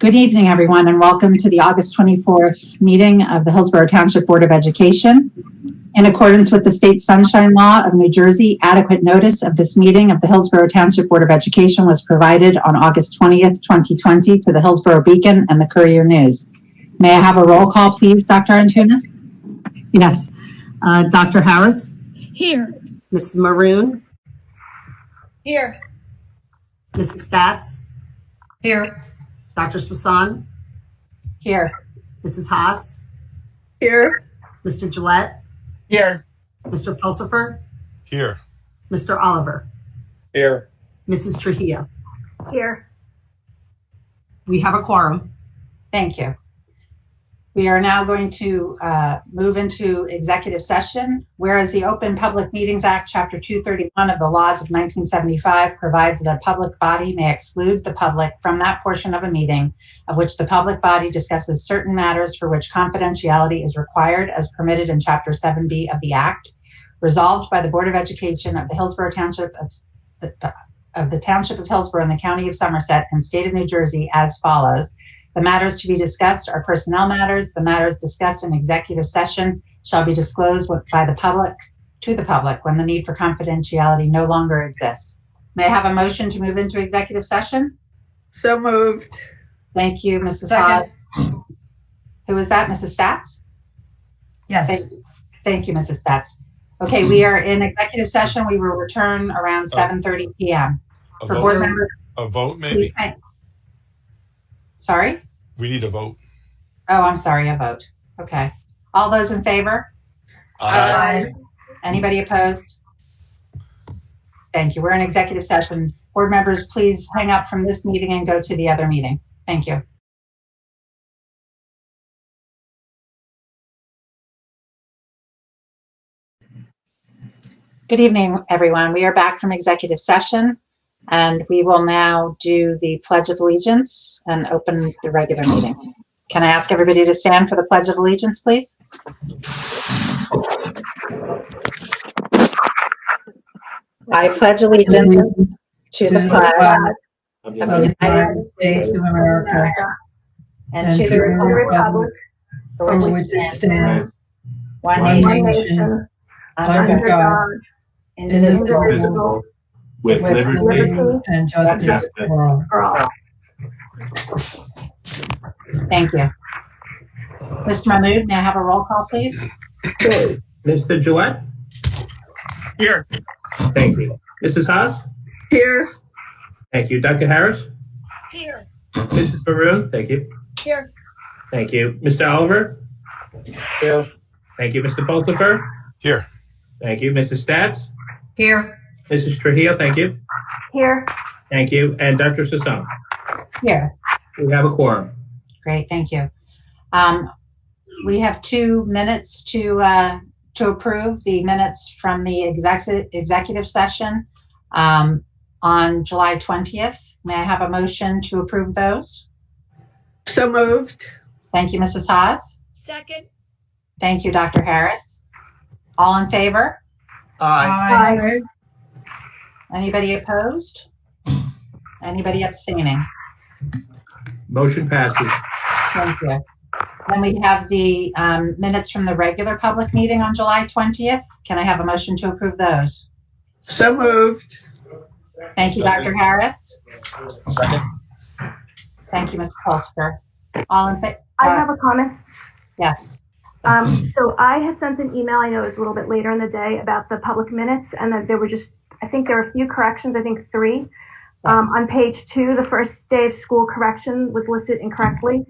Good evening, everyone, and welcome to the August 24th meeting of the Hillsborough Township Board of Education. In accordance with the State Sunshine Law of New Jersey, adequate notice of this meeting of the Hillsborough Township Board of Education was provided on August 20th, 2020 to the Hillsborough Beacon and the Courier News. May I have a roll call, please, Dr. Antunes? Yes. Dr. Harris? Here. Mrs. Maroon? Here. Mrs. Stats? Here. Dr. Swasan? Here. Mrs. Haas? Here. Mr. Gillette? Here. Mr. Pulsifer? Here. Mr. Oliver? Here. Mrs. Trujillo? Here. We have a quorum. Thank you. We are now going to move into executive session, whereas the Open Public Meetings Act, Chapter 231 of the laws of 1975 provides that a public body may exclude the public from that portion of a meeting of which the public body discusses certain matters for which confidentiality is required as permitted in Chapter 7B of the Act, resolved by the Board of Education of the Hillsborough Township of the Township of Hillsborough in the County of Somerset and State of New Jersey as follows. The matters to be discussed are personnel matters. The matters discussed in executive session shall be disclosed by the public to the public when the need for confidentiality no longer exists. May I have a motion to move into executive session? So moved. Thank you, Mrs. Second. Hogg. Who was that, Mrs. Stats? Yes. Thank you, Mrs. Stats. Okay, we are in executive session. We will return around 7:30 p.m. For board members, A vote, maybe? Sorry? We need a vote. Oh, I'm sorry, a vote. Okay. All those in favor? Aye. Anybody opposed? Thank you. We're in executive session. Board members, please hang up from this meeting and go to the other meeting. Thank you. Good evening, everyone. We are back from executive session, and we will now do the Pledge of Allegiance and open the regular meeting. Can I ask everybody to stand for the Pledge of Allegiance, please? I pledge allegiance to the flag of the United States of America and to the republic for which it stands, one nation, under God, indivisible, with liberty and justice for all. Thank you. Mr. Mahmood, may I have a roll call, please? Mr. Gillette? Here. Thank you. Mrs. Haas? Here. Thank you. Dr. Harris? Here. Mrs. Maroon? Thank you. Here. Thank you. Mr. Oliver? Here. Thank you. Mr. Pulsifer? Here. Thank you. Mrs. Stats? Here. Mrs. Trujillo? Thank you. Here. Thank you. And Dr. Sasson? Here. We have a quorum. Great, thank you. We have 2 minutes to approve the minutes from the executive session on July 20th. May I have a motion to approve those? So moved. Thank you, Mrs. Haas. Second. Thank you, Dr. Harris. All in favor? Aye. Anybody opposed? Anybody abstaining? Motion passes. Thank you. Then we have the minutes from the regular public meeting on July 20th. Can I have a motion to approve those? So moved. Thank you, Dr. Harris. Second. Thank you, Mr. Pulsifer. All in favor? I have a comment. Yes. So I had sent an email, I know it was a little bit later in the day, about the public minutes, and that there were I think there were a few corrections, I think 3. Yes. On page 2, the first day of school correction was listed incorrectly.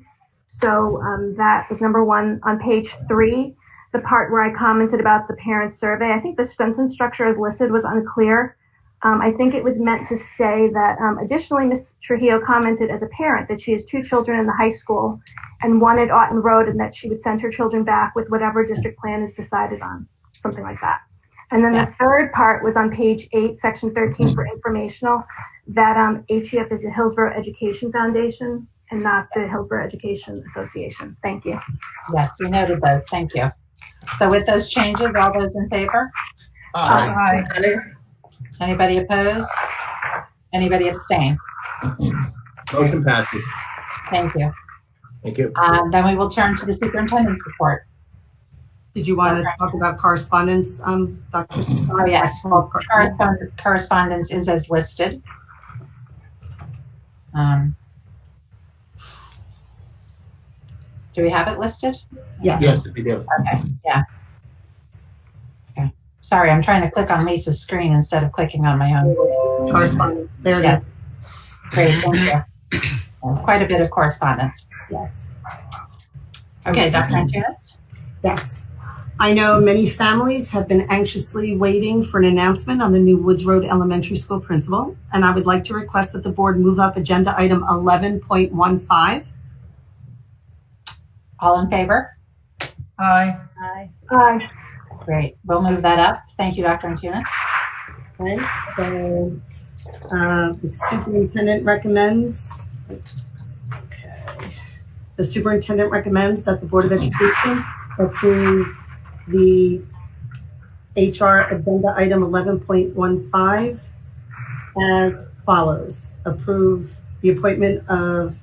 So that was number 1. On page 3, the part where I commented about the parent survey, I think the sentence structure as listed was unclear. I think it was meant to say that additionally, Ms. Trujillo commented as a parent that she has 2 children in the high school and wanted Otten Road, and that she would send her children back with whatever district plan is decided on, something like that. And then the third part was on page 8, section 13 for informational, that HEF is the Hillsborough Education Foundation and not the Hillsborough Education Association. Thank you. Yes, we noted those. Thank you. So with those changes, all those in favor? Aye. Anybody opposed? Anybody abstain? Motion passes. Thank you. Thank you. Then we will turn to the superintendent's report. Did you want to talk about correspondence, Dr. Sasan? Oh, yes. Well, correspondence is as listed. Do we have it listed? Yeah. Yes, we do. Okay, yeah. Okay. Sorry, I'm trying to click on Lisa's screen instead of clicking on my own. Correspondence. There it Yes. is. Great, thank you. Quite a bit of correspondence. Yes. Okay, Dr. Antunes? Yes. I know many families have been anxiously waiting for an announcement on the new Woods Road Elementary School principal, and I would like to request that the board move up agenda item 11.15. All in favor? Aye. Aye. Great, we'll move that up. Thank you, Dr. Antunes. Okay, so the superintendent recommends. Okay. The superintendent recommends that the Board of Education approve the HR agenda item 11.15 as follows. Approve the appointment of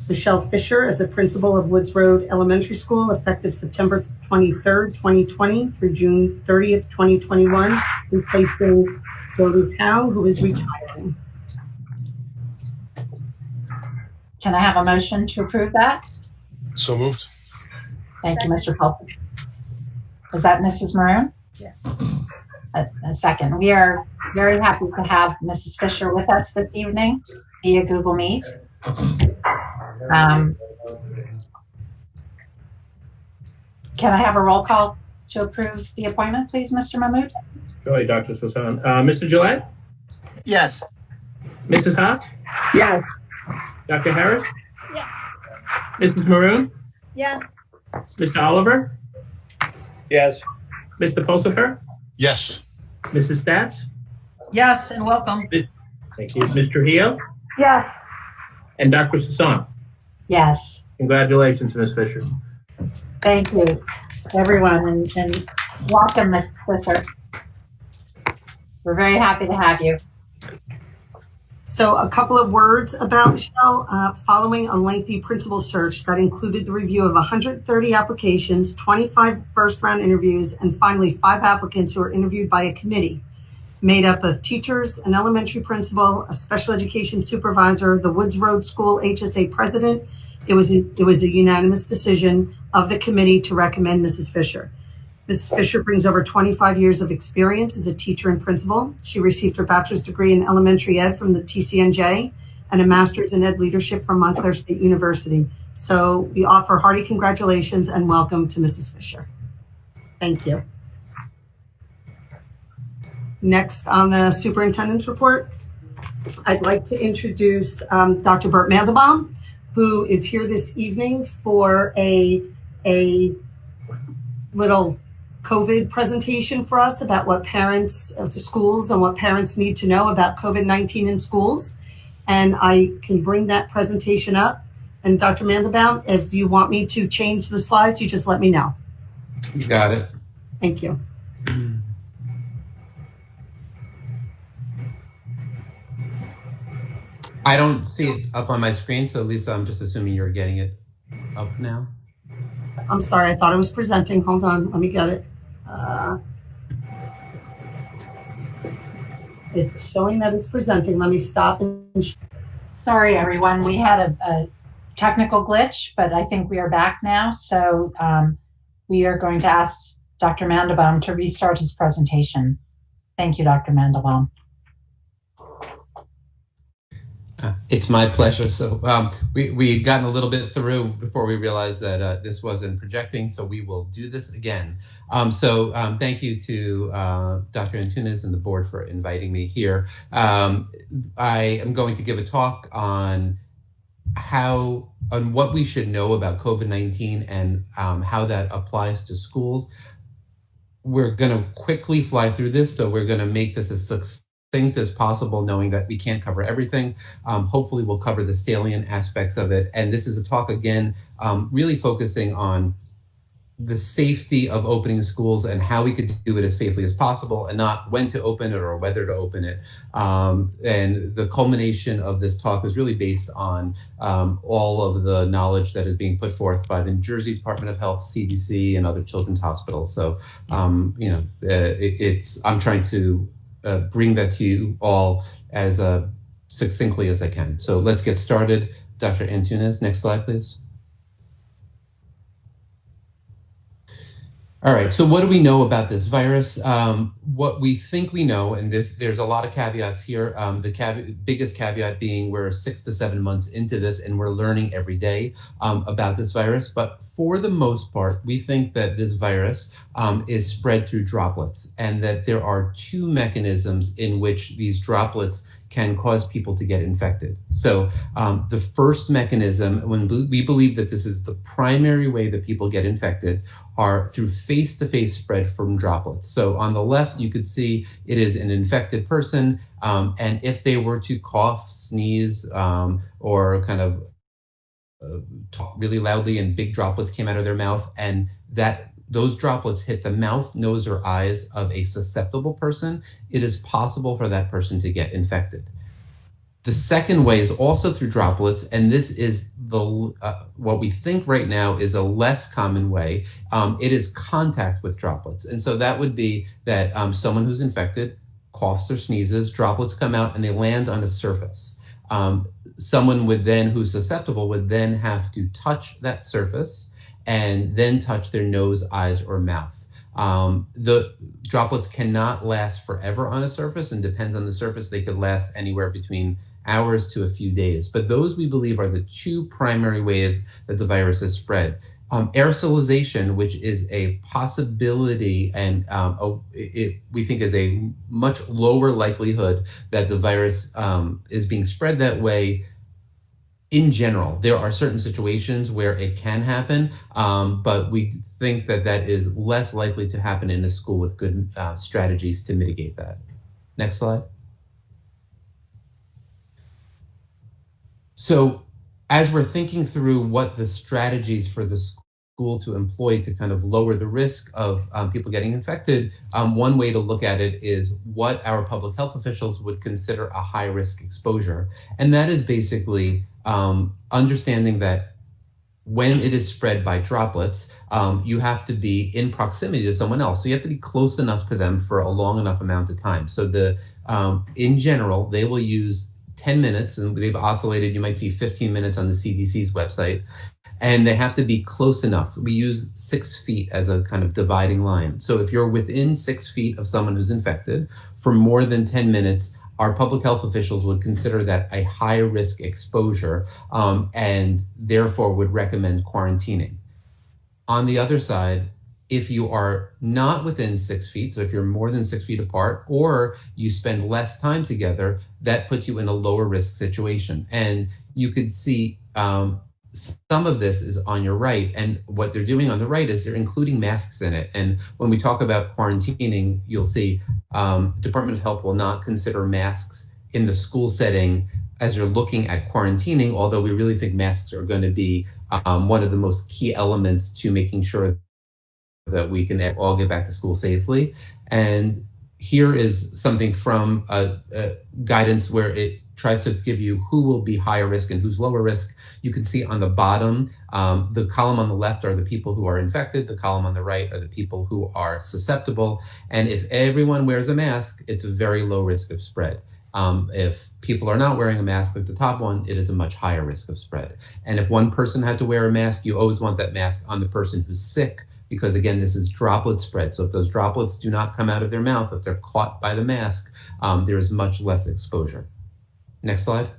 Michelle Fisher as the principal of Woods Road Elementary School effective September 23rd, 2020 through June 30th, 2021, replacing Jody Howe, who is retiring. Can I have a motion to approve that? So moved. Thank you, Mr. Pelton. Was that Mrs. Maroon? Yeah. A second. We are very happy to have Mrs. Fisher with us this evening via Google Meet. Can I have a roll call to approve the appointment, please, Mr. Mahmood? Surely, Dr. Sasan. Mr. Gillette? Yes. Mrs. Haas? Yes. Dr. Harris? Yes. Mrs. Maroon? Yes. Mr. Oliver? Yes. Mr. Pulsifer? Yes. Mrs. Stats? Yes, and welcome. Thank you. Ms. Trujillo? Yes. And Dr. Sasan. Yes. Congratulations, Ms. Fisher. Thank you, everyone, and welcome, Ms. Fisher. We're very happy to have you. So a couple of words about Michelle. Following a lengthy principal search that included the review of 130 applications, 25 first-round interviews, and finally 5 applicants who were interviewed by a committee made up of teachers, an elementary principal, a special education supervisor, the Woods Road School HSA president. It was a unanimous decision of the committee to recommend Mrs. Fisher. Mrs. Fisher brings over 25 years of experience as a teacher and principal. She received her bachelor's degree in elementary ed from the TCNJ and a master's in ed leadership from Montclair State University. So we offer hearty congratulations and welcome to Mrs. Fisher. Thank you. Next on the superintendent's report, I'd like to introduce Dr. Bert Mandelbaum, who is here this evening for a little COVID presentation for us about what parents of the schools and what parents need to know about COVID-19 in schools. And I can bring that presentation up. And Dr. Mandelbaum, if you want me to change the slides, you just let me know. You got it. Thank you. I don't see it up on my screen, so Lisa, I'm just assuming you're getting it up now. I'm sorry, I thought I was presenting. Hold on, let me get it. It's showing that it's presenting. Let me stop. Sorry, everyone. We had a technical glitch, but I think we are back now. So we are going to ask Dr. Mandelbaum to restart his presentation. Thank you, Dr. Mandelbaum. It's my pleasure. So we had gotten a little bit through before we realized that this wasn't projecting, so we will do this again. Thank you to Dr. Antunes and the board for inviting me here. I am going to give a talk on what we should know about COVID-19 and how that applies to schools. We're going to quickly fly through this, so we're going to make this as successful as possible, knowing that we can't cover everything. Hopefully we'll cover the salient aspects of it. And this is a talk again, really focusing on the safety of opening schools and how we could do it as safely as possible, and not when to open it or whether to open it. And the culmination of this talk is really based on all of the knowledge that is being put forth by the New Jersey Department of Health, CDC, and other children's hospitals. So, I'm trying to bring that to you all as succinctly as I can. So let's get started. Dr. Antunes, next slide, please. All right, so what do we know about this virus? What we think we know, and there's a lot of caveats here. The biggest caveat being we're 6 to 7 months into this and we're learning every day about this virus. But for the most part, we think that this virus is spread through droplets, and that there are two mechanisms in which these droplets can cause people to get infected. So the first mechanism, when we believe that this is the primary way that people get infected, are through face-to-face spread from droplets. So on the left, you could see it is an infected person, and if they were to cough, sneeze, or kind of talk really loudly and big droplets came out of their mouth, and those droplets hit the mouth, nose, or eyes of a susceptible person, it is possible for that person to get infected. The second way is also through droplets, and this is what we think right now is a less common way. It is contact with droplets. And so that would be that someone who's infected coughs or sneezes, droplets come out and they land on a surface. Someone who's susceptible would then have to touch that surface and then touch their nose, eyes, or mouth. The droplets cannot last forever on a surface, and depends on the surface. They could last anywhere between hours to a few days. But those, we believe, are the two primary ways that the virus is spread. Aerosolization, which is a possibility, and we think is a much lower likelihood that the virus is being spread that way. In general, there are certain situations where it can happen, but we think that that is less likely to happen in a school with good strategies to mitigate that. Next slide. So as we're thinking through what the strategies for the school to employ to kind of lower the risk of people getting infected, one way to look at it is what our public health officials would consider a high risk exposure. And that is basically understanding that when it is spread by droplets, you have to be in proximity to someone else. So you have to be close enough to them for a long enough amount of time. So in general, they will use 10 minutes, and they've oscillated. You might see 15 minutes on the CDC's website, and they have to be close enough. We use 6 feet as a kind of dividing line. So if you're within 6 feet of someone who's infected for more than 10 minutes, our public health officials would consider that a high risk exposure, and therefore would recommend quarantining. On the other side, if you are not within 6 feet, so if you're more than 6 feet apart, or you spend less time together, that puts you in a lower risk situation. And you could see some of this is on your right, and what they're doing on the right is they're including masks in it. And when we talk about quarantining, you'll see the Department of Health will not consider masks in the school setting as you're looking at quarantining, although we really think masks are going to be one of the most key elements to making sure that we can all get back to school safely. And here is something from guidance where it tries to give you who will be higher risk and who's lower risk. You can see on the bottom, the column on the left are the people who are infected, the column on the right are the people who are susceptible. And if everyone wears a mask, it's a very low risk of spread. If people are not wearing a mask, like the top one, it is a much higher risk of spread. And if one person had to wear a mask, you always want that mask on the person who's sick, because again, this is droplet spread. So if those droplets do not come out of their mouth, if they're caught by the mask, there is much less exposure. Next slide.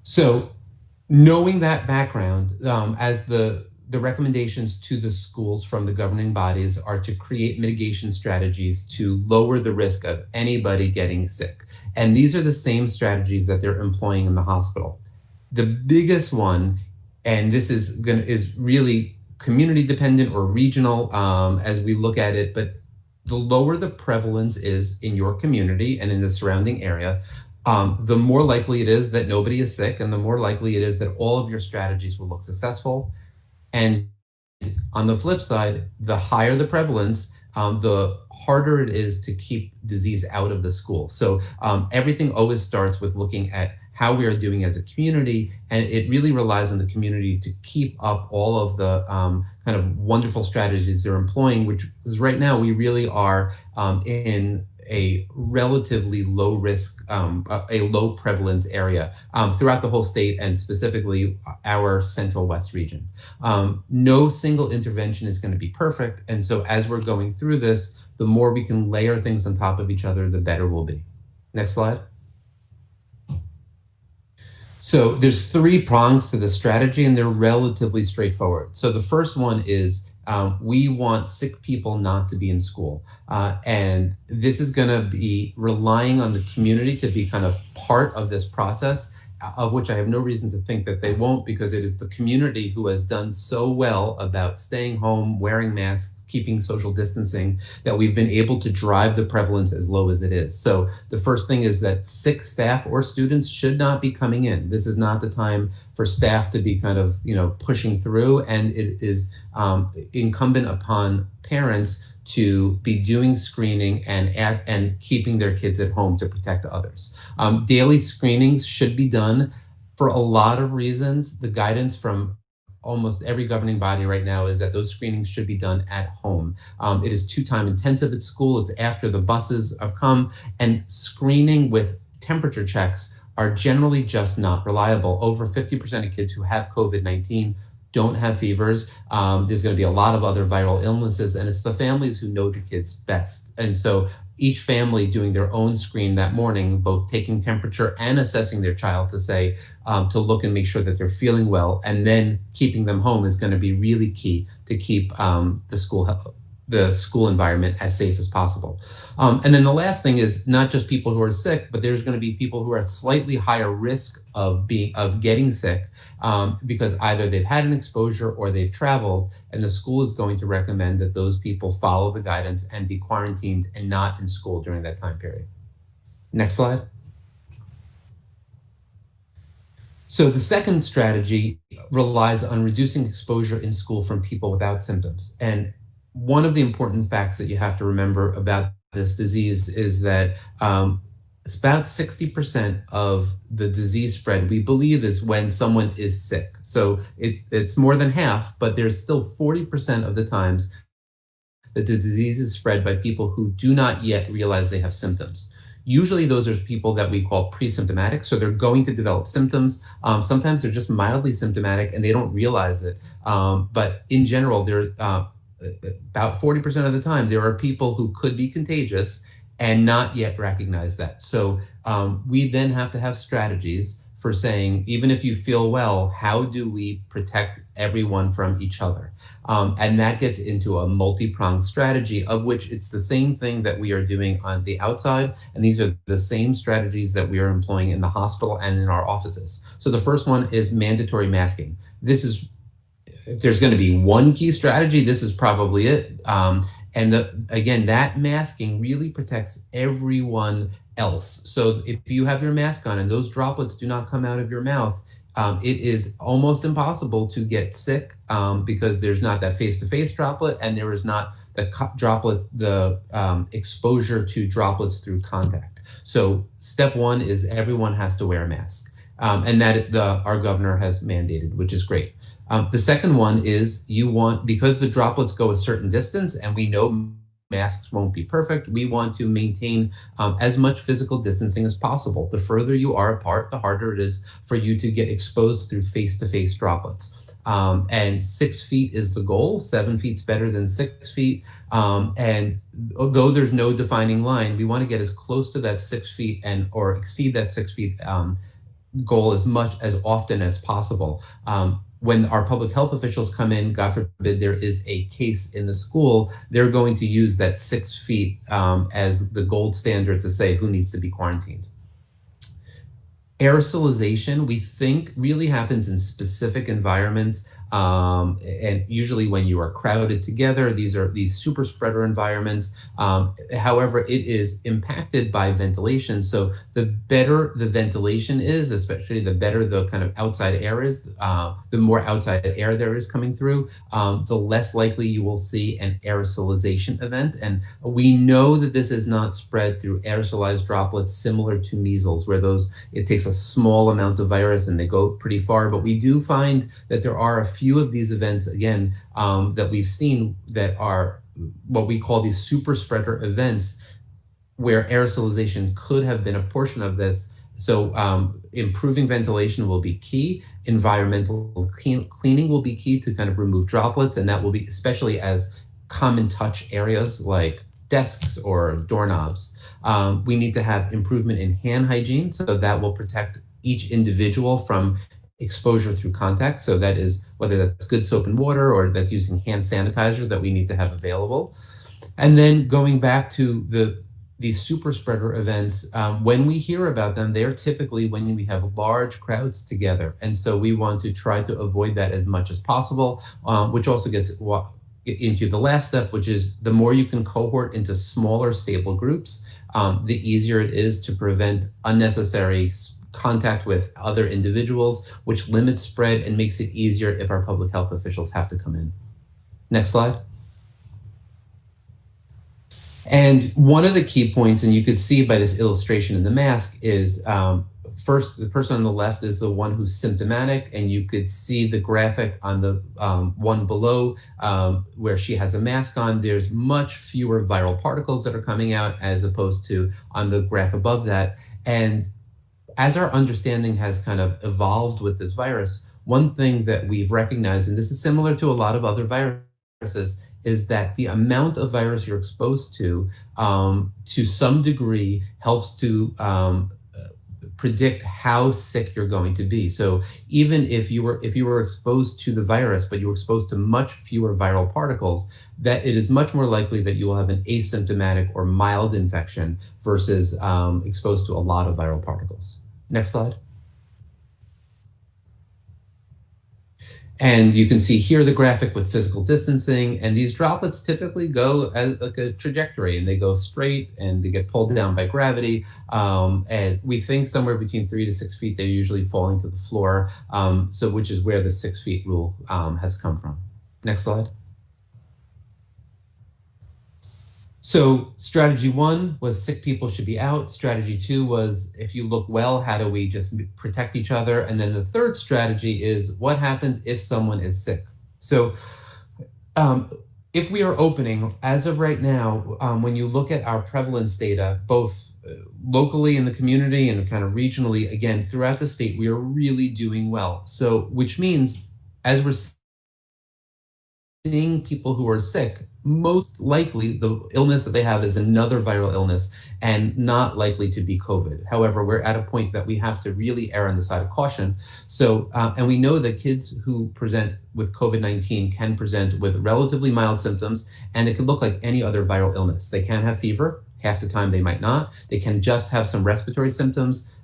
So knowing that background, as the recommendations to the schools from the governing bodies are to create mitigation strategies to lower the risk of anybody getting sick. And these are the same strategies that they're employing in the hospital. The biggest one, and this is really community dependent or regional as we look at it, but the lower the prevalence is in your community and in the surrounding area, the more likely it is that nobody is sick, and the more likely it is that all of your strategies will look successful. And on the flip side, the higher the prevalence, the harder it is to keep disease out of the school. So everything always starts with looking at how we are doing as a community, and it really relies on the community to keep up all of the kind of wonderful strategies they're employing, which is right now we really are in a relatively low risk, a low prevalence area throughout the whole state, and specifically our Central West region. No single intervention is going to be perfect. And so as we're going through this, the more we can layer things on top of each other, the better we'll be. Next slide. So there's 3 prongs to the strategy, and they're relatively straightforward. So the first one is we want sick people not to be in school. And this is going to be relying on the community to be kind of part of this process, of which I have no reason to think that they won't, because it is the community who has done so well about staying home, wearing masks, keeping social distancing, that we've been able to drive the prevalence as low as it is. So the first thing is that sick staff or students should not be coming in. This is not the time for staff to be kind of, pushing through, and it is incumbent upon parents to be doing screening and keeping their kids at home to protect others. Daily screenings should be done for a lot of reasons. The guidance from almost every governing body right now is that those screenings should be done at home. It is too time intensive at school. It's after the buses have come, and screening with temperature checks are generally just not reliable. Over 50% of kids who have COVID-19 don't have fevers. There's going to be a lot of other viral illnesses, and it's the families who know the kids best. And so each family doing their own screen that morning, both taking temperature and assessing their child to say, to look and make sure that they're feeling well, and then keeping them home is going to be really key to keep the school environment as safe as possible. And then the last thing is not just people who are sick, but there's going to be people who are at slightly higher risk of getting sick because either they've had an exposure or they've traveled, and the school is going to recommend that those people follow the guidance and be quarantined and not in school during that time period. Next slide. So the second strategy relies on reducing exposure in school from people without symptoms. And one of the important facts that you have to remember about this disease is that it's about 60% of the disease spread, we believe, is when someone is sick. So it's more than half, but there's still 40% of the times that the disease is spread by people who do not yet realize they have symptoms. Usually those are people that we call pre-symptomatic. So they're going to develop symptoms. Sometimes they're just mildly symptomatic and they don't realize it. But in general, they're about 40% of the time, there are people who could be contagious and not yet recognize that. So we then have to have strategies for saying, even if you feel well, how do we protect everyone from each other? And that gets into a multi-pronged strategy, of which it's the same thing that we are doing on the outside. And these are the same strategies that we are employing in the hospital and in our offices. So the first one is mandatory masking. If there's going to be one key strategy, this is probably it. Again, that masking really protects everyone else. So if you have your mask on and those droplets do not come out of your mouth, it is almost impossible to get sick because there's not that face-to-face droplet, and there is not the exposure to droplets through contact. So step one is everyone has to wear a mask, and that our governor has mandated, which is great. The second one is because the droplets go a certain distance and we know masks won't be perfect, we want to maintain as much physical distancing as possible. The further you are apart, the harder it is for you to get exposed through face-to-face droplets. And 6 feet is the goal. 7 feet's better than 6 feet. And although there's no defining line, we want to get as close to that 6 feet or exceed that 6 feet goal as often as possible. When our public health officials come in, God forbid there is a case in the school, they're going to use that 6 feet as the gold standard to say who needs to be quarantined. Aerosolization, we think, really happens in specific environments, and usually when you are crowded together. These are these super spreader environments. However, it is impacted by ventilation. So the better the ventilation is, especially the better the kind of outside air is, the more outside air there is coming through, the less likely you will see an aerosolization event. And we know that this is not spread through aerosolized droplets similar to measles, where it takes a small amount of virus and they go pretty far. But we do find that there are a few of these events, again, that we've seen that are what we call these super spreader events, where aerosolization could have been a portion of this. So improving ventilation will be key. Environmental cleaning will be key to kind of remove droplets, and that will be especially as common touch areas like desks or doorknobs. We need to have improvement in hand hygiene, so that will protect each individual from exposure through contact. So that is whether that's good soap and water or that's using hand sanitizer that we need to have available. And then going back to these super spreader events, when we hear about them, they're typically when we have large crowds together. And so we want to try to avoid that as much as possible, which also gets into the last step, which is the more you can cohort into smaller stable groups, the easier it is to prevent unnecessary contact with other individuals, which limits spread and makes it easier if our public health officials have to come in. Next slide. And one of the key points, and you could see by this illustration in the mask, is first, the person on the left is the one who's symptomatic, and you could see the graphic on the one below where she has a mask on. There's much fewer viral particles that are coming out as opposed to on the graph above that. And as our understanding has kind of evolved with this virus, one thing that we've recognized, and this is similar to a lot of other viruses, is that the amount of virus you're exposed to some degree helps to predict how sick you're going to be. So even if you were exposed to the virus, but you were exposed to much fewer viral particles, that it is much more likely that you will have an asymptomatic or mild infection versus exposed to a lot of viral particles. Next slide. And you can see here the graphic with physical distancing, and these droplets typically go as like a trajectory, and they go straight and they get pulled down by gravity. And we think somewhere between 3 to 6 feet, they're usually falling to the floor. So which is where the 6 feet rule has come from. Next slide. So strategy 1 was sick people should be out. Strategy 2 was if you look well, how do we just protect each other? And then the third strategy is what happens if someone is sick? So if we are opening, as of right now, when you look at our prevalence data, both locally in the community and kind of regionally, again, throughout the state, we are really doing well. So which means as we're seeing people who are sick, most likely the illness that they have is another viral illness and not likely to be COVID. However, we're at a point that we have to really err on the side of caution. So, and we know that kids who present with COVID-19 can present with relatively mild symptoms, and it could look like any other viral illness. They can have fever, half the time they might not. They can just have some respiratory symptoms,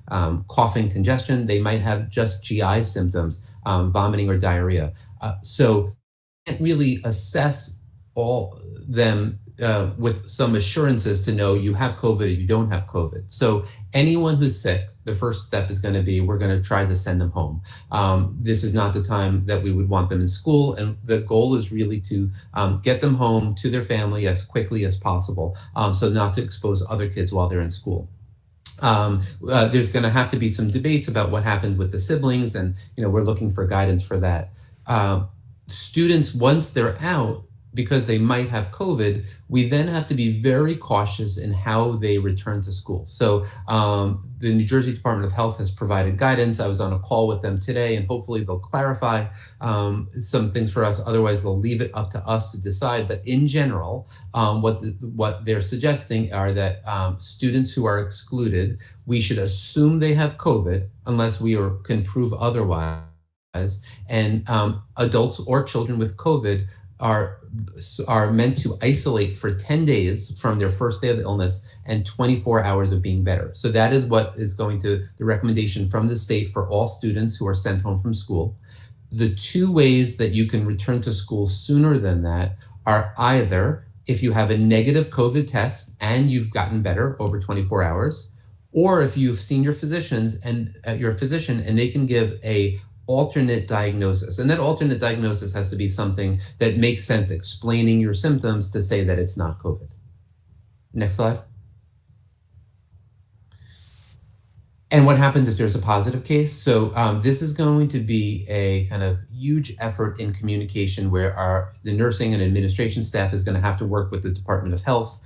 coughing, congestion. They might have just GI symptoms, vomiting or diarrhea. So can't really assess all them with some assurances to know you have COVID or you don't have COVID. So anyone who's sick, the first step is going to be, we're going to try to send them home. This is not the time that we would want them in school. And the goal is really to get them home to their family as quickly as possible. So not to expose other kids while they're in school. There's going to have to be some debates about what happened with the siblings, and we're looking for guidance for that. Students, once they're out, because they might have COVID, we then have to be very cautious in how they return to school. So the New Jersey Department of Health has provided guidance. I was on a call with them today, and hopefully they'll clarify some things for us. Otherwise, they'll leave it up to us to decide. But in general, what they're suggesting are that students who are excluded, we should assume they have COVID unless we can prove otherwise. And adults or children with COVID, are meant to isolate for 10 days from their first day of illness and 24 hours of being better. So that is what is going to the recommendation from the state for all students who are sent home from school. The two ways that you can return to school sooner than that are either if you have a negative COVID test and you've gotten better over 24 hours, or if you've seen your physician and they can give a alternate diagnosis. And that alternate diagnosis has to be something that makes sense, explaining your symptoms to say that it's not COVID. Next slide. And what happens if there's a positive case? So this is going to be a kind of huge effort in communication where the nursing and administration staff is going to have to work with the Department of Health.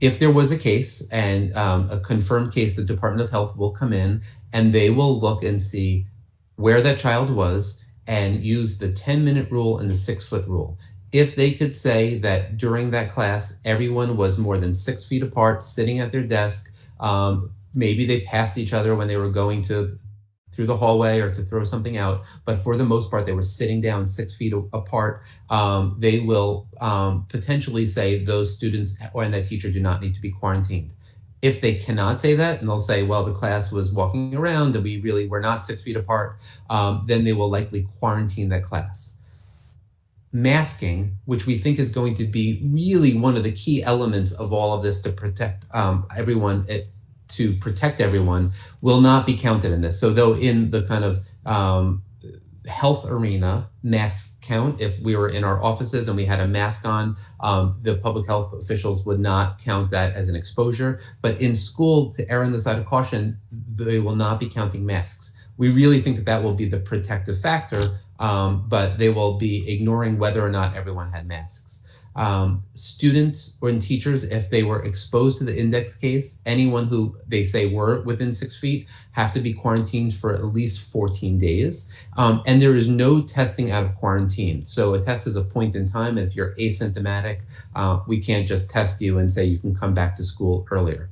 If there was a case and a confirmed case, the Department of Health will come in and they will look and see where that child was and use the 10-minute rule and the 6-foot rule. If they could say that during that class, everyone was more than 6 feet apart, sitting at their desk, maybe they passed each other when they were going through the hallway or to throw something out, but for the most part, they were sitting down 6 feet apart. They will potentially say those students and that teacher do not need to be quarantined. If they cannot say that, and they'll say, well, the class was walking around and we really were not 6 feet apart, then they will likely quarantine that class. Masking, which we think is going to be really one of the key elements of all of this to protect everyone, will not be counted in this. So though in the kind of health arena, mask count, if we were in our offices and we had a mask on, the public health officials would not count that as an exposure. But in school, to err on the side of caution, they will not be counting masks. We really think that that will be the protective factor, but they will be ignoring whether or not everyone had masks. Students or teachers, if they were exposed to the index case, anyone who they say were within 6 feet have to be quarantined for at least 14 days. And there is no testing out of quarantine. So a test is a point in time. If you're asymptomatic, we can't just test you and say you can come back to school earlier.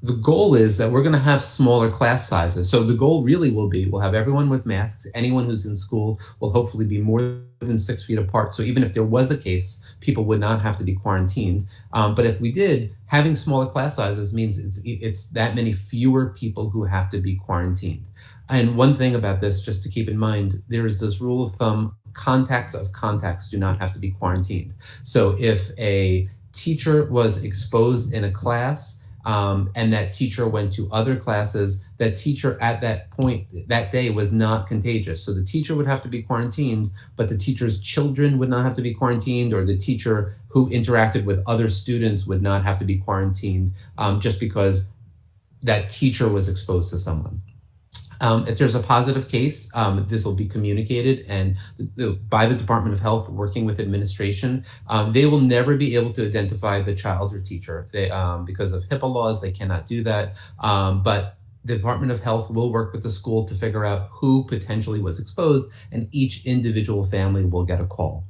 The goal is that we're going to have smaller class sizes. So the goal really will be, we'll have everyone with masks. Anyone who's in school will hopefully be more than 6 feet apart. So even if there was a case, people would not have to be quarantined. But if we did, having smaller class sizes means it's that many fewer people who have to be quarantined. And one thing about this, just to keep in mind, there is this rule of thumb, contacts of contacts do not have to be quarantined. So if a teacher was exposed in a class, and that teacher went to other classes, that teacher at that point, that day was not contagious. So the teacher would have to be quarantined, but the teacher's children would not have to be quarantined, or the teacher who interacted with other students would not have to be quarantined just because that teacher was exposed to someone. If there's a positive case, this will be communicated and by the Department of Health working with administration. They will never be able to identify the child or teacher. Because of HIPAA laws, they cannot do that. But the Department of Health will work with the school to figure out who potentially was exposed, and each individual family will get a call.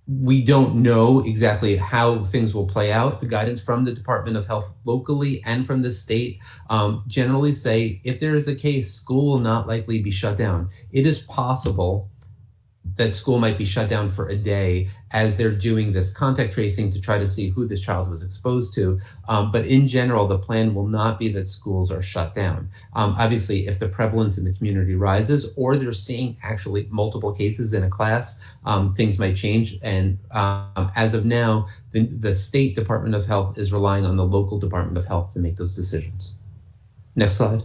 We don't know exactly how things will play out. The guidance from the Department of Health locally and from the state generally say if there is a case, school will not likely be shut down. It is possible that school might be shut down for a day as they're doing this contact tracing to try to see who this child was exposed to. But in general, the plan will not be that schools are shut down. Obviously, if the prevalence in the community rises or they're seeing actually multiple cases in a class, things might change. And as of now, the State Department of Health is relying on the local Department of Health to make those decisions. Next slide.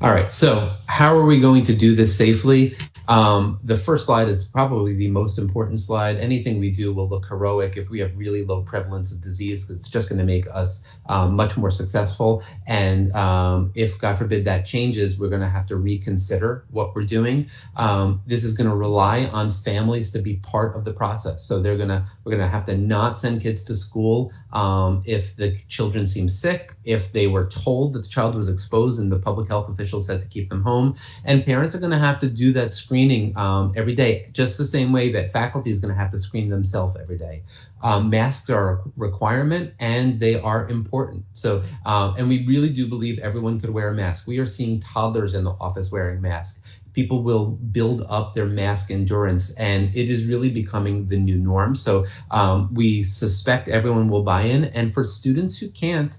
All right, so how are we going to do this safely? The first slide is probably the most important slide. Anything we do will look heroic if we have really low prevalence of disease, because it's just going to make us much more successful. And if, God forbid, that changes, we're going to have to reconsider what we're doing. This is going to rely on families to be part of the process. So we're going to have to not send kids to school if the children seem sick, if they were told that the child was exposed and the public health officials said to keep them home. And parents are going to have to do that screening every day, just the same way that faculty is going to have to screen themselves every day. masks are a requirement and they are important. So, and we really do believe everyone could wear a mask. We are seeing toddlers in the office wearing masks. People will build up their mask endurance, and it is really becoming the new norm. So we suspect everyone will buy in. And for students who can't,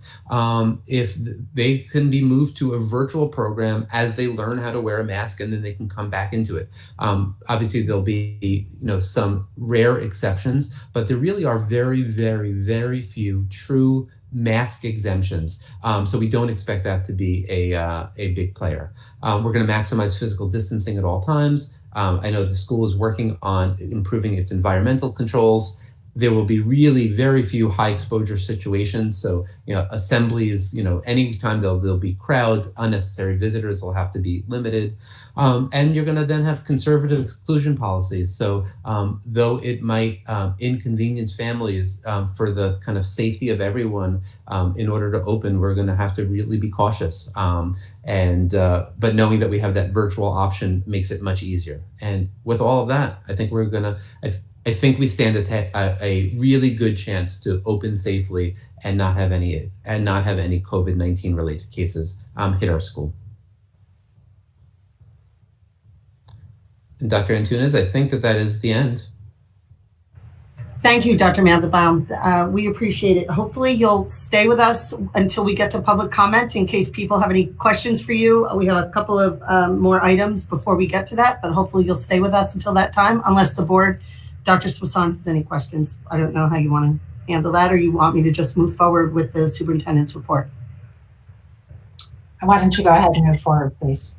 if they can be moved to a virtual program as they learn how to wear a mask, and then they can come back into it. Obviously, there'll be some rare exceptions, but there really are very, very, very few true mask exemptions. So we don't expect that to be a big player. We're going to maximize physical distancing at all times. I know the school is working on improving its environmental controls. There will be really very few high exposure situations. So, assemblies, anytime there'll be crowds, unnecessary visitors will have to be limited. And you're going to then have conservative exclusion policies. So though it might inconvenience families for the kind of safety of everyone, in order to open, we're going to have to really be cautious. But knowing that we have that virtual option makes it much easier. And with all of that, I think we're going to, I think we stand a really good chance to open safely and not have any COVID-19 related cases hit our school. And Dr. Antunes, I think that is the end. Thank you, Dr. Mandelbaum. We appreciate it. Hopefully you'll stay with us until we get to public comment in case people have any questions for you. We have a couple of more items before we get to that, but hopefully you'll stay with us until that time, unless the board, Dr. Swasan, has any questions. I don't know how you want to handle that, or you want me to just move forward with the superintendent's report? Why don't you go ahead and move forward, please?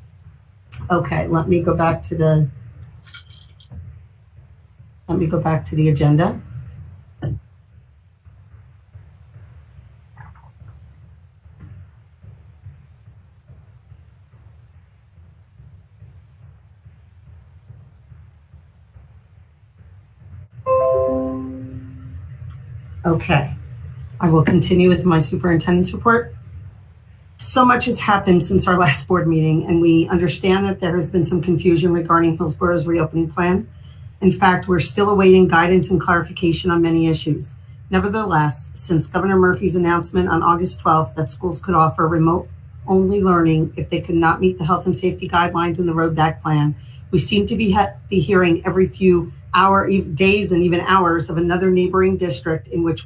Okay, let me go back to the agenda. Okay, I will continue with my superintendent's report. So much has happened since our last board meeting, and we understand that there has been some confusion regarding Hillsborough's reopening plan. In fact, we're still awaiting guidance and clarification on many issues. Nevertheless, since Governor Murphy's announcement on August 12th that schools could offer remote-only learning if they could not meet the health and safety guidelines in the Road Back Plan, we seem to be hearing every few days and even hours of another neighboring district in which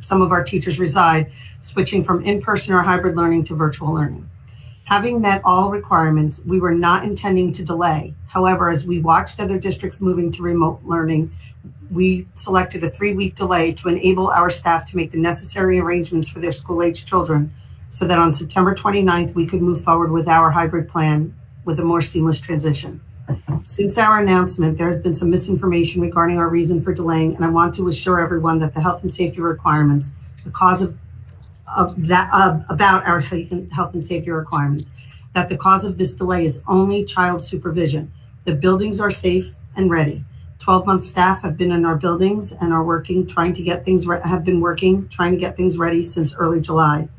some of our teachers reside, switching from in-person or hybrid learning to virtual learning. Having met all requirements, we were not intending to delay. However, as we watched other districts moving to remote learning, we selected a 3-week delay to enable our staff to make the necessary arrangements for their school-age children so that on September 29th, we could move forward with our hybrid plan with a more seamless transition. Since our announcement, there has been some misinformation regarding our reason for delaying, and I want to assure everyone that the health and safety requirements, the cause about our health and safety requirements, that the cause of this delay is only child supervision. The buildings are safe and ready. 12-month staff have been in our buildings and are working, trying to get things ready since early July.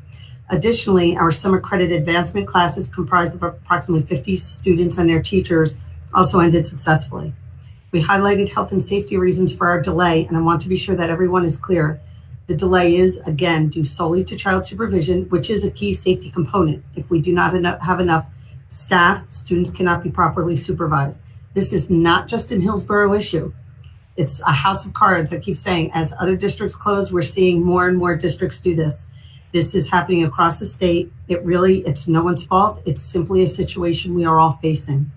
Additionally, our summer credit advancement classes comprised of approximately 50 students and their teachers also ended successfully. We highlighted health and safety reasons for our delay, and I want to be sure that everyone is clear. The delay is, again, due solely to child supervision, which is a key safety component. If we do not have enough staff, students cannot be properly supervised. This is not just an Hillsborough issue. It's a house of cards. I keep saying, as other districts close, we're seeing more and more districts do this. This is happening across the state. It's no one's fault. It's simply a situation we are all facing.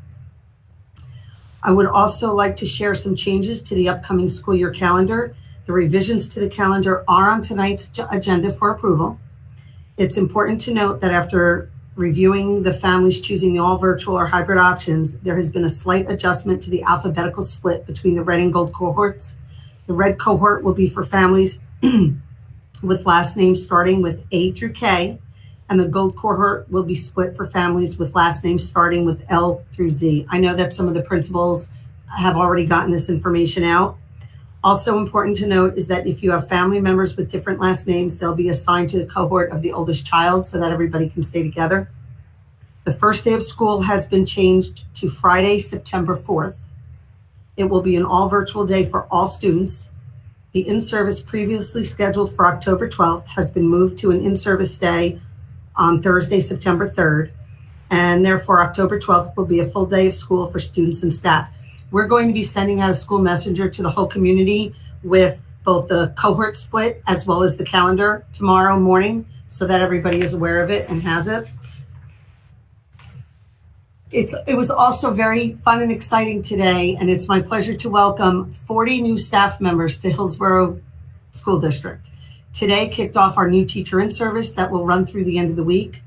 I would also like to share some changes to the upcoming school year calendar. The revisions to the calendar are on tonight's agenda for approval. It's important to note that after reviewing the families choosing the all virtual or hybrid options, there has been a slight adjustment to the alphabetical split between the red and gold cohorts. The red cohort will be for families with last names starting with A through K, and the gold cohort will be split for families with last names starting with L through Z. I know that some of the principals have already gotten this information out. Also important to note is that if you have family members with different last names, they'll be assigned to the cohort of the oldest child so that everybody can stay together. The first day of school has been changed to Friday, September 4th. It will be an all virtual day for all students. The in-service previously scheduled for October 12th has been moved to an in-service day on Thursday, September 3rd, and therefore October 12th will be a full day of school for students and staff. We're going to be sending out a school messenger to the whole community with both the cohort split as well as the calendar tomorrow morning so that everybody is aware of it and has it. It was also very fun and exciting today, and it's my pleasure to welcome 40 new staff members to Hillsborough School District. Today kicked off our new teacher in service that will run through the end of the week.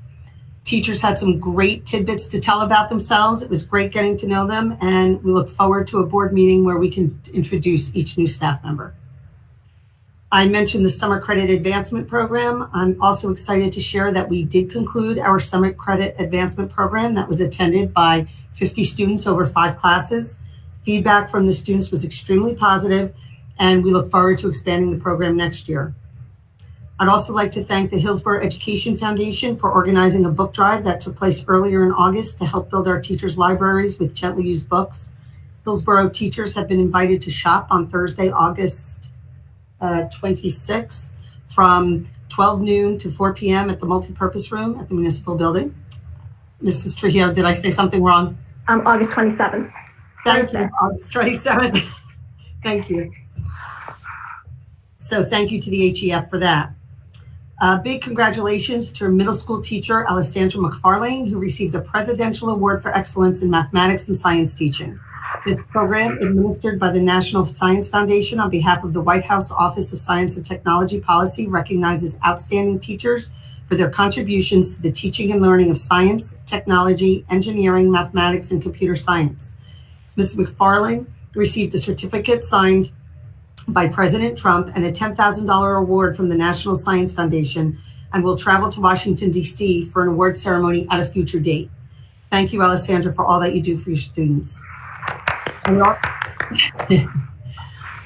Teachers had some great tidbits to tell about themselves. It was great getting to know them, and we look forward to a board meeting where we can introduce each new staff member. I mentioned the Summer Credit Advancement Program. I'm also excited to share that we did conclude our Summer Credit Advancement Program that was attended by 50 students over 5 classes. Feedback from the students was extremely positive, and we look forward to expanding the program next year. I'd also like to thank the Hillsborough Education Foundation for organizing a book drive that took place earlier in August to help build our teachers' libraries with gently used books. Hillsborough teachers have been invited to shop on Thursday, August 26th from 12 noon to 4 p.m. at the multipurpose room at the municipal building. Mrs. Trujillo, did I say something wrong? August 27th. Thank you, August 27th. Thank you. So thank you to the HEF for that. Big congratulations to middle school teacher Alessandra McFarlane, who received a Presidential Award for Excellence in Mathematics and Science Teaching. This program, administered by the National Science Foundation on behalf of the White House Office of Science and Technology Policy, recognizes outstanding teachers for their contributions to the teaching and learning of science, technology, engineering, mathematics, and computer science. Ms. McFarlane received a certificate signed by President Trump and a $10,000 award from the National Science Foundation, and will travel to Washington, D.C. for an award ceremony at a future date. Thank you, Alessandra, for all that you do for your students. I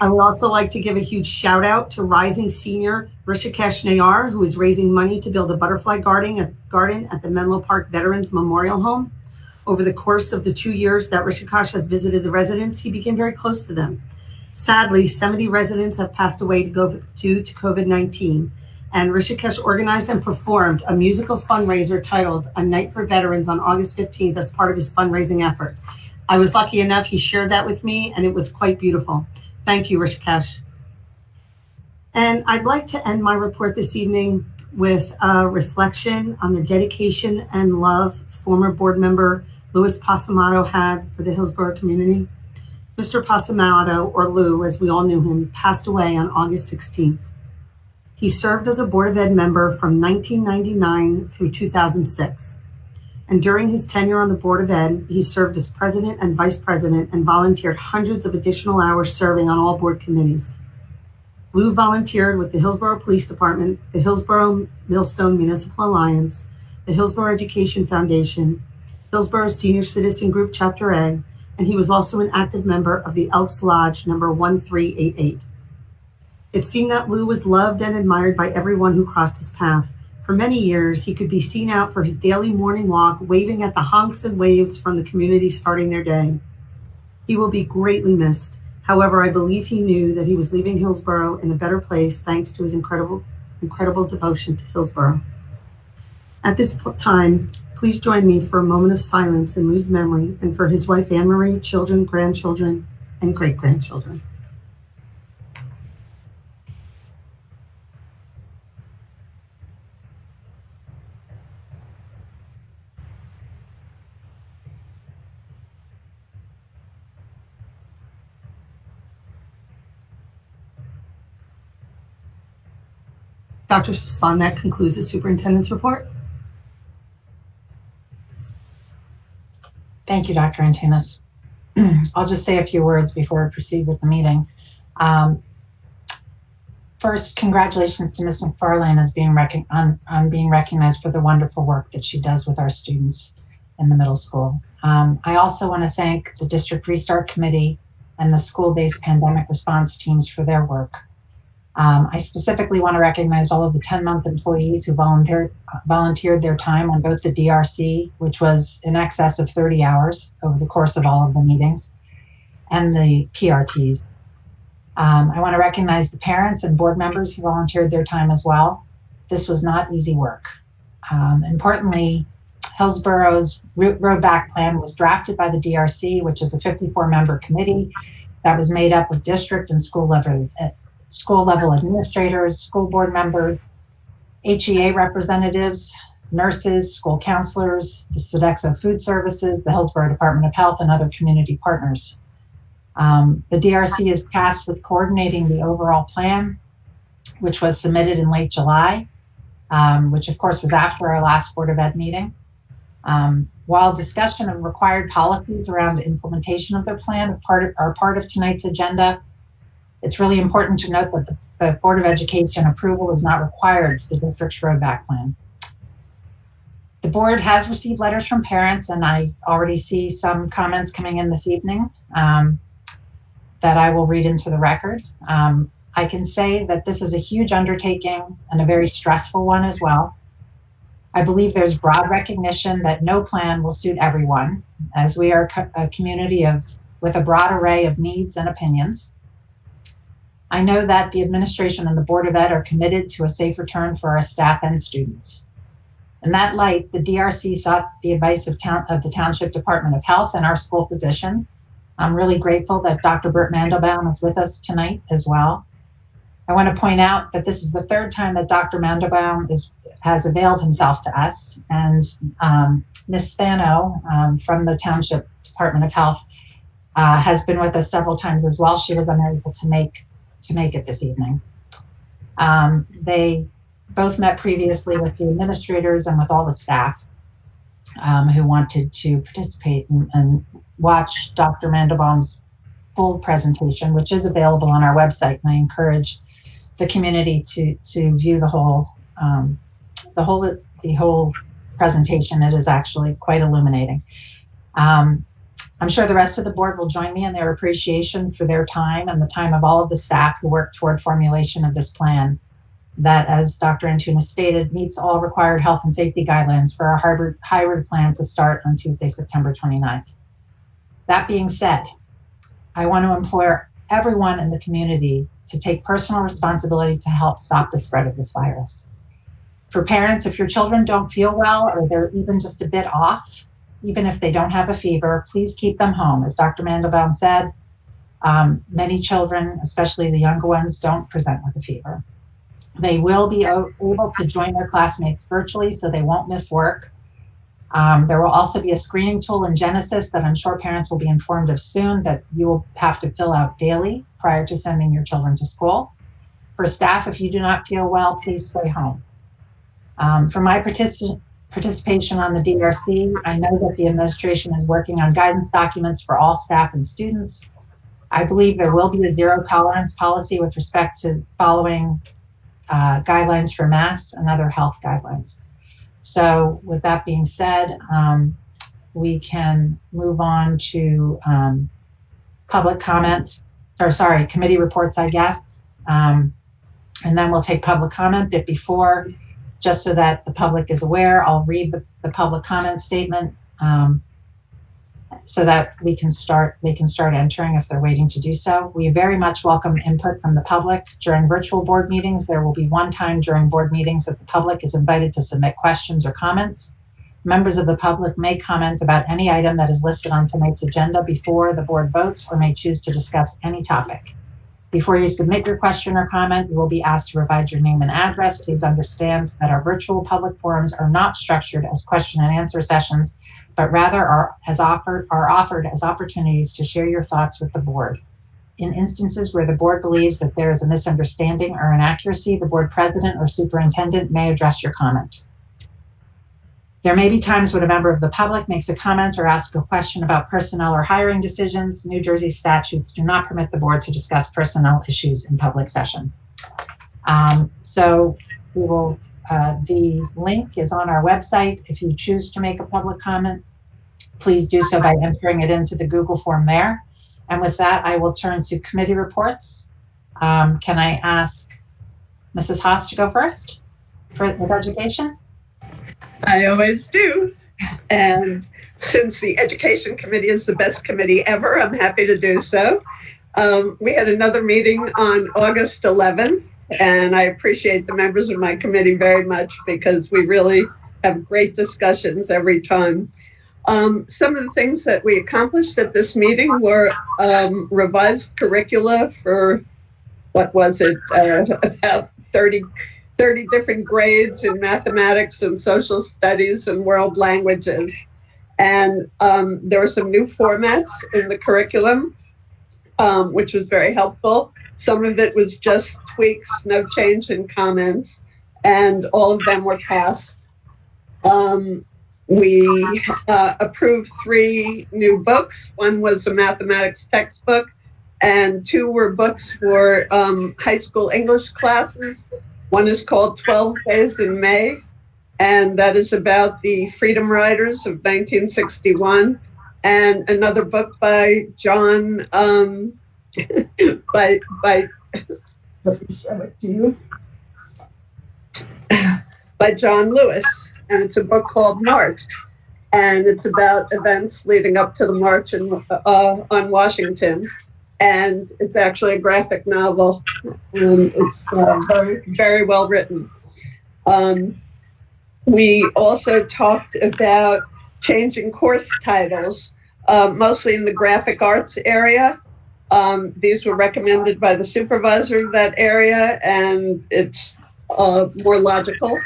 would also like to give a huge shout out to rising senior Rishikesh Nayar, who is raising money to build a butterfly garden at the Menlo Park Veterans Memorial Home. Over the course of the 2 years that Rishikesh has visited the residents, he became very close to them. Sadly, 70 residents have passed away due to COVID-19, and Rishikesh organized and performed a musical fundraiser titled A Night for Veterans on August 15th as part of his fundraising efforts. I was lucky enough, he shared that with me, and it was quite beautiful. Thank you, Rishikesh. And I'd like to end my report this evening with a reflection on the dedication and love former board member Louis Pasamato had for the Hillsborough community. Mr. Pasamato, or Lou, as we all knew him, passed away on August 16th. He served as a Board of Ed member from 1999 through 2006. And during his tenure on the Board of Ed, he served as president and vice president and volunteered hundreds of additional hours serving on all board committees. Lou volunteered with the Hillsborough Police Department, the Hillsborough Millstone Municipal Alliance, the Hillsborough Education Foundation, Hillsborough Senior Citizen Group Chapter A, and he was also an active member of the Elks Lodge number 1388. It seemed that Lou was loved and admired by everyone who crossed his path. For many years, he could be seen out for his daily morning walk, waving at the honks and waves from the community starting their day. He will be greatly missed. However, I believe he knew that he was leaving Hillsborough in a better place thanks to his incredible devotion to Hillsborough. At this time, please join me for a moment of silence in Lou's memory and for his wife, Anne-Marie, children, grandchildren, and great-grandchildren. Dr. Swan, that concludes the superintendent's report. Thank you, Dr. Antunes. I'll just say a few words before we proceed with the meeting. First, congratulations to Ms. McFarlane as being recognized for the wonderful work that she does with our students in the middle school. I also want to thank the District Restart Committee and the school-based pandemic response teams for their work. I specifically want to recognize all of the 10-month employees who volunteered their time on both the DRC, which was in excess of 30 hours over the course of all of the meetings, and the PRTs. I want to recognize the parents and board members who volunteered their time as well. This was not easy work. Importantly, Hillsborough's road back plan was drafted by the DRC, which is a 54-member committee that was made up of district and school level administrators, school board members, HEA representatives, nurses, school counselors, the Sodexo Food Services, the Hillsborough Department of Health, and other community partners. The DRC is tasked with coordinating the overall plan, which was submitted in late July, which of course was after our last Board of Ed meeting. While discussion of required policies around implementation of their plan are part of tonight's agenda, it's really important to note that the Board of Education approval is not required for the district's roadback plan. The board has received letters from parents, and I already see some comments coming in this evening that I will read into the record. I can say that this is a huge undertaking and a very stressful one as well. I believe there's broad recognition that no plan will suit everyone, as we are a community with a broad array of needs and opinions. I know that the administration and the Board of Ed are committed to a safe return for our staff and students. In that light, the DRC sought the advice of the Township Department of Health and our school physician. I'm really grateful that Dr. Bert Mandelbaum is with us tonight as well. I want to point out that this is the third time that Dr. Mandelbaum has availed himself to us, and Ms. Spano from the Township Department of Health has been with us several times as well. She was unable to make it this evening. They both met previously with the administrators and with all the staff who wanted to participate and watch Dr. Mandelbaum's full presentation, which is available on our website. And I encourage the community to view the whole presentation. It is actually quite illuminating. I'm sure the rest of the board will join me in their appreciation for their time and the time of all of the staff who worked toward formulation of this plan that, as Dr. Antuna stated, meets all required health and safety guidelines for our hybrid plan to start on Tuesday, September 29th. That being said, I want to implore everyone in the community to take personal responsibility to help stop the spread of this virus. For parents, if your children don't feel well or they're even just a bit off, even if they don't have a fever, please keep them home. As Dr. Mandelbaum said, many children, especially the younger ones, don't present with a fever. They will be able to join their classmates virtually, so they won't miss work. There will also be a screening tool in Genesis that I'm sure parents will be informed of soon that you will have to fill out daily prior to sending your children to school. For staff, if you do not feel well, please stay home. For my participation on the DRC, I know that the administration is working on guidance documents for all staff and students. I believe there will be a zero tolerance policy with respect to following guidelines for masks and other health guidelines. So with that being said, we can move on to public comment, committee reports, I guess. And then we'll take public comment. But before, just so that the public is aware, I'll read the public comment statement so that they can start entering if they're waiting to do so. We very much welcome input from the public. During virtual board meetings, there will be one time during board meetings that the public is invited to submit questions or comments. Members of the public may comment about any item that is listed on tonight's agenda before the board votes, or may choose to discuss any topic. Before you submit your question or comment, you will be asked to provide your name and address. Please understand that our virtual public forums are not structured as question and answer sessions, but rather are offered as opportunities to share your thoughts with the board. In instances where the board believes that there is a misunderstanding or inaccuracy, the board president or superintendent may address your comment. There may be times when a member of the public makes a comment or asks a question about personnel or hiring decisions. New Jersey statutes do not permit the board to discuss personnel issues in public session. So we will, the link is on our website. If you choose to make a public comment, please do so by entering it into the Google form there. And with that, I will turn to committee reports. Can I ask Mrs. Haas to go first with education? I always do. And since the Education Committee is the best committee ever, I'm happy to do so. We had another meeting on August 11th, and I appreciate the members of my committee very much because we really have great discussions every time. Some of the things that we accomplished at this meeting were revised curricula for, what was it, about 30 different grades in mathematics and social studies and world languages. And there were some new formats in the curriculum, which was very helpful. Some of it was just tweaks, no change in comments, and all of them were passed. We approved 3 new books. One was a mathematics textbook, and 2 were books for high school English classes. One is called 12 Days in May, and that is about the Freedom Riders of 1961. And another book by John, by let me show it to you, by John Lewis, and it's a book called March, and it's about events leading up to the march on Washington, and it's actually a graphic novel, and it's very, very well written. We also talked about changing course titles, mostly in the graphic arts area. These were recommended by the supervisor of that area, and it's more logical,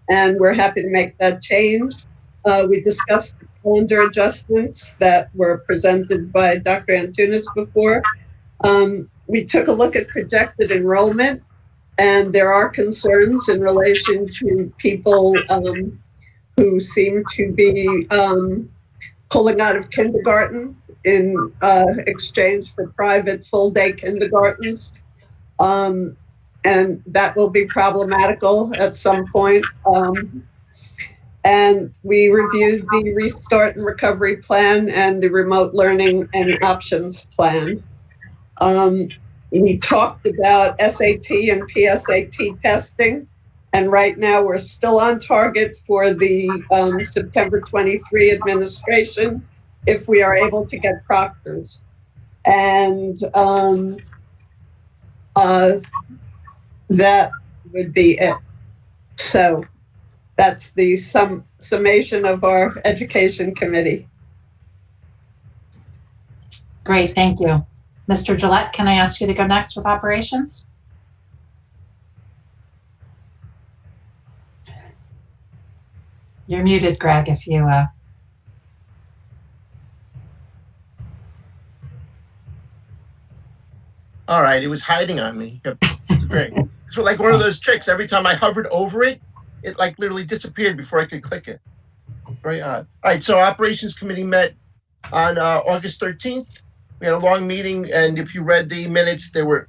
and we're happy to make that change. We discussed the calendar adjustments that were presented by Dr. Antunes before. We took a look at projected enrollment, and there are concerns in relation to people who seem to be pulling out of kindergarten in exchange for private full-day kindergartens. And that will be problematical at some point. And we reviewed the Restart and Recovery Plan and the Remote Learning and Options Plan. We talked about SAT and PSAT testing, and right now we're still on target for the September 23 administration if we are able to get proctors. And that would be it. So that's the summation of our education committee. Great, thank you. Mr. Gillette, can I ask you to go next with operations? You're muted, Greg, if you... All right, it was hiding on me. It's great. It's like one of those tricks. Every time I hovered over it, it like literally disappeared before I could click it. Very odd. All right, so Operations Committee met on August 13th. We had a long meeting, and if you read the minutes, they were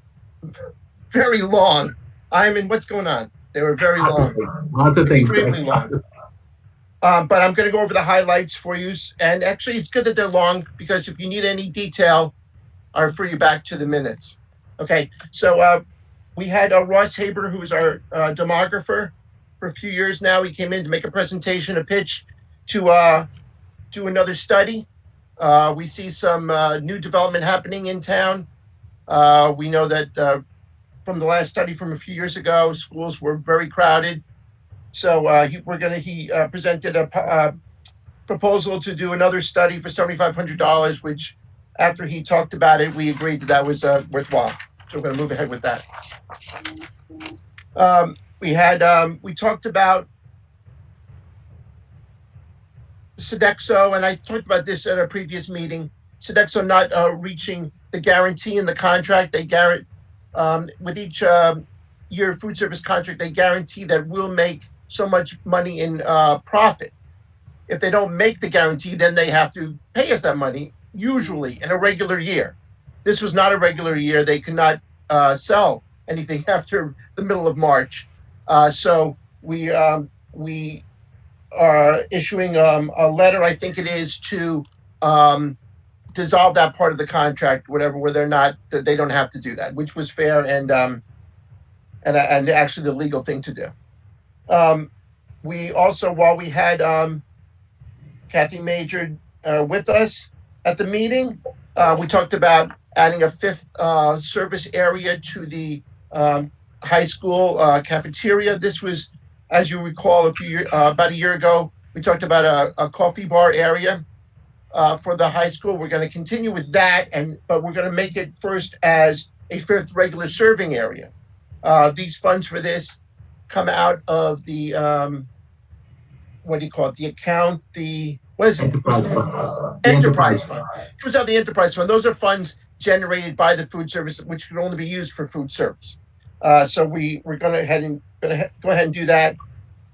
very long. What's going on? They were very long. Lots of things. Extremely long. But I'm going to go over the highlights for you. And actually, it's good that they're long, because if you need any detail, I'll refer you back to the minutes. Okay, so we had Ross Haber, who is our demographer for a few years now. He came in to make a presentation, a pitch to do another study. We see some new development happening in town. We know that from the last study from a few years ago, schools were very crowded. So he presented a proposal to do another study for $7,500, which after he talked about it, we agreed that that was worthwhile. So we're going to move ahead with that. We talked about Sodexo, and I talked about this at a previous meeting. Sodexo not reaching the guarantee in the contract. They guarantee with each year food service contract, they guarantee that we'll make so much money in profit. If they don't make the guarantee, then they have to pay us that money, usually in a regular year. This was not a regular year. They could not sell anything after the middle of March. So we are issuing a letter, I think it is, to dissolve that part of the contract, whatever, where they don't have to do that, which was fair and actually the legal thing to do. We also, while we had Kathy Major with us at the meeting, we talked about adding a fifth service area to the high school cafeteria. This was, as you recall, about a year ago, we talked about a coffee bar area for the high school. We're going to continue with that, but we're going to make it first as a fifth regular serving area. These funds for this come out of the what do you call it? The account, what is it? Enterprise fund. Enterprise fund. Comes out of the enterprise fund. Those are funds generated by the food service, which can only be used for food service. So we're going to go ahead and do that.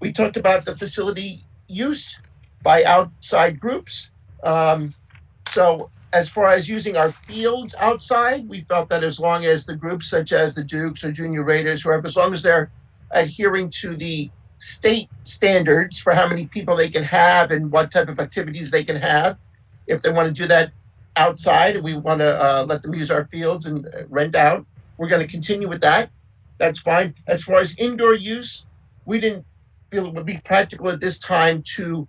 We talked about the facility use by outside groups. So as far as using our fields outside, we felt that as long as the groups such as the Dukes or Junior Raiders, whoever, as long as they're adhering to the state standards for how many people they can have and what type of activities they can have, if they want to do that outside, we want to let them use our fields and rent out. We're going to continue with that. That's fine. As far as indoor use, we didn't feel it would be practical at this time to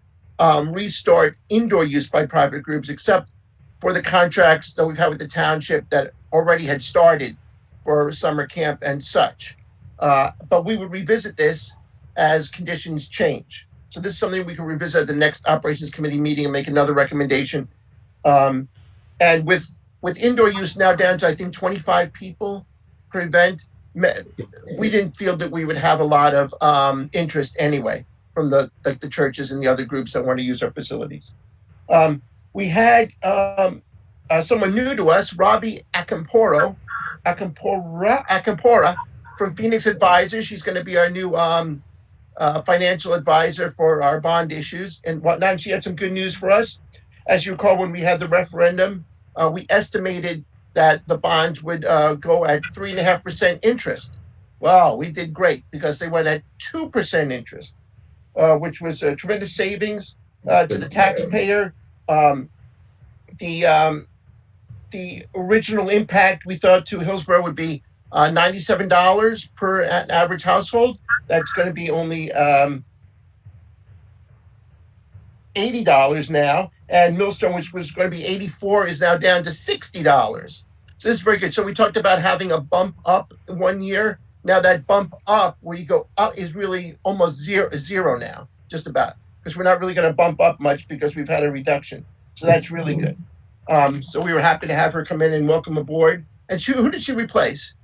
restart indoor use by private groups, except for the contracts that we've had with the township that already had started for summer camp and such. But we would revisit this as conditions change. So this is something we can revisit at the next operations committee meeting and make another recommendation. And with indoor use now down to, I think, 25 people per event, we didn't feel that we would have a lot of interest anyway from the churches and the other groups that want to use our facilities. We had someone new to us, Robbie Akampora from Phoenix Advisors. She's going to be our new financial advisor for our bond issues and whatnot. And she had some good news for us. As you recall, when we had the referendum, we estimated that the bonds would go at 3.5% interest. Well, we did great because they went at 2% interest, which was a tremendous savings to the taxpayer. The original impact we thought to Hillsborough would be $97 per average household. That's going to be only $80 now, and Millstone, which was going to be $84, is now down to $60. So this is very good. So we talked about having a bump up in 1 year. Now that bump up, where you go up, is really almost zero now, just about, because we're not really going to bump up much because we've had a reduction. So that's really good. So we were happy to have her come in and welcome aboard. And who did she replace?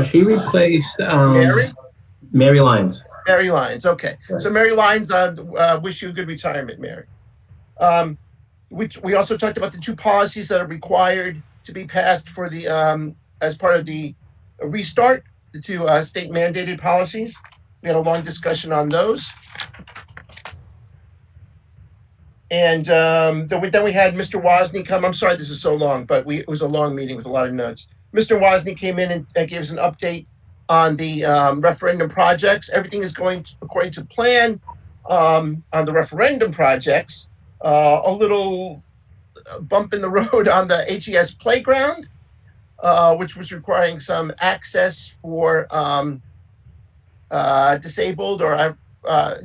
She replaced Mary? Mary Lyons. Mary Lyons, okay. Right. So Mary Lyons, wish you a good retirement, Mary. We also talked about the two policies that are required to be passed for the as part of the restart, the two state mandated policies. We had a long discussion on those. And then we had Mr. Wozni come. I'm sorry this is so long, but it was a long meeting with a lot of notes. Mr. Wozni came in and gave us an update on the referendum projects. Everything is going according to plan on the referendum projects. A little bump in the road on the HES playground, which was requiring some access for disabled or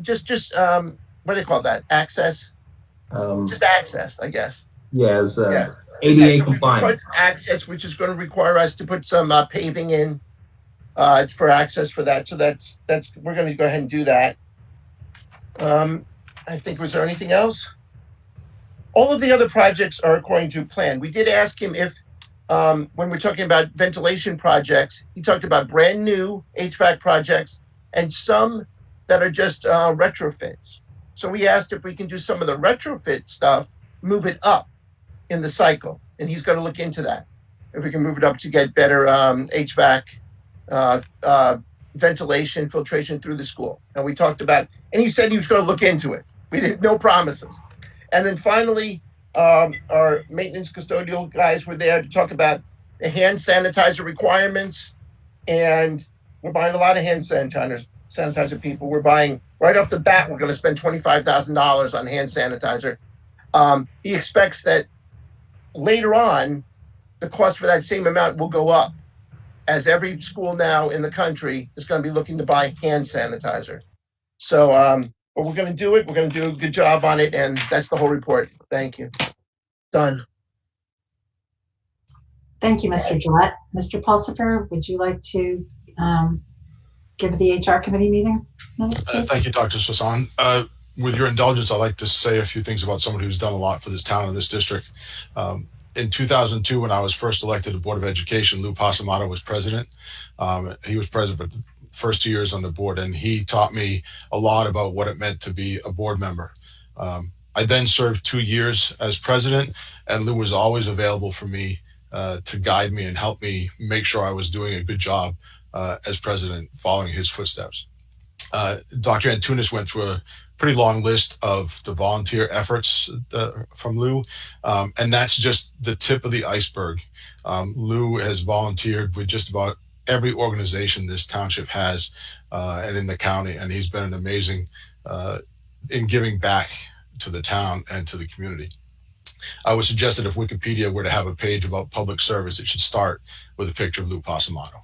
just what do they call that? Access? Just access, I guess. Yeah, it was Yeah. ADA So compliant. access, which is going to require us to put some paving in for access for that. So that's we're going to go ahead and do that. I think, was there anything else? All of the other projects are according to plan. We did ask him if, when we're talking about ventilation projects, he talked about brand new HVAC projects and some that are just retrofits. So we asked if we can do some of the retrofit stuff, move it up in the cycle, and he's going to look into that. If we can move it up to get better HVAC, ventilation, filtration through the school. And we talked about, and he said he was going to look into it. We didn't, no promises. And then finally, our maintenance custodial guys were there to talk about the hand sanitizer requirements. And we're buying a lot of hand sanitizer people. We're buying right off the bat, we're going to spend $25,000 on hand sanitizer. He expects that later on, the cost for that same amount will go up, as every school now in the country is going to be looking to buy hand sanitizer. So, but we're going to do it. We're going to do a good job on it. And that's the whole report. Thank you. Done. Thank you, Mr. Gillette. Mr. Pulsifer, would you like to give the HR committee meeting minutes, please? Thank you, Dr. Swasan. With your indulgence, I'd like to say a few things about someone who's done a lot for this town and this district. In 2002, when I was first elected to the Board of Education, Lou Pasamato was president. He was president for the first 2 years on the board, and he taught me a lot about what it meant to be a board member. I then served 2 years as president, and Lou was always available for me to guide me and help me make sure I was doing a good job as president, following his footsteps. Dr. Antunes went through a pretty long list of the volunteer efforts from Lou, and that's just the tip of the iceberg. Lou has volunteered with just about every organization this township has and in the county, and he's been an amazing in giving back to the town and to the community. I would suggest that if Wikipedia were to have a page about public service, it should start with a picture of Lou Pasamato.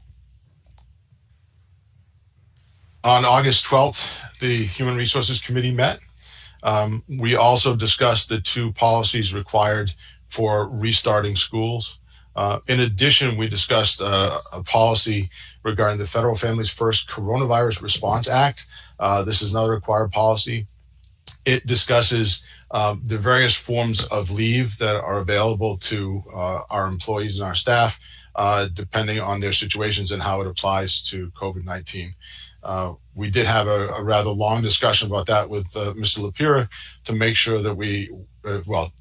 On August 12th, the Human Resources Committee met. We also discussed the 2 policies required for restarting schools. In addition, we discussed a policy regarding the Federal Families First Coronavirus Response Act. This is another required policy. It discusses the various forms of leave that are available to our employees and our staff, depending on their situations and how it applies to COVID-19. We did have a rather long discussion about that with Mr. Lapira to make sure that we,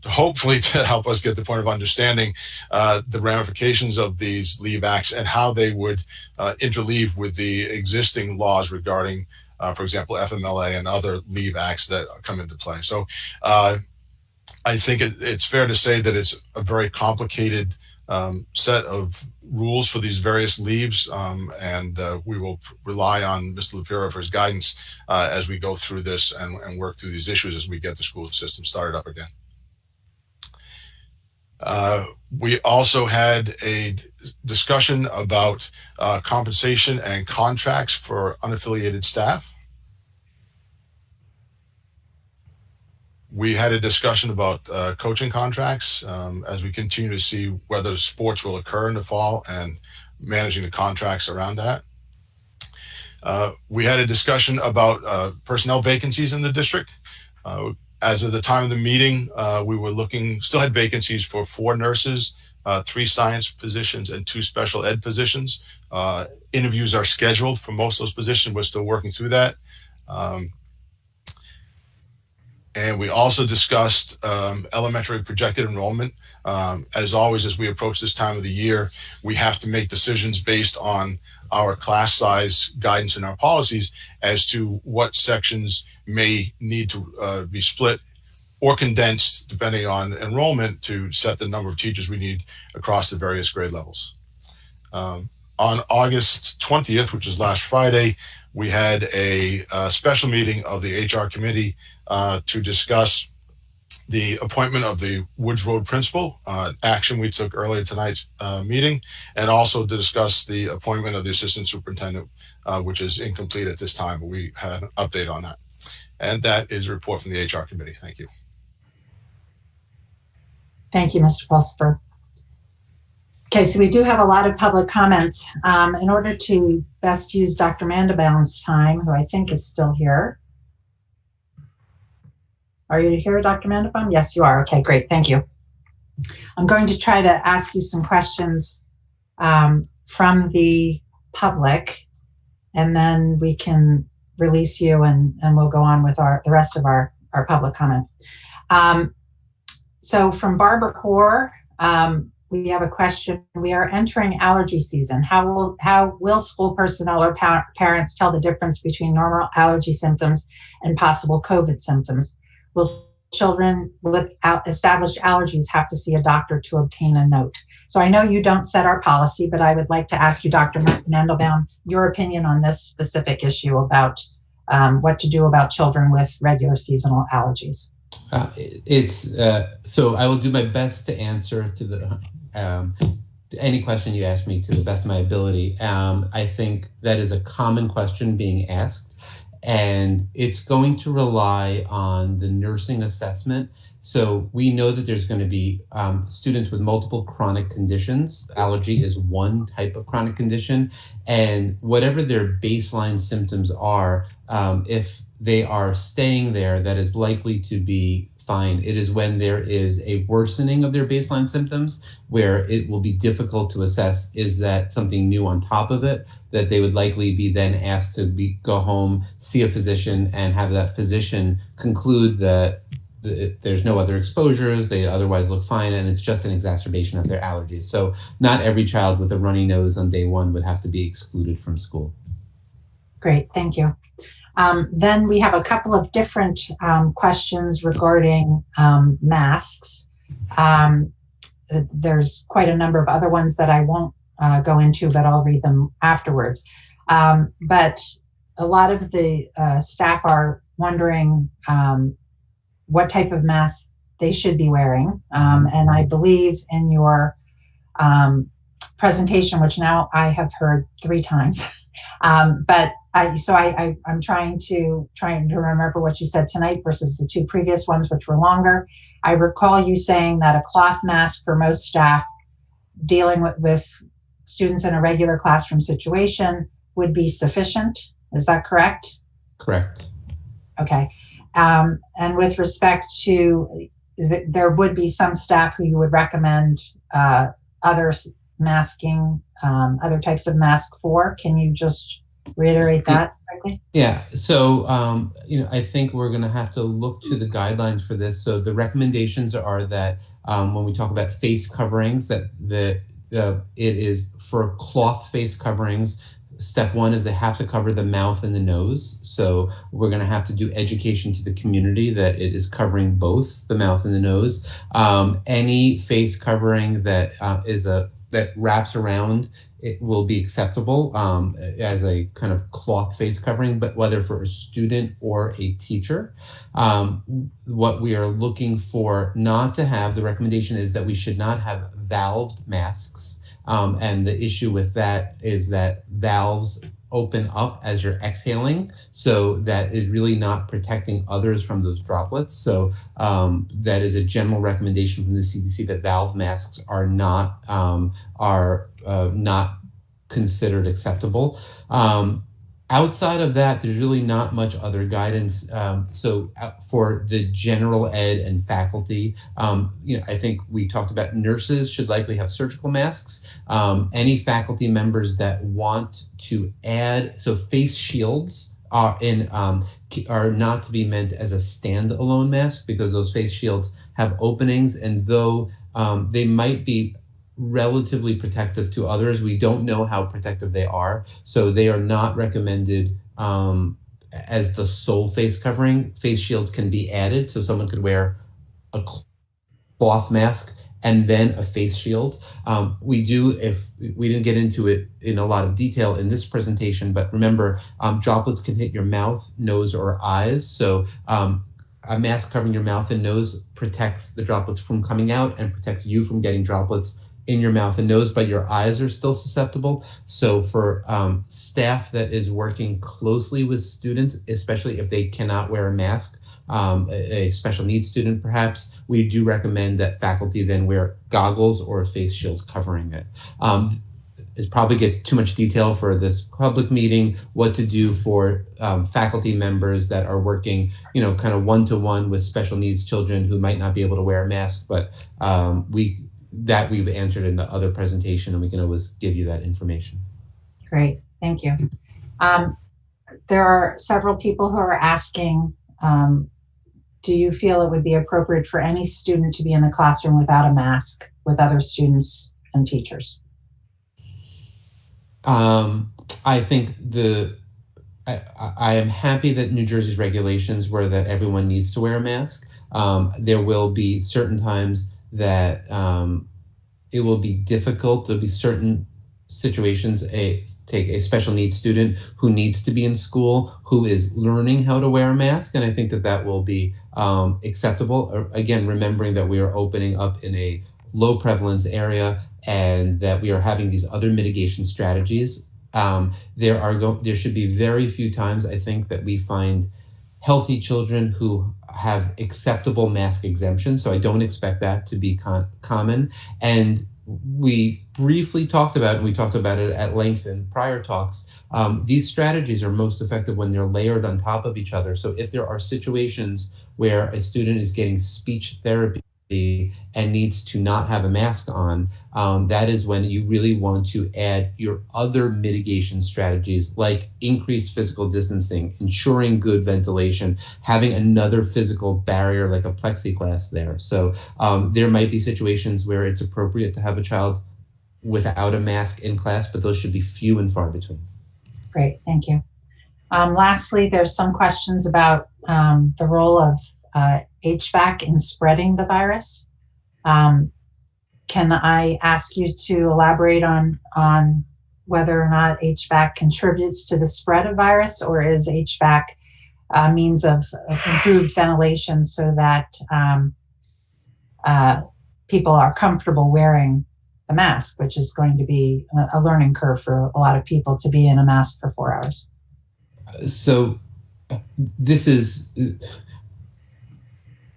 hopefully to help us get the point of understanding the ramifications of these leave acts and how they would interleave with the existing laws regarding, for example, FMLA and other leave acts that come into play. So I think it's fair to say that it's a very complicated set of rules for these various leaves, and we will rely on Mr. Lapira for his guidance as we go through this and work through these issues as we get the school system started up again. We also had a discussion about compensation and contracts for unaffiliated staff. We had a discussion about coaching contracts as we continue to see whether sports will occur in the fall and managing the contracts around that. We had a discussion about personnel vacancies in the district. As of the time of the meeting, we were still had vacancies for 4 nurses, 3 science positions, and 2 special ed positions. Interviews are scheduled for most of those positions. We're still working through that. And we also discussed elementary projected enrollment. As always, as we approach this time of the year, we have to make decisions based on our class size guidance and our policies as to what sections may need to be split or condensed depending on enrollment to set the number of teachers we need across the various grade levels. On August 20th, which is last Friday, we had a special meeting of the HR committee to discuss the appointment of the Woods Road principal, action we took earlier tonight's meeting, and also to discuss the appointment of the assistant superintendent, which is incomplete at this time, but we had an update on that. And that is a report from the HR committee. Thank you. Thank you, Mr. Pulsifer. Okay, so we do have a lot of public comments. In order to best use Dr. Mandelbaum's time, who I think is still here. Are you here, Dr. Mandelbaum? Yes, you are. Okay, great. Thank you. I'm going to try to ask you some questions from the public, and then we can release you and we'll go on with the rest of our public comment. So from Barbara Hoare, we have a question. We are entering allergy season. How will school personnel or parents tell the difference between normal allergy symptoms and possible COVID symptoms? Will children with established allergies have to see a doctor to obtain a note? So I know you don't set our policy, but I would like to ask you, Dr. Mandelbaum, your opinion on this specific issue about what to do about children with regular seasonal allergies. So I will do my best to answer to the any question you ask me to the best of my ability. I think that is a common question being asked. and it's going to rely on the nursing assessment. So we know that there's going to be students with multiple chronic conditions. Allergy is one type of chronic condition, and whatever their baseline symptoms are, if they are staying there, that is likely to be fine. It is when there is a worsening of their baseline symptoms where it will be difficult to assess, is that something new on top of it, that they would likely be then asked to go home, see a physician, and have that physician conclude that there's no other exposures, they otherwise look fine, and it's just an exacerbation of their allergies. So not every child with a runny nose on day one would have to be excluded from school. Great, thank you. Then we have a couple of different questions regarding masks. There's quite a number of other ones that I won't go into, but I'll read them afterwards. But a lot of the staff are wondering what type of mask they should be wearing. And I believe in your presentation, which now I have heard 3 times, but I'm trying to remember what you said tonight versus the 2 previous ones, which were longer. I recall you saying that a cloth mask for most staff dealing with students in a regular classroom situation would be sufficient. Is that correct? Correct. Okay. And with respect to, there would be some staff who you would recommend other masking, other types of mask for. Can you just reiterate that quickly? Yeah, so I think we're going to have to look to the guidelines for this. So the recommendations are that when we talk about face coverings, that it is for cloth face coverings. Step 1 is they have to cover the mouth and the nose. So we're going to have to do education to the community that it is covering both the mouth and the nose. Any face covering that that wraps around, it will be acceptable as a kind of cloth face covering, but whether for a student or a teacher. What we are looking for not to have, the recommendation is that we should not have valved masks. And the issue with that is that valves open up as you're exhaling, so that is really not protecting others from those droplets. So that is a general recommendation from the CDC that valve masks are not considered acceptable. Outside of that, there's really not much other guidance. So for the general ed and faculty, I think we talked about nurses should likely have surgical masks. Any faculty members that want to add, so face shields are not to be meant as a standalone mask, because those face shields have openings, and though they might be relatively protective to others, we don't know how protective they are. So they are not recommended as the sole face covering. Face shields can be added, so someone could wear a cloth mask and then a face shield. We do, if we didn't get into it in a lot of detail in this presentation, but remember, droplets can hit your mouth, nose, or eyes. So a mask covering your mouth and nose protects the droplets from coming out and protects you from getting droplets in your mouth and nose, but your eyes are still susceptible. So for staff that is working closely with students, especially if they cannot wear a mask, a special needs student perhaps, we do recommend that faculty then wear goggles or a face shield covering it. It's probably get too much detail for this public meeting, what to do for faculty members that are working, kind of one-to-one with special needs children who might not be able to wear a mask, but we've answered in the other presentation, and we can always give you that information. Great, thank you. There are several people who are asking, do you feel it would be appropriate for any student to be in the classroom without a mask with other students and teachers? I think I am happy that New Jersey's regulations were that everyone needs to wear a mask. There will be certain times that it will be difficult. There'll be certain situations, take a special needs student who needs to be in school, who is learning how to wear a mask, and I think that will be acceptable. Again, remembering that we are opening up in a low prevalence area and that we are having these other mitigation strategies. There should be very few times, I think, that we find healthy children who have acceptable mask exemptions. So I don't expect that to be common. And we briefly talked about, and we talked about it at length in prior talks, these strategies are most effective when they're layered on top of each other. So if there are situations where a student is getting speech therapy and needs to not have a mask on, that is when you really want to add your other mitigation strategies, like increased physical distancing, ensuring good ventilation, having another physical barrier like a plexiglass there. So there might be situations where it's appropriate to have a child without a mask in class, but those should be few and far between. Great, thank you. Lastly, there's some questions about the role of HVAC in spreading the virus. Can I ask you to elaborate on whether or not HVAC contributes to the spread of virus, or is HVAC a means of improved ventilation so that people are comfortable wearing the mask, which is going to be a learning curve for a lot of people to be in a mask for 4 hours? So this is,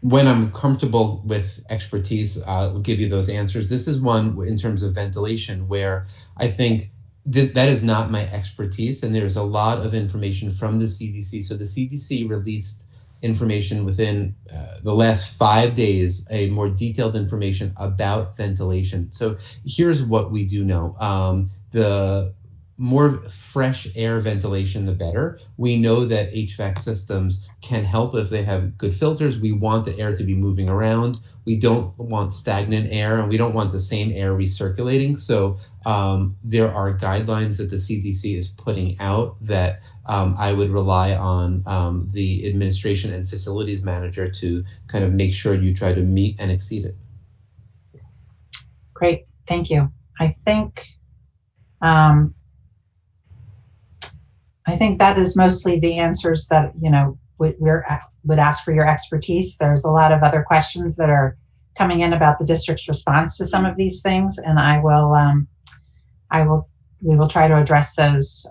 when I'm comfortable with expertise, I'll give you those answers. This is one in terms of ventilation where I think that is not my expertise, and there's a lot of information from the CDC. So the CDC released information within the last 5 days, a more detailed information about ventilation. So here's what we do know. The more fresh air ventilation, the better. We know that HVAC systems can help if they have good filters. We want the air to be moving around. We don't want stagnant air, and we don't want the same air recirculating. So there are guidelines that the CDC is putting out that I would rely on the administration and facilities manager to kind of make sure you try to meet and exceed it. Great, thank you. I think that is mostly the answers that, we would ask for your expertise. There's a lot of other questions that are coming in about the district's response to some of these things, and we will try to address those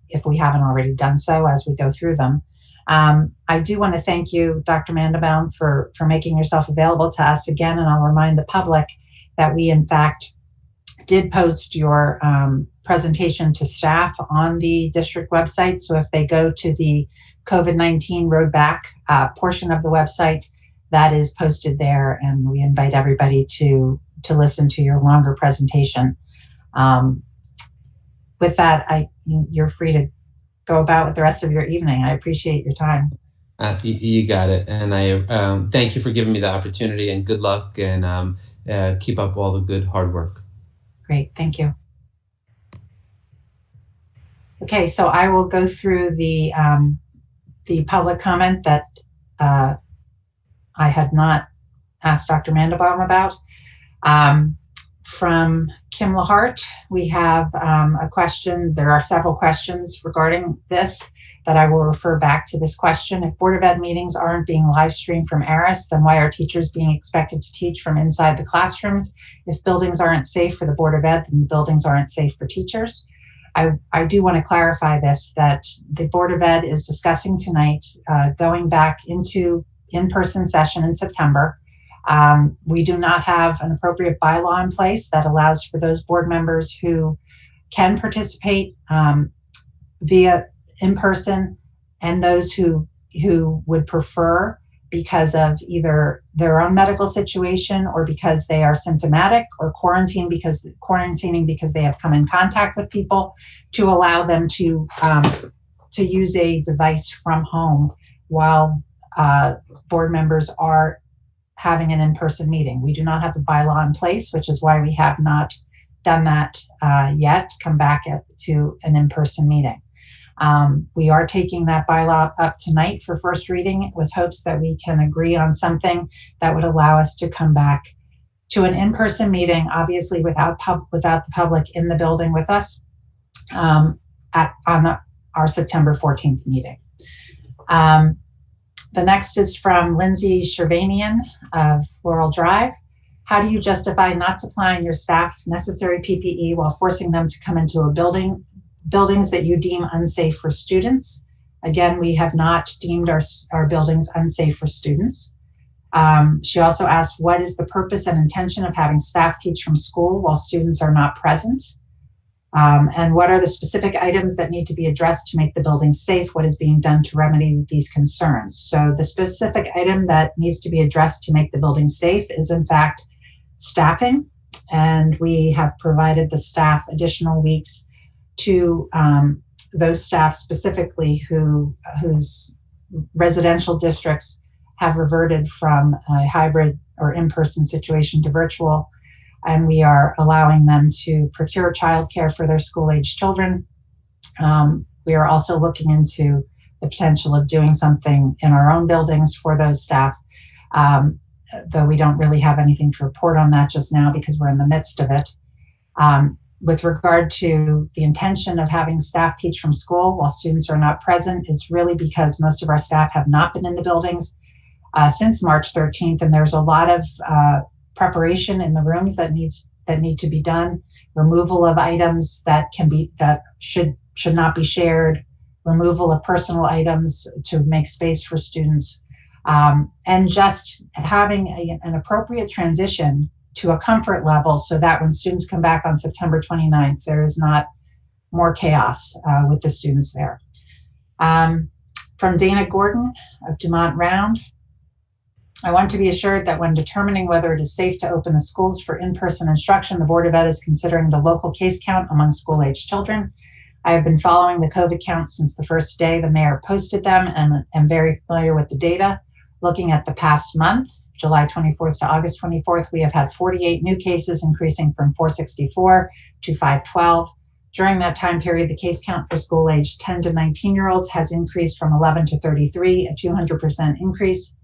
if we haven't already done so as we go through them. I do want to thank you, Dr. Mandelbaum, for making yourself available to us again, and I'll remind the public that we, in fact, did post your presentation to staff on the district website. So if they go to the COVID-19 Road Back portion of the website, that is posted there, and we invite everybody to listen to your longer presentation. With that, you're free to go about with the rest of your evening. I appreciate your time. You got it. And I thank you for giving me the opportunity, and good luck, and keep up all the good hard work. Great, thank you. Okay, so I will go through the public comment that I had not asked Dr. Mandelbaum about. From Kim Lahart, we have a question. There are several questions regarding this that I will refer back to this question. If Board of Ed meetings aren't being live streamed from ARIS, then why are teachers being expected to teach from inside the classrooms? If buildings aren't safe for the Board of Ed, then the buildings aren't safe for teachers. I do want to clarify this, that the Board of Ed is discussing tonight going back into in-person session in September. We do not have an appropriate bylaw in place that allows for those board members who can participate via in-person, and those who would prefer, because of either their own medical situation or because they are symptomatic, or quarantining because they have come in contact with people, to allow them to use a device from home while board members are having an in-person meeting. We do not have the bylaw in place, which is why we have not done that yet, come back to an in-person meeting. We are taking that bylaw up tonight for first reading, with hopes that we can agree on something that would allow us to come back to an in-person meeting, obviously without the public in the building with us, on our September 14th meeting. The next is from Lindsay Shervanian of Floral Drive. How do you justify not supplying your staff necessary PPE while forcing them to come into a building buildings that you deem unsafe for students. Again, we have not deemed our buildings unsafe for students. She also asked, what is the purpose and intention of having staff teach from school while students are not present? And what are the specific items that need to be addressed to make the building safe? What is being done to remedy these concerns? So the specific item that needs to be addressed to make the building safe is, in fact, staffing. And we have provided the staff additional weeks to those staff specifically whose residential districts have reverted from a hybrid or in-person situation to virtual, and we are allowing them to procure childcare for their school-age children. We are also looking into the potential of doing something in our own buildings for those staff, though we don't really have anything to report on that just now because we're in the midst of it. With regard to the intention of having staff teach from school while students are not present is really because most of our staff have not been in the buildings since March 13th, and there's a lot of preparation in the rooms that need to be done, removal of items that should not be shared, removal of personal items to make space for students, and just having an appropriate transition to a comfort level so that when students come back on September 29th, there is not more chaos with the students there. From Dana Gordon of Dumont Round, I want to be assured that when determining whether it is safe to open the schools for in-person instruction, the Board of Ed is considering the local case count among school-age children. I have been following the COVID counts since the first day the mayor posted them and am very familiar with the data. Looking at the past month, July 24th to August 24th, we have had 48 new cases, increasing from 464 to 512. During that time period, the case count for school-aged 10 to 19-year-olds has increased from 11 to 33, a 200% increase.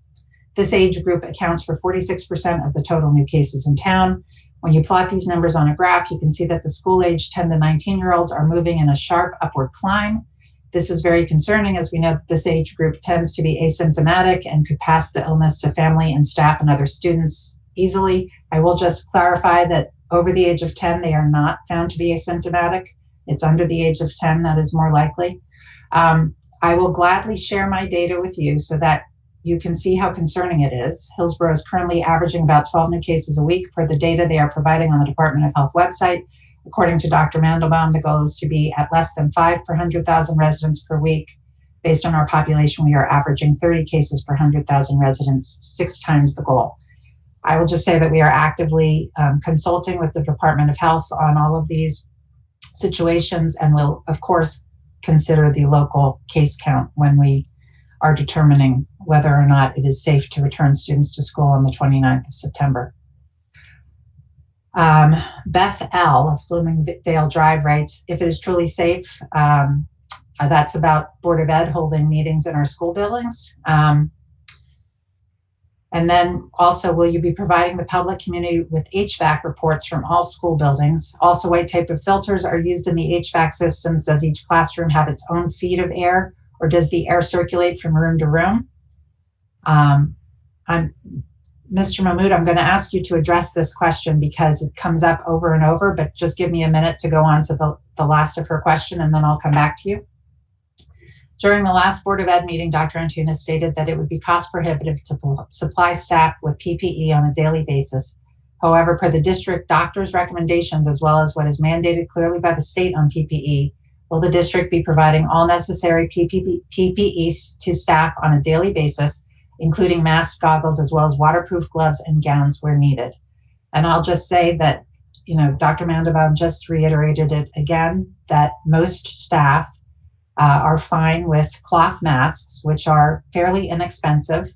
This age group accounts for 46% of the total new cases in town. When you plot these numbers on a graph, you can see that the school-aged 10 to 19-year-olds are moving in a sharp upward climb. This is very concerning, as we know that this age group tends to be asymptomatic and could pass the illness to family and staff and other students easily. I will just clarify that over the age of 10, they are not found to be asymptomatic. It's under the age of 10 that is more likely. I will gladly share my data with you so that you can see how concerning it is. Hillsborough is currently averaging about 12 new cases a week per the data they are providing on the Department of Health website. According to Dr. Mandelbaum, the goal is to be at less than 5 per 100,000 residents per week. Based on our population, we are averaging 30 cases per 100,000 residents, 6 times the goal. I will just say that we are actively consulting with the Department of Health on all of these situations, and will, of course, consider the local case count when we are determining whether or not it is safe to return students to school on the 29th of September. Beth L. of Bloomingdale Drive writes, if it is truly safe, that's about Board of Ed holding meetings in our school buildings. And then also, will you be providing the public community with HVAC reports from all school buildings? Also, what type of filters are used in the HVAC systems? Does each classroom have its own feed of air, or does the air circulate from room to room? Mr. Mahmood, I'm going to ask you to address this question because it comes up over and over, but just give me a minute to go on to the last of her question, and then I'll come back to you. During the last Board of Ed meeting, Dr. Antunes stated that it would be cost prohibitive to supply staff with PPE on a daily basis. However, per the district doctor's recommendations, as well as what is mandated clearly by the state on PPE, will the district be providing all necessary PPE to staff on a daily basis, including masks, goggles, as well as waterproof gloves and gowns where needed? And I'll just say that, Dr. Mandelbaum just reiterated it again, that most staff are fine with cloth masks, which are fairly inexpensive,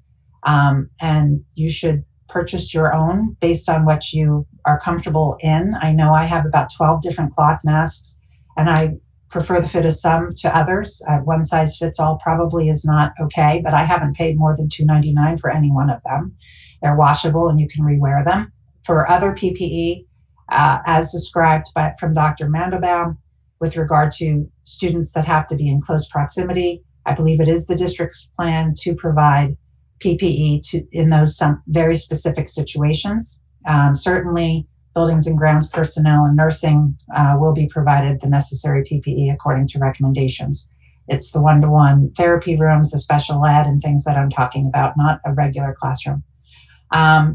and you should purchase your own based on what you are comfortable in. I know I have about 12 different cloth masks, and I prefer the fit of some to others. One size fits all probably is not okay, but I haven't paid more than $2.99 for any one of them. They're washable and you can rewear them. For other PPE, as described from Dr. Mandelbaum, with regard to students that have to be in close proximity, I believe it is the district's plan to provide PPE in those some very specific situations. Certainly Buildings and grounds personnel and nursing will be provided the necessary PPE according to recommendations. It's the one-to-one therapy rooms, the special ed, and things that I'm talking about, not a regular classroom.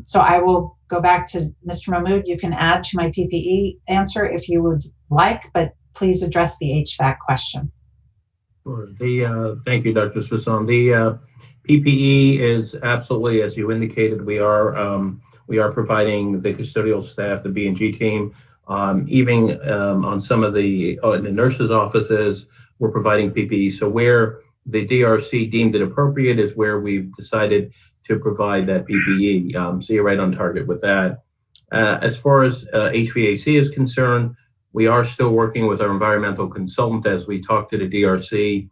So I will go back to Mr. Mahmood. You can add to my PPE answer if you would like, but please address the HVAC question. Sure. Thank you, Dr. Swisson. The PPE is absolutely, as you indicated, we are providing the custodial staff, the B&G team, even on some of the nurses' offices, we're providing PPE. So where the DRC deemed it appropriate is where we've decided to provide that PPE. So you're right on target with that. As far as HVAC is concerned, we are still working with our environmental consultant as we talk to the DRC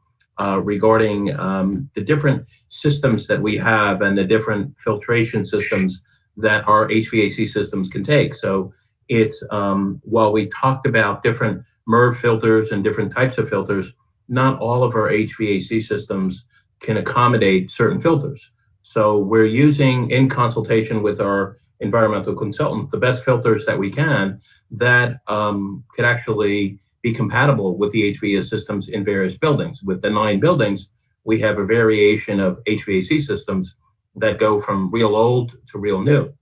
regarding the different systems that we have and the different filtration systems that our HVAC systems can take. So it's, while we talked about different MERV filters and different types of filters, not all of our HVAC systems can accommodate certain filters. So we're using, in consultation with our environmental consultant, the best filters that we can that could actually be compatible with the HVAC systems in various buildings. With the 9 buildings, we have a variation of HVAC systems that go from real old to real new.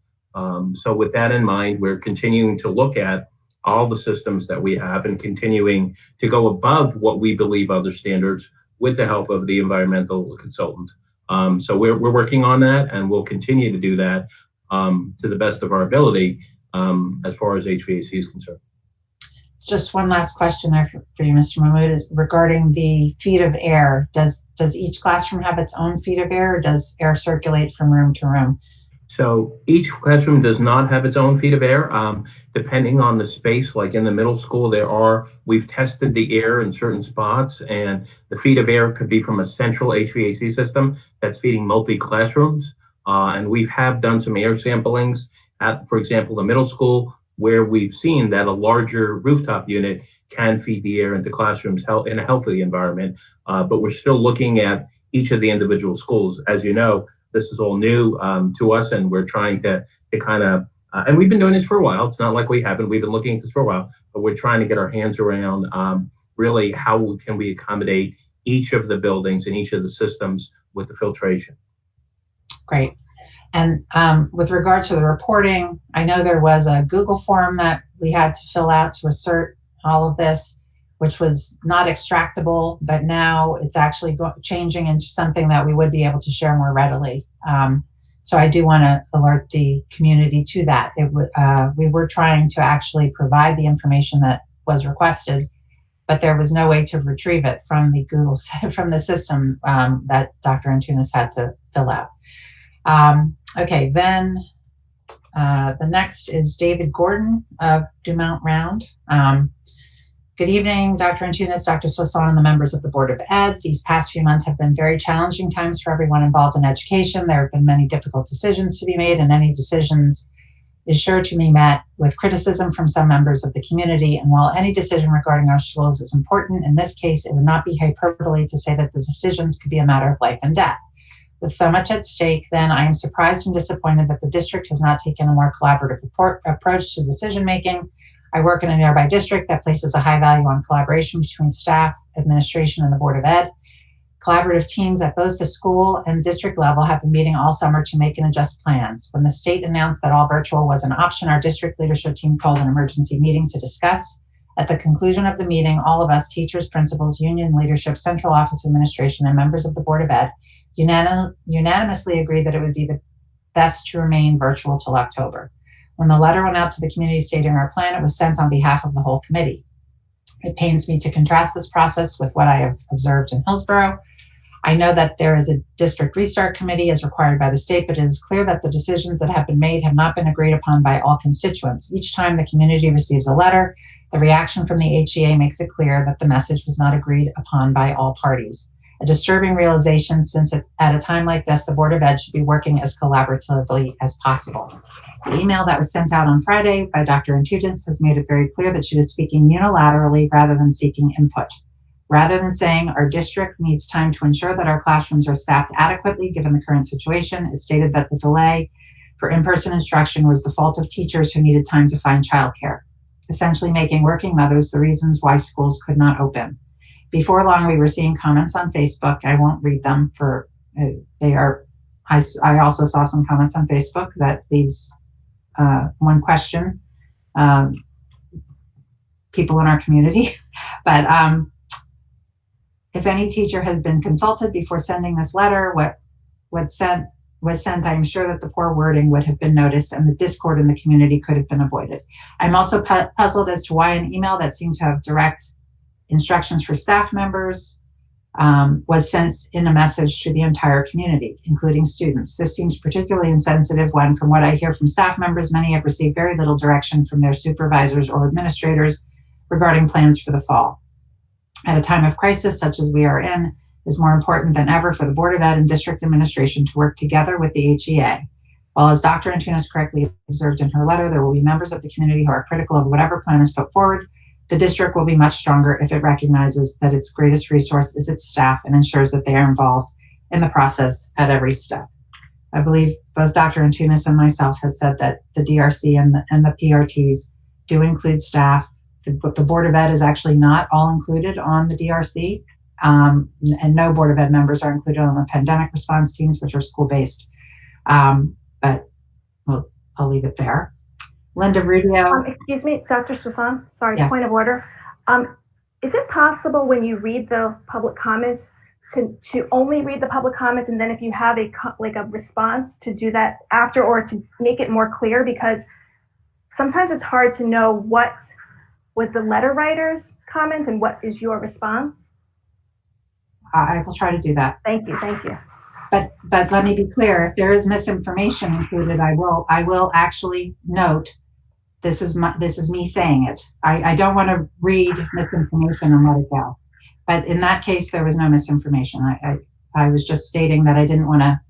So with that in mind, we're continuing to look at all the systems that we have and continuing to go above what we believe other standards with the help of the environmental consultant. So we're working on that, and we'll continue to do that to the best of our ability as far as HVAC is concerned. Just one last question there for you, Mr. Mahmood, is regarding the feet of air. Does each classroom have its own feet of air, or does air circulate from room to room? So each classroom does not have its own feet of air. Depending on the space, like in the middle school, we've tested the air in certain spots, and the feet of air could be from a central HVAC system that's feeding multi-classrooms. And we have done some air samplings at, for example, the middle school, where we've seen that a larger rooftop unit can feed the air into classrooms in a healthy environment. But we're still looking at each of the individual schools. As you know, this is all new to us, and we're trying to kind of, and we've been doing this for a while. It's not like we haven't. We've been looking at this for a while, but we're trying to get our hands around really how can we accommodate each of the buildings and each of the systems with the filtration. Great. And with regard to the reporting, I know there was a Google form that we had to fill out to assert all of this, which was not extractable, but now it's actually changing into something that we would be able to share more readily. So I do want to alert the community to that. We were trying to actually provide the information that was requested, but there was no way to retrieve it from the Google, from the system that Dr. Antunes had to fill out. Okay, then the next is David Gordon of Dumont Round. Good evening, Dr. Antunes, Dr. Swisson, and the members of the Board of Ed. These past few months have been very challenging times for everyone involved in education. There have been many difficult decisions to be made, and any decisions is sure to be met with criticism from some members of the community. And while any decision regarding our schools is important, in this case, it would not be hyperbole to say that the decisions could be a matter of life and death. With so much at stake, then, I am surprised and disappointed that the district has not taken a more collaborative approach to decision-making. I work in a nearby district that places a high value on collaboration between staff, administration, and the Board of Ed. Collaborative teams at both the school and district level have been meeting all summer to make and adjust plans. When the state announced that all virtual was an option, our district leadership team called an emergency meeting to discuss. At the conclusion of the meeting, all of us, teachers, principals, union leadership, central office administration, and members of the Board of Ed, unanimously agreed that it would be the best to remain virtual till October. When the letter went out to the community stating our plan, it was sent on behalf of the whole committee. It pains me to contrast this process with what I have observed in Hillsborough. I know that there is a district restart committee as required by the state, but it is clear that the decisions that have been made have not been agreed upon by all constituents. Each time the community receives a letter, the reaction from the HEA makes it clear that the message was not agreed upon by all parties. A disturbing realization, since at a time like this, the Board of Ed should be working as collaboratively as possible. The email that was sent out on Friday by Dr. Antunes has made it very clear that she was speaking unilaterally rather than seeking input. Rather than saying our district needs time to ensure that our classrooms are staffed adequately given the current situation, it stated that the delay for in-person instruction was the fault of teachers who needed time to find childcare, essentially making working mothers the reasons why schools could not open. Before long, we were seeing comments on Facebook. I won't read them for they are. I also saw some comments on Facebook that leaves one question. People in our community, but if any teacher has been consulted before sending this letter, what was sent, I'm sure that the poor wording would have been noticed and the discord in the community could have been avoided. I'm also puzzled as to why an email that seemed to have direct instructions for staff members was sent in a message to the entire community, including students. This seems particularly insensitive when, from what I hear from staff members, many have received very little direction from their supervisors or administrators regarding plans for the fall. At a time of crisis such as we are in, it is more important than ever for the Board of Ed and district administration to work together with the HEA. While, as Dr. Antunes correctly observed in her letter, there will be members of the community who are critical of whatever plan is put forward, the district will be much stronger if it recognizes that its greatest resource is its staff and ensures that they are involved in the process at every step. I believe both Dr. Antunes and myself have said that the DRC and the PRTs do include staff. The Board of Ed is actually not all included on the DRC, and no Board of Ed members are included on the pandemic response teams, which are school-based. But I'll leave it there. Linda Rudio. Excuse me, Dr. Swasan, sorry, Yes. Point of order. Is it possible when you read the public comment to only read the public comment, and then if you have a response to do that after, or to make it more clear? Because sometimes it's hard to know what was the letter writer's comment and what is your response. I will try to do that. Thank you, thank you. But let me be clear, if there is misinformation included, I will actually note this is me saying it. I don't want to read misinformation and let it go. But in that case, there was no misinformation. I was just stating that I didn't want to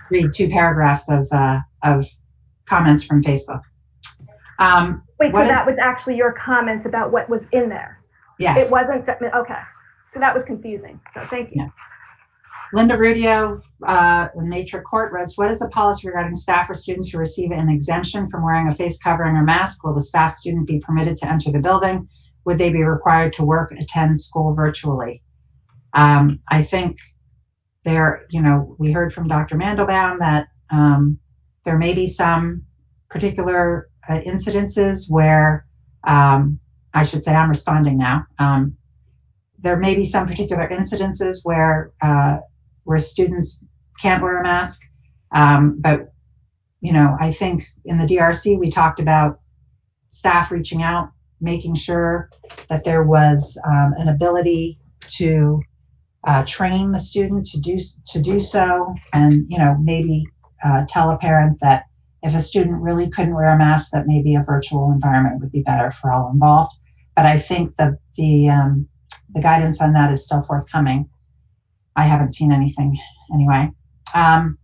read 2 paragraphs of comments from Facebook. Wait, so that was actually your comments about what was in there? Yes. It wasn't, okay. So that was confusing, so thank you. Yeah. Linda Rudio, Matrix Court, writes, what is the policy regarding staff or students who receive an exemption from wearing a face covering or mask? Will the staff student be permitted to enter the building? Would they be required to attend school virtually? I think we heard from Dr. Mandelbaum that there may be some particular incidences where, I should say I'm responding now. There may be some particular incidences where students can't wear a mask. But, I think in the DRC, we talked about staff reaching out, making sure that there was an ability to train the student to do so, and, maybe tell a parent that if a student really couldn't wear a mask, that maybe a virtual environment would be better for all involved. But I think the guidance on that is still forthcoming. I haven't seen anything anyway.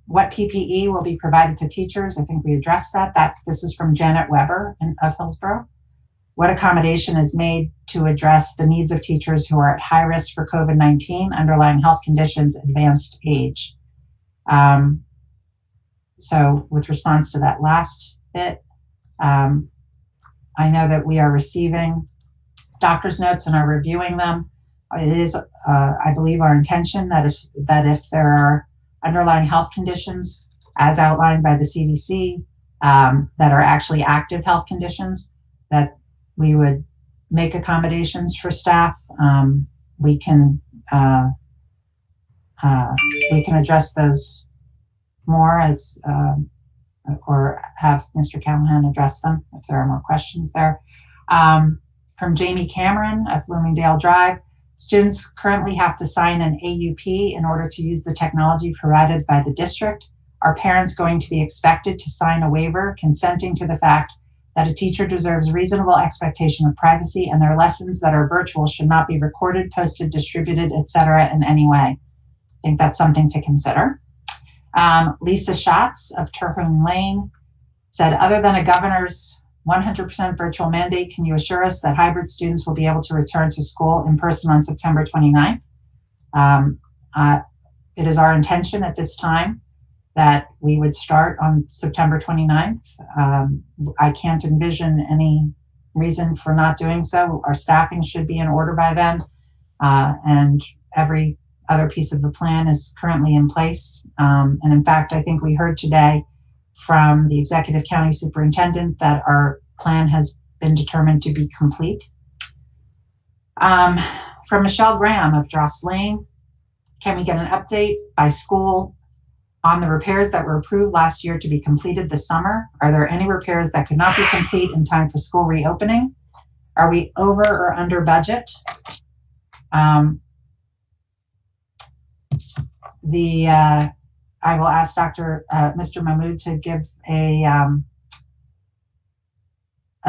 What PPE will be provided to teachers? I think we addressed that. This is from Janet Weber of Hillsborough. What accommodation is made to address the needs of teachers who are at high risk for COVID-19, underlying health conditions, advanced age? So with response to that last bit, I know that we are receiving doctor's notes and are reviewing them. It is, I believe, our intention that if there are underlying health conditions, as outlined by the CDC, that are actually active health conditions, that we would make accommodations for staff. We can address those more or have Mr. Callahan address them if there are more questions there. From Jamie Cameron of Bloomingdale Drive, students currently have to sign an AUP in order to use the technology provided by the district. Are parents going to be expected to sign a waiver consenting to the fact that a teacher deserves reasonable expectation of privacy and their lessons that are virtual should not be recorded, posted, distributed, etc. in any way? I think that's something to consider. Lisa Schatz of Terhune Lane said, other than a governor's 100% virtual mandate, can you assure us that hybrid students will be able to return to school in person on September 29th? It is our intention at this time that we would start on September 29th. I can't envision any reason for not doing so. Our staffing should be in order by then, and every other piece of the plan is currently in place. And in fact, I think we heard today from the executive county superintendent that our plan has been determined to be complete. From Michelle Graham of Dross Lane, can we get an update by school on the repairs that were approved last year to be completed this summer? Are there any repairs that could not be complete in time for school reopening? Are we over or under budget? I will ask Mr. Mahmood to give a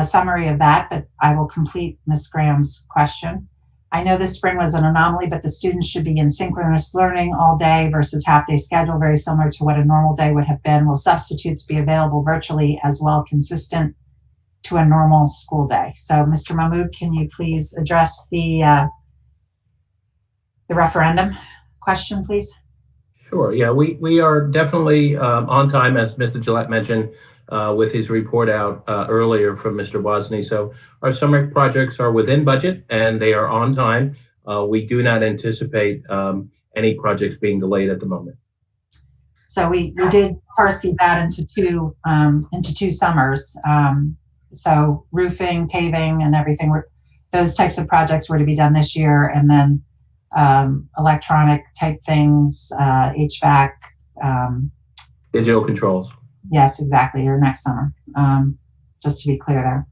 summary of that, but I will complete Ms. Graham's question. I know this spring was an anomaly, but the students should be in synchronous learning all day versus half-day schedule, very similar to what a normal day would have been. Will substitutes be available virtually as well, consistent to a normal school day? So, Mr. Mahmood, can you please address the referendum question, please? Sure. Yeah, we are definitely on time, as Mr. Gillette mentioned, with his report out earlier from Mr. Wozni. So our summer projects are within budget and they are on time. We do not anticipate any projects being delayed at the moment. So we did parse these out into two summers. So roofing, paving, and everything. Those types of projects were to be done this year, and then electronic type things, HVAC. Digital controls. Yes, exactly, or next summer, just to be clear there.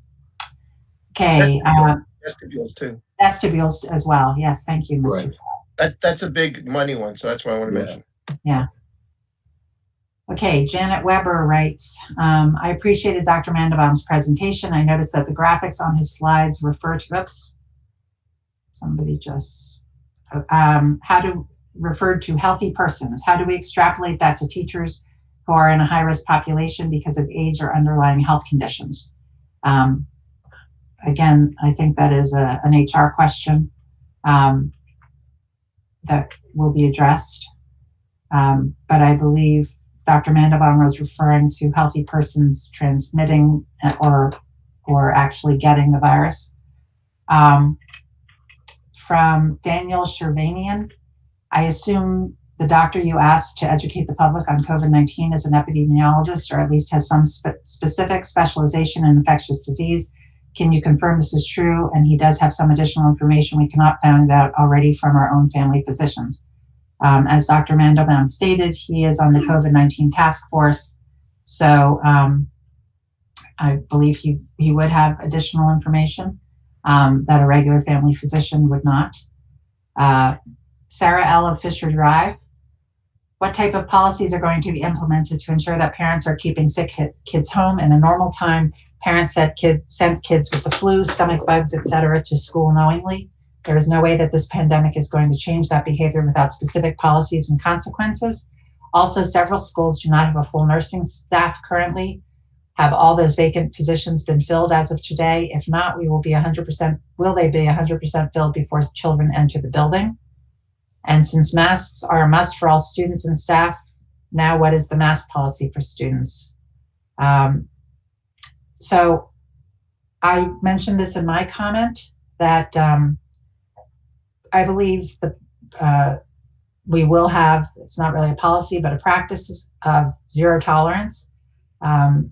Okay. Vestibules too. Vestibules as well. Yes, thank you, Mr. Right. That's a big money one, so that's why I want to mention. Yeah. Okay, Janet Weber writes, I appreciated Dr. Mandelbaum's presentation. I noticed that the graphics on his slides refer to, referred to healthy persons. How do we extrapolate that to teachers who are in a high-risk population because of age or underlying health conditions? Again, I think that is an HR question that will be addressed. But I believe Dr. Mandelbaum was referring to healthy persons transmitting or actually getting the virus. From Daniel Shervanian, I assume the doctor you asked to educate the public on COVID-19 is an epidemiologist, or at least has some specific specialization in infectious disease. Can you confirm this is true? And he does have some additional information we cannot find out already from our own family physicians. As Dr. Mandelbaum stated, he is on the COVID-19 task force. So I believe he would have additional information that a regular family physician would not. Sarah L. of Fisher Drive, what type of policies are going to be implemented to ensure that parents are keeping sick kids home? In a normal time, parents sent kids with the flu, stomach bugs, etc. to school knowingly. There is no way that this pandemic is going to change that behavior without specific policies and consequences. Also, several schools do not have a full nursing staff currently. Have all those vacant positions been filled as of today? If not, will they be 100% filled before children enter the building? And since masks are a must for all students and staff, now what is the mask policy for students? So I mentioned this in my comment that I believe that we will have, it's not really a policy, but a practice of zero tolerance.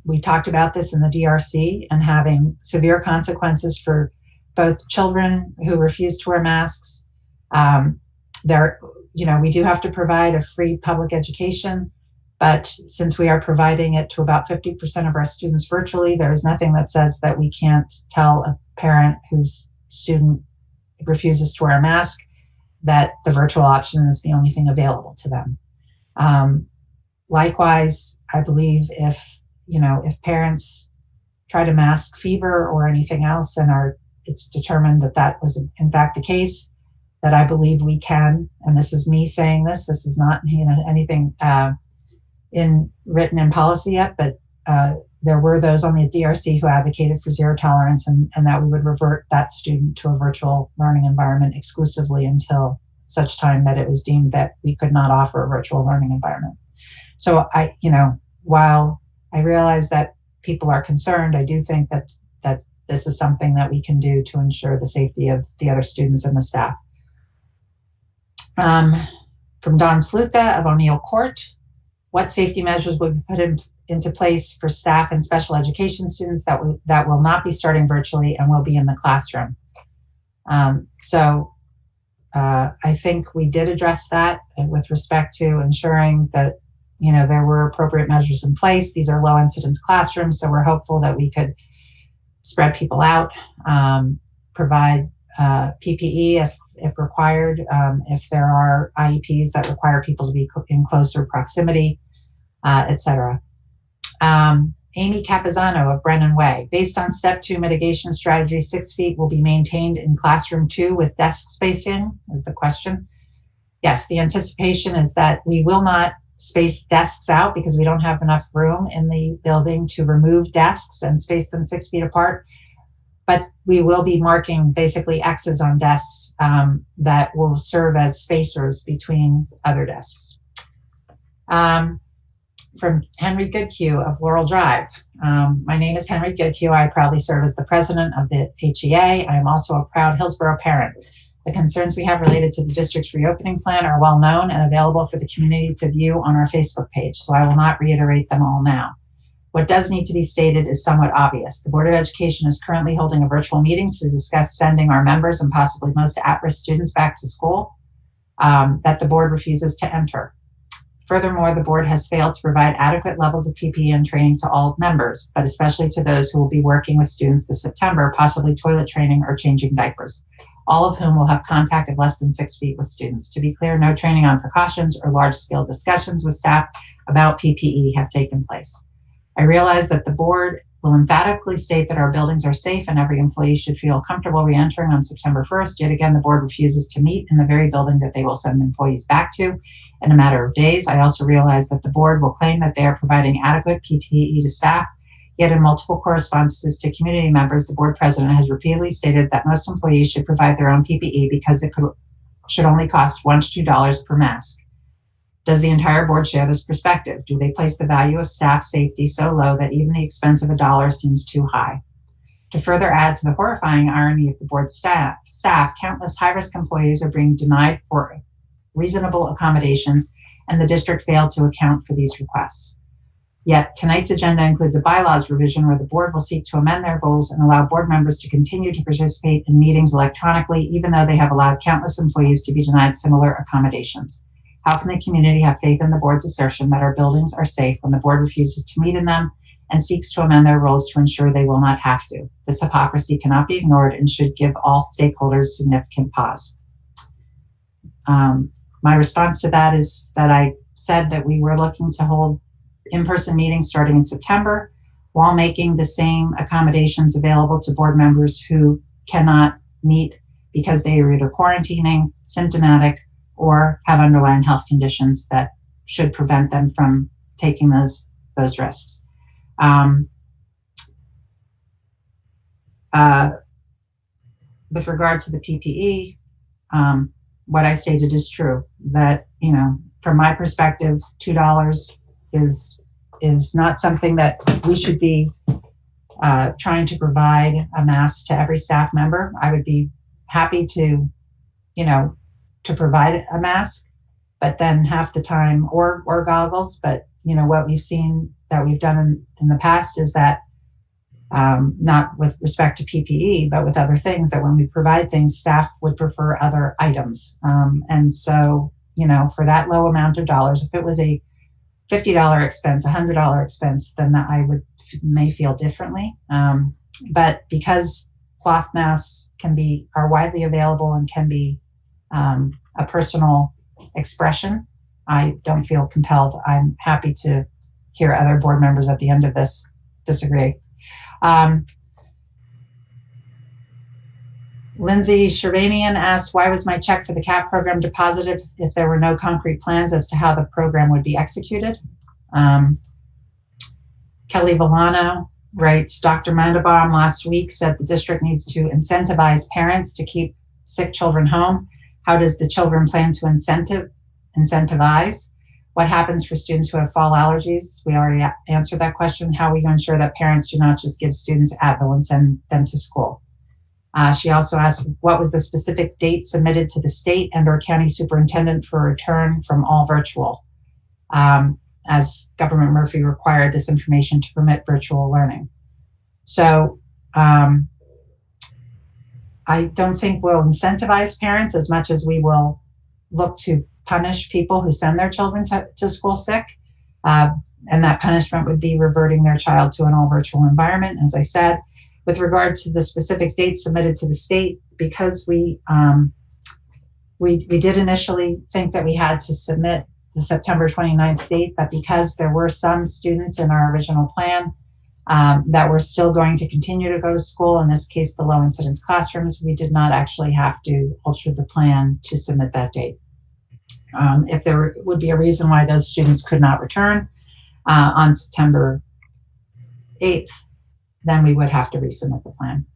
We talked about this in the DRC and having severe consequences for both children who refuse to wear masks. We do have to provide a free public education, but since we are providing it to about 50% of our students virtually, there is nothing that says that we can't tell a parent whose student refuses to wear a mask that the virtual option is the only thing available to them. Likewise, I believe if parents try to mask fever or anything else and it's determined that that was in fact the case, that I believe we can, and this is me saying this is not anything written in policy yet, but there were those on the DRC who advocated for zero tolerance and that we would revert that student to a virtual learning environment exclusively until such time that it was deemed that we could not offer a virtual learning environment. So while I realize that people are concerned, I do think that this is something that we can do to ensure the safety of the other students and the staff. From Don Sluka of O'Neill Court, what safety measures would be put into place for staff and special education students that will not be starting virtually and will be in the classroom? I think we did address that with respect to ensuring that there were appropriate measures in place. These are low incidence classrooms, so we're hopeful that we could spread people out, provide PPE if required, if there are IEPs that require people to be in closer proximity, etc. Amy Capizano of Brennan Way. Based on step 2 mitigation strategy, 6 feet will be maintained in classroom 2 with desk spacing, is the question. Yes, the anticipation is that we will not space desks out because we don't have enough room in the building to remove desks and space them 6 feet apart. But we will be marking basically X's on desks that will serve as spacers between other desks. From Henry Goodhue of Laurel Drive. My name is Henry Goodhue. I proudly serve as the president of the HEA. I am also a proud Hillsborough parent. The concerns we have related to the district's reopening plan are well known and available for the community to view on our Facebook page, so I will not reiterate them all now. What does need to be stated is somewhat obvious. The Board of Education is currently holding a virtual meeting to discuss sending our members and possibly most at-risk students back to school that the board refuses to enter. Furthermore, the board has failed to provide adequate levels of PPE and training to all members, but especially to those who will be working with students this September, possibly toilet training or changing diapers, all of whom will have contact of less than 6 feet with students. To be clear, no training on precautions or large-scale discussions with staff about PPE have taken place. I realize that the board will emphatically state that our buildings are safe and every employee should feel comfortable re-entering on September 1st. Yet again, the board refuses to meet in the very building that they will send employees back to in a matter of days. I also realize that the board will claim that they are providing adequate PPE to staff, yet in multiple correspondences to community members, the board president has repeatedly stated that most employees should provide their own PPE because it should only cost $1 to $2 per mask. Does the entire board share this perspective? Do they place the value of staff safety so low that even the expense of $1 seems too high? To further add to the horrifying irony of the board's staff, countless high-risk employees are being denied for reasonable accommodations, and the district failed to account for these requests. Yet tonight's agenda includes a bylaws revision where the board will seek to amend their goals and allow board members to continue to participate in meetings electronically, even though they have allowed countless employees to be denied similar accommodations. How can the community have faith in the board's assertion that our buildings are safe when the board refuses to meet in them and seeks to amend their rules to ensure they will not have to? This hypocrisy cannot be ignored and should give all stakeholders significant pause. My response to that is that I said that we were looking to hold in-person meetings starting in September while making the same accommodations available to board members who cannot meet because they are either quarantining, symptomatic, or have underlying health conditions that should prevent them from taking those risks. With regard to the PPE, what I stated is true, that, from my perspective, $2 is not something that we should be trying to provide a mask to every staff member. I would be happy to provide a mask, but then half the time, or goggles. But what we've seen that we've done in the past is that not with respect to PPE, but with other things, that when we provide things, staff would prefer other items. And so, for that low amount of dollars, if it was a $50 expense, $100 expense, then I may feel differently. But because cloth masks are widely available and can be a personal expression, I don't feel compelled. I'm happy to hear other board members at the end of this disagree. Lindsay Shervanian asks, why was my check for the CAP program deposited if there were no concrete plans as to how the program would be executed? Kelly Villano writes, Dr. Mandelbaum last week said the district needs to incentivize parents to keep sick children home. How does the children plan to incentivize? What happens for students who have fall allergies? We already answered that question. How will you ensure that parents do not just give students Advil and send them to school? She also asked, what was the specific date submitted to the state and or county superintendent for return from all virtual? As Governor Murphy required this information to permit virtual learning. So I don't think we'll incentivize parents as much as we will look to punish people who send their children to school sick. And that punishment would be reverting their child to an all virtual environment. As I said, with regard to the specific dates submitted to the state, because we did initially think that we had to submit the September 29th date, but because there were some students in our original plan that were still going to continue to go to school, in this case, the low incidence classrooms, we did not actually have to alter the plan to submit that date. If there would be a reason why those students could not return on September 8th, then we would have to resubmit the plan.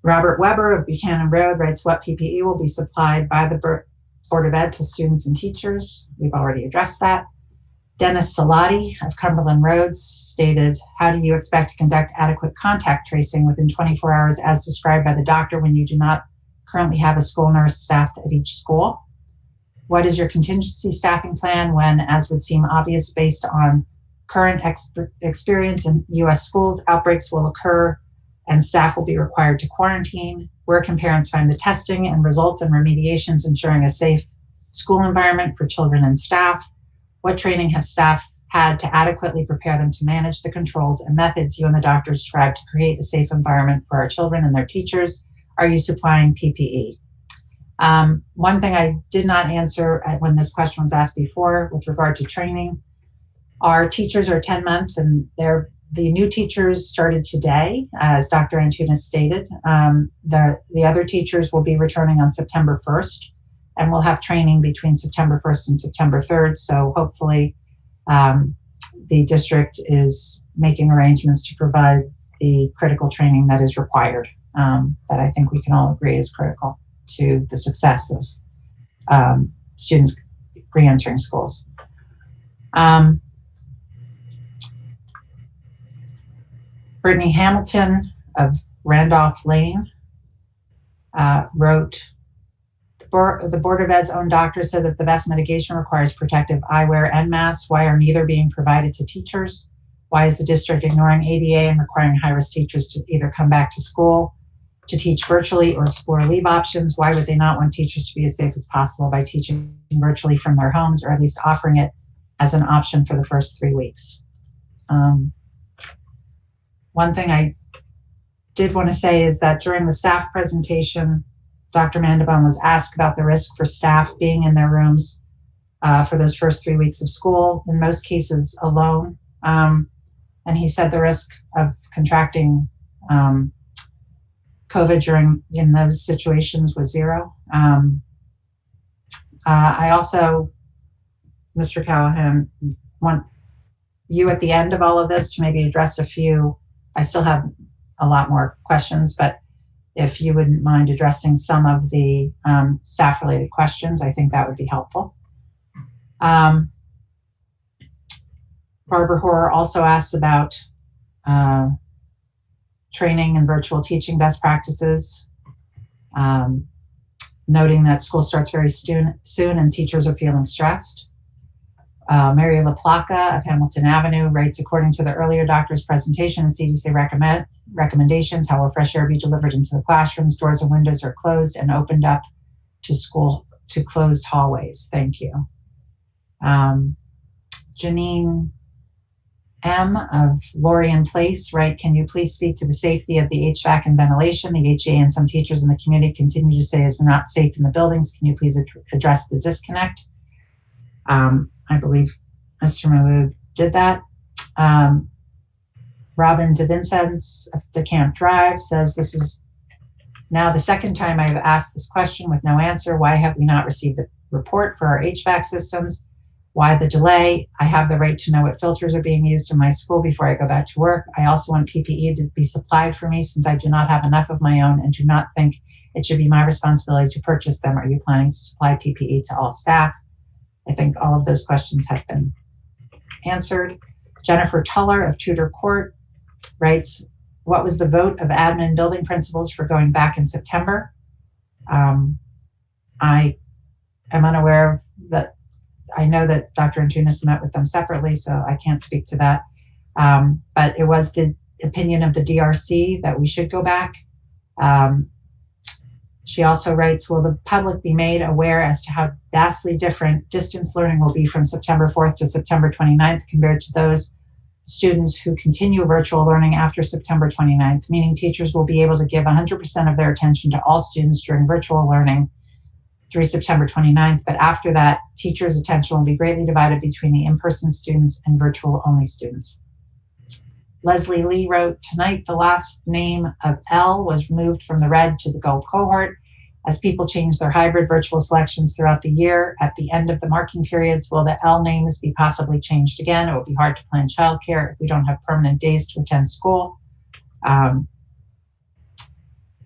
Robert Weber of Buchanan Road writes, what PPE will be supplied by the Board of Ed to students and teachers? We've already addressed that. Dennis Salati of Cumberland Roads stated, how do you expect to conduct adequate contact tracing within 24 hours as described by the doctor when you do not currently have a school nurse staffed at each school? What is your contingency staffing plan when, as would seem obvious based on current experience in U.S. schools, outbreaks will occur and staff will be required to quarantine? Where can parents find the testing and results and remediations ensuring a safe school environment for children and staff? What training have staff had to adequately prepare them to manage the controls and methods you and the doctors strive to create a safe environment for our children and their teachers? Are you supplying PPE? One thing I did not answer when this question was asked before with regard to training, our teachers are 10 months and the new teachers started today, as Dr. Antunes stated. The other teachers will be returning on September 1st, and we'll have training between September 1st and September 3rd. So hopefully the district is making arrangements to provide the critical training that is required, that I think we can all agree is critical to the success of students re-entering schools. Brittany Hamilton of Randolph Lane wrote, the Board of Ed's own doctor said that the best mitigation requires protective eyewear and masks. Why are neither being provided to teachers? Why is the district ignoring ADA and requiring high-risk teachers to either come back to school to teach virtually or explore leave options? Why would they not want teachers to be as safe as possible by teaching virtually from their homes, or at least offering it as an option for the first 3 weeks? One thing I did want to say is that during the staff presentation, Dr. Mandabon was asked about the risk for staff being in their rooms for those first 3 weeks of school, in most cases alone. And he said the risk of contracting COVID in those situations was 0. I also, Mr. Callahan, want you at the end of all of this to maybe address a few. I still have a lot more questions, but if you wouldn't mind addressing some of the staff-related questions, I think that would be helpful. Barbara Hoare also asks about training and virtual teaching best practices, noting that school starts very soon and teachers are feeling stressed. Mary LaPlaca of Hamilton Avenue writes, according to the earlier doctor's presentation and CDC recommendations, how will fresh air be delivered into the classrooms? Doors and windows are closed and opened up to closed hallways. Thank you. Janine M. of Lorien Place, right? Can you please speak to the safety of the HVAC and ventilation? The HA and some teachers in the community continue to say is not safe in the buildings. Can you please address the disconnect? I believe Mr. Mahmood did that. Robin DeVincenz of DeCamp Drive says, this is now the second time I have asked this question with no answer. Why have we not received a report for our HVAC systems? Why the delay? I have the right to know what filters are being used in my school before I go back to work. I also want PPE to be supplied for me since I do not have enough of my own and do not think it should be my responsibility to purchase them. Are you planning to supply PPE to all staff? I think all of those questions have been answered. Jennifer Tuller of Tudor Court writes, what was the vote of admin building principals for going back in September? I am unaware of that. I know that Dr. Antunes met with them separately, so I can't speak to that. But it was the opinion of the DRC that we should go back. She also writes, will the public be made aware as to how vastly different distance learning will be from September 4th to September 29th compared to those students who continue virtual learning after September 29th, meaning teachers will be able to give 100% of their attention to all students during virtual learning through September 29th, but after that, teachers' attention will be greatly divided between the in-person students and virtual-only students. Leslie Lee wrote, tonight the last name of L was moved from the red to the gold cohort. As people change their hybrid virtual selections throughout the year, at the end of the marking periods, will the L names be possibly changed again? It will be hard to plan childcare if we don't have permanent days to attend school.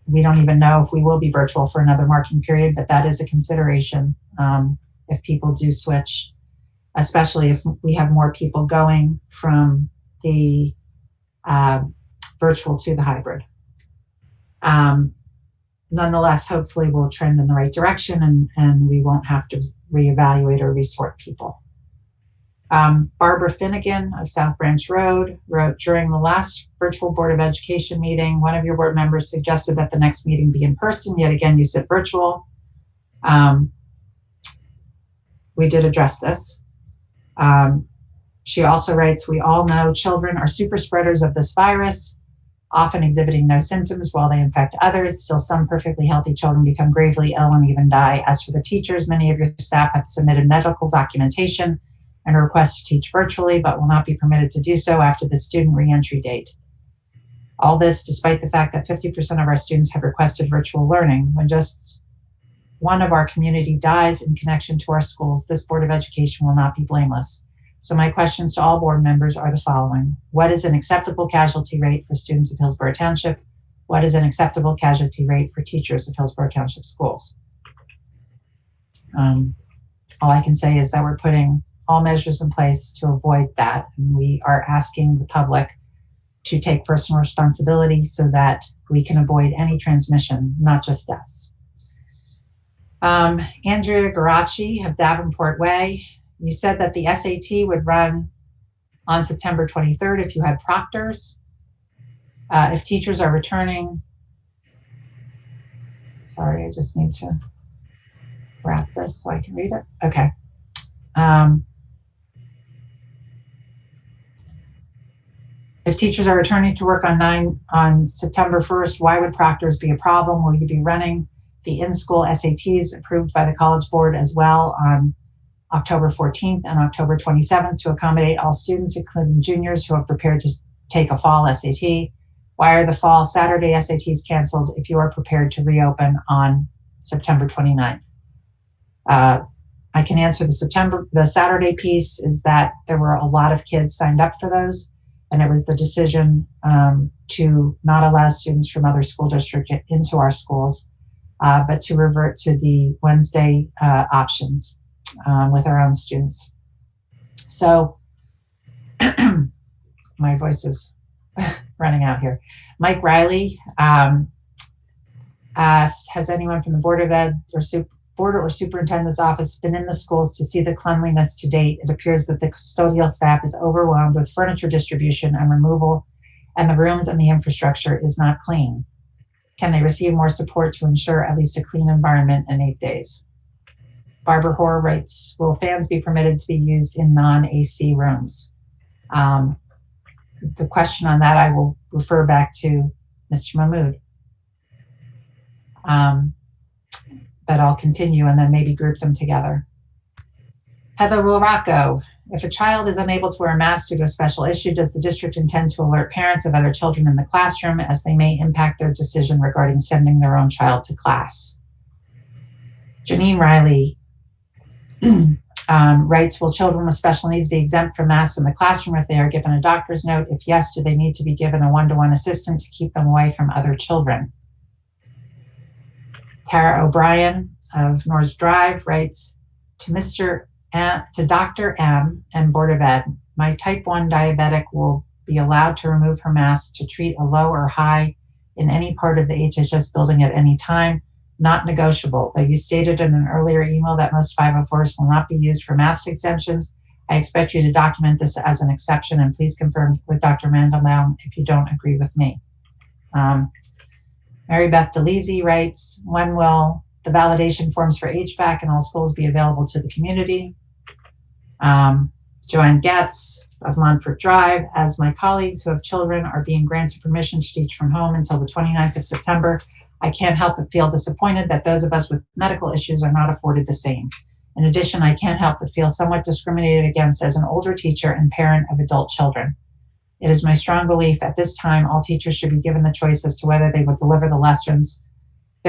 We don't even know if we will be virtual for another marking period, but that is a consideration if people do switch, especially if we have more people going from the virtual to the hybrid. Nonetheless, hopefully we'll trend in the right direction and we won't have to reevaluate or resort people. Barbara Finnegan of South Branch Road wrote, during the last virtual Board of Education meeting, one of your board members suggested that the next meeting be in person. Yet again, you said virtual. We did address this. She also writes, we all know children are super spreaders of this virus, often exhibiting no symptoms while they infect others. Still, some perfectly healthy children become gravely ill and even die. As for the teachers, many of your staff have submitted medical documentation and a request to teach virtually, but will not be permitted to do so after the student reentry date. All this despite the fact that 50% of our students have requested virtual learning. When just one of our community dies in connection to our schools, this Board of Education will not be blameless. So my questions to all board members are the following. What is an acceptable casualty rate for students of Hillsborough Township? What is an acceptable casualty rate for teachers of Hillsborough Township schools? All I can say is that we're putting all measures in place to avoid that. And we are asking the public to take personal responsibility so that we can avoid any transmission, not just deaths. Andrea Garacci of Davenport Way, you said that the SAT would run on September 23rd if you had proctors. If teachers are returning, sorry, I just need to wrap this so I can read it. Okay. If teachers are returning to work on September 1st, why would proctors be a problem? Will you be running the in-school SATs approved by the College Board as well on October 14th and October 27th to accommodate all students, including juniors who are prepared to take a fall SAT? Why are the fall Saturday SATs canceled if you are prepared to reopen on September 29th? I can answer the Saturday piece is that there were a lot of kids signed up for those, and it was the decision to not allow students from other school districts into our schools, but to revert to the Wednesday options with our own students. So my voice is running out here. Mike Riley asks, has anyone from the Board of Ed or Superintendent's Office been in the schools to see the cleanliness to date? It appears that the custodial staff is overwhelmed with furniture distribution and removal, and the rooms and the infrastructure is not clean. Can they receive more support to ensure at least a clean environment in 8 days? Barbara Hoare writes, will fans be permitted to be used in non-AC rooms? The question on that I will refer back to Mr. Mahmood. But I'll continue and then maybe group them together. Heather Wilrocco, if a child is unable to wear a mask due to a special issue, does the district intend to alert parents of other children in the classroom as they may impact their decision regarding sending their own child to class? Janine Riley writes, will children with special needs be exempt from masks in the classroom if they are given a doctor's note? If yes, do they need to be given a one-to-one assistant to keep them away from other children? Tara O'Brien of Norris Drive writes, to Mr. to Dr. M and Board of Ed, my type 1 diabetic will be allowed to remove her mask to treat a low or high in any part of the HHS building at any time. Not negotiable. Though you stated in an earlier email that most 504s will not be used for mask exemptions, I expect you to document this as an exception, and please confirm with Dr. Mandelbaum if you don't agree with me. Mary Beth DeLisi writes, when will the validation forms for HVAC in all schools be available to the community? Joanne Getz of Montfort Drive, as my colleagues who have children are being granted permission to teach from home until the 29th of September, I can't help but feel disappointed that those of us with medical issues are not afforded the same. In addition, I can't help but feel somewhat discriminated against as an older teacher and parent of adult children. It is my strong belief at this time all teachers should be given the choice as to whether they would deliver their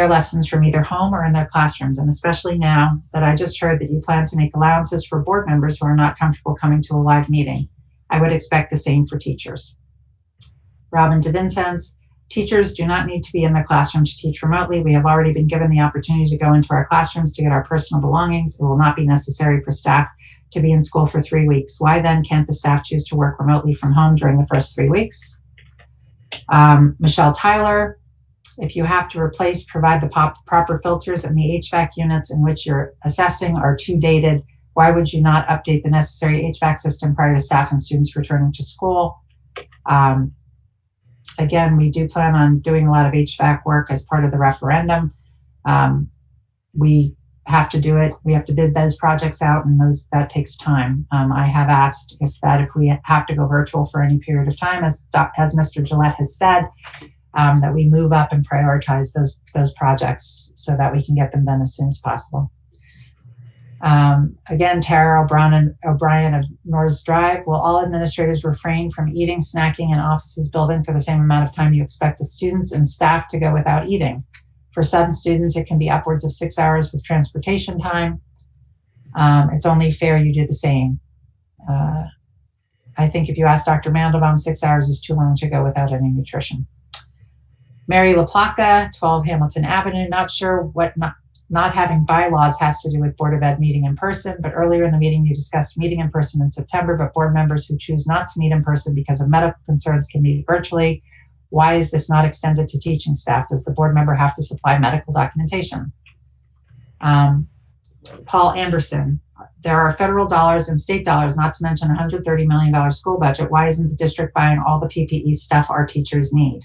lessons from either home or in their classrooms, and especially now that I just heard that you plan to make allowances for board members who are not comfortable coming to a live meeting. I would expect the same for teachers. Robin DeVincenz, teachers do not need to be in the classroom to teach remotely. We have already been given the opportunity to go into our classrooms to get our personal belongings. It will not be necessary for staff to be in school for 3 weeks. Why then can't the staff choose to work remotely from home during the first 3 weeks? Michelle Tyler, if you have to replace, provide the proper filters, and the HVAC units in which you're assessing are too dated, why would you not update the necessary HVAC system prior to staff and students returning to school? Again, we do plan on doing a lot of HVAC work as part of the referendum. We have to do it. We have to bid those projects out, and that takes time. I have asked if we have to go virtual for any period of time, as Mr. Gillette has said, that we move up and prioritize those projects so that we can get them done as soon as possible. Again, Tara O'Brien of Norris Drive, will all administrators refrain from eating, snacking in offices building for the same amount of time you expect the students and staff to go without eating? For some students, it can be upwards of 6 hours with transportation time. It's only fair you do the same. I think if you ask Dr. Mandelbaum, 6 hours is too long to go without any nutrition. Mary LaPlaca, 12 Hamilton Avenue, not sure what not having bylaws has to do with Board of Ed meeting in person, but earlier in the meeting you discussed meeting in person in September, but board members who choose not to meet in person because of medical concerns can meet virtually. Why is this not extended to teaching staff? Does the board member have to supply medical documentation? Paul Anderson, there are federal dollars and state dollars, not to mention a $130 million school budget. Why isn't the district buying all the PPE stuff our teachers need?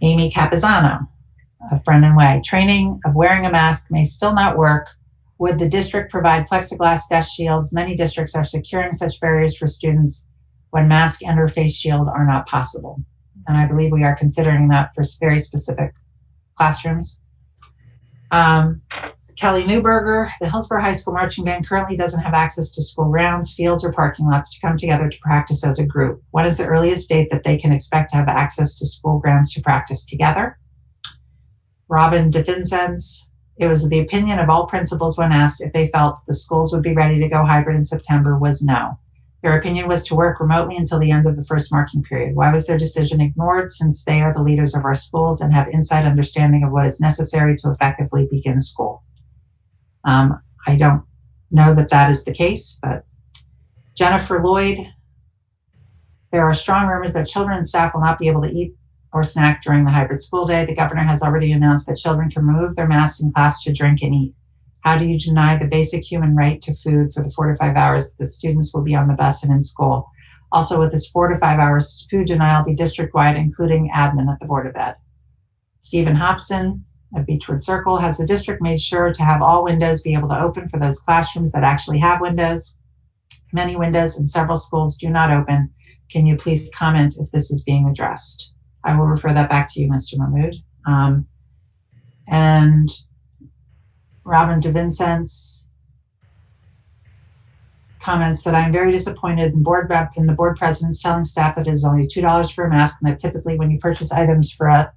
Amy Capizano of Brendan Way, training of wearing a mask may still not work. Would the district provide plexiglass desk shields? Many districts are securing such barriers for students when mask and or face shield are not possible. And I believe we are considering that for very specific classrooms. Kelly Newberger, the Hillsborough High School marching band currently doesn't have access to school grounds, fields, or parking lots to come together to practice as a group. What is the earliest date that they can expect to have access to school grounds to practice together? Robin DeVincenz, it was the opinion of all principals when asked if they felt the schools would be ready to go hybrid in September was no. Their opinion was to work remotely until the end of the first marking period. Why was their decision ignored, since they are the leaders of our schools and have inside understanding of what is necessary to effectively begin school? I don't know that that is the case, but Jennifer Lloyd, there are strong rumors that children and staff will not be able to eat or snack during the hybrid school day. The governor has already announced that children can remove their masks in class to drink and eat. How do you deny the basic human right to food for the 4 to 5 hours that the students will be on the bus and in school? Also, would this 4 to 5 hours food denial be district-wide, including admin at the Board of Ed? Stephen Hobson of Beechwood Circle, has the district made sure to have all windows be able to open for those classrooms that actually have windows? Many windows in several schools do not open. Can you please comment if this is being addressed? I will refer that back to you, Mr. Mahmood. And Robin DeVincenz comments that I'm very disappointed in the board presidents telling staff that it is only $2 for a mask, and that typically when you purchase items for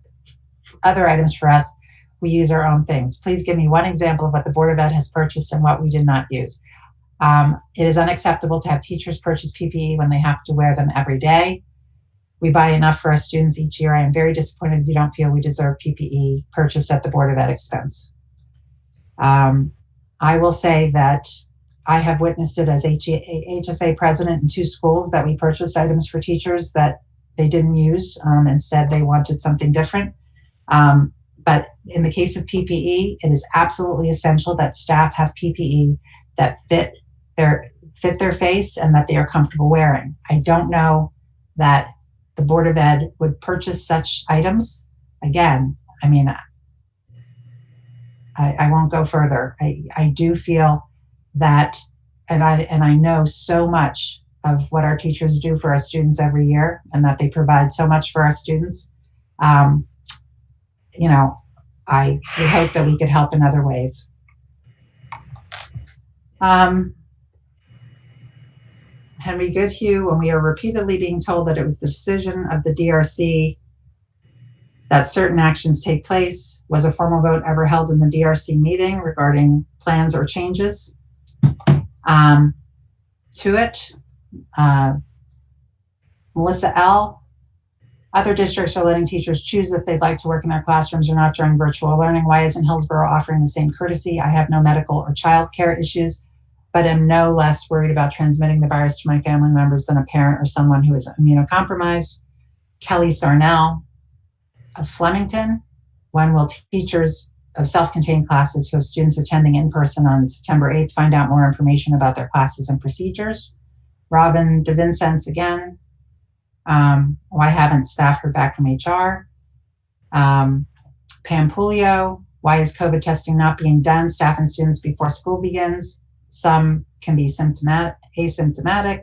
other items for us, we use our own things. Please give me one example of what the Board of Ed has purchased and what we did not use. It is unacceptable to have teachers purchase PPE when they have to wear them every day. We buy enough for our students each year. I am very disappointed you don't feel we deserve PPE purchased at the Board of Ed expense. I will say that I have witnessed it as HSA president in 2 schools that we purchased items for teachers that they didn't use. Instead, they wanted something different. But in the case of PPE, it is absolutely essential that staff have PPE that fit their face and that they are comfortable wearing. I don't know that the Board of Ed would purchase such items. Again, I mean, I won't go further. I do feel that, and I know so much of what our teachers do for our students every year, and that they provide so much for our students. You know, I would hope that we could help in other ways. Henry Goodhue, when we are repeatedly being told that it was the decision of the DRC that certain actions take place, was a formal vote ever held in the DRC meeting regarding plans or changes to it? Melissa L., other districts are letting teachers choose if they'd like to work in their classrooms or not during virtual learning. Why isn't Hillsborough offering the same courtesy? I have no medical or childcare issues, but am no less worried about transmitting the virus to my family members than a parent or someone who is immunocompromised. Kelly Sarnell of Flemington, when will teachers of self-contained classes who have students attending in person on September 8th find out more information about their classes and procedures? Robin DeVincenz again. Why haven't staff heard back from HR? Pam Pulio, why is COVID testing not being done, staff and students, before school begins? Some can be asymptomatic.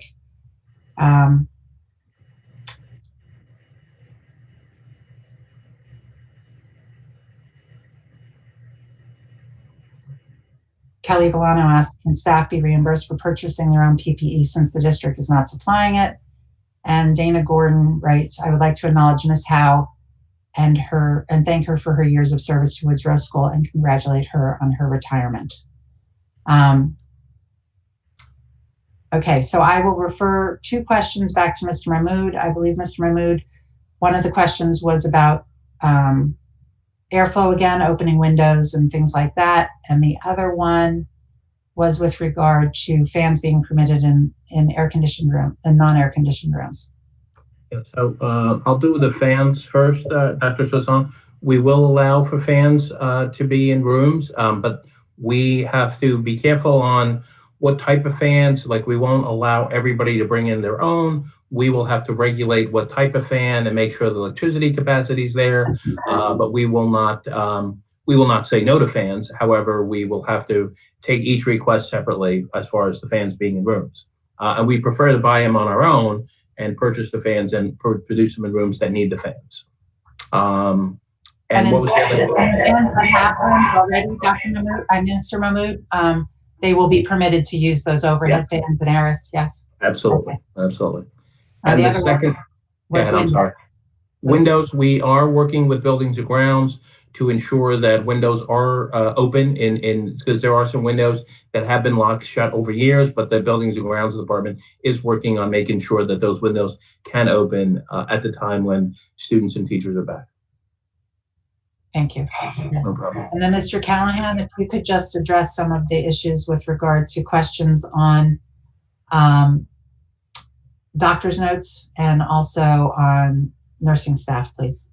Kelly Volano asked, can staff be reimbursed for purchasing their own PPE since the district is not supplying it? And Dana Gordon writes, I would like to acknowledge Ms. Howe and thank her for her years of service to Woods Row School and congratulate her on her retirement. Okay, so I will refer 2 questions back to Mr. Mahmood. I believe Mr. Mahmood, one of the questions was about airflow again, opening windows and things like that. And the other one was with regard to fans being permitted in air-conditioned room and non-air conditioned rooms. Yeah, so I'll do the fans first, Dr. Soussan. We will allow for fans to be in rooms, but we have to be careful on what type of fans. Like, we won't allow everybody to bring in their own. We will have to regulate what type of fan and make sure the electricity capacity is there, but we will not say no to fans. However, we will have to take each request separately as far as the fans being in rooms. And we prefer to buy them on our own and purchase the fans and produce them in rooms that need the fans. And what was the other one? Already, Dr. Mahmood, Minister Mahmood, they will be permitted to use those overhead fans and ARIS, yes? Absolutely, okay. Absolutely. And the second, go ahead, I'm sorry. Windows, we are working with buildings and grounds to ensure that windows are open because there are some windows that have been locked shut over years, but the buildings and grounds department is working on making sure that those windows can open at the time when students and teachers are back. Thank you. No problem. And then Mr. Callahan, if you could just address some of the issues with regard to questions on doctor's notes and also on nursing staff, please.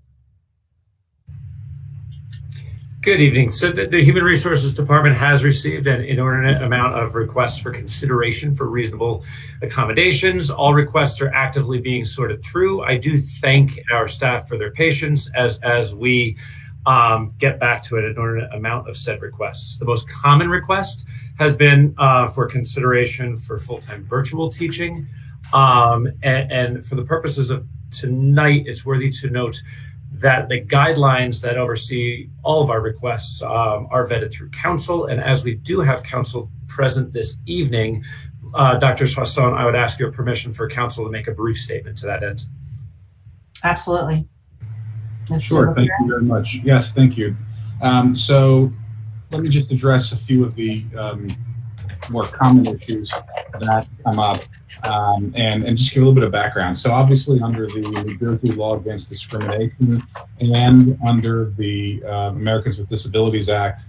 Good evening. So the Human Resources Department has received an inordinate amount of requests for consideration for reasonable accommodations. All requests are actively being sorted through. I do thank our staff for their patience as we get back to an inordinate amount of said requests. The most common request has been for consideration for full-time virtual teaching. And for the purposes of tonight, it's worthy to note that the guidelines that oversee all of our requests are vetted through council. And as we do have council present this evening, Dr. Soisson, I would ask your permission for council to make a brief statement to that end. Absolutely. Sure, thank you very much. Yes, thank you. So let me just address a few of the more common issues that come up and just give a little bit of background. So obviously under the New Jersey law against discrimination and under the Americans with Disabilities Act,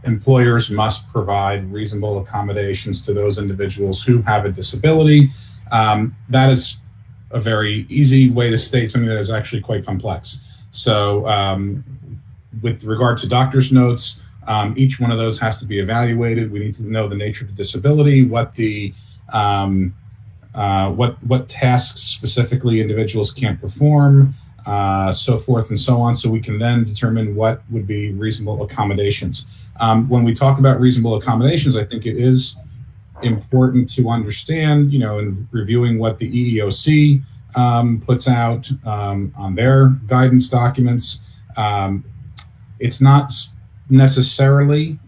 employers must provide reasonable accommodations to those individuals who have a disability. That is a very easy way to state something that is actually quite complex. So with regard to doctor's notes, each one of those has to be evaluated. We need to know the nature of the disability, what the what tasks specifically individuals can't perform, so forth and so on, so we can then determine what would be reasonable accommodations. When we talk about reasonable accommodations, I think it is important to understand, in reviewing what the EEOC puts out on their guidance documents, it's not necessarily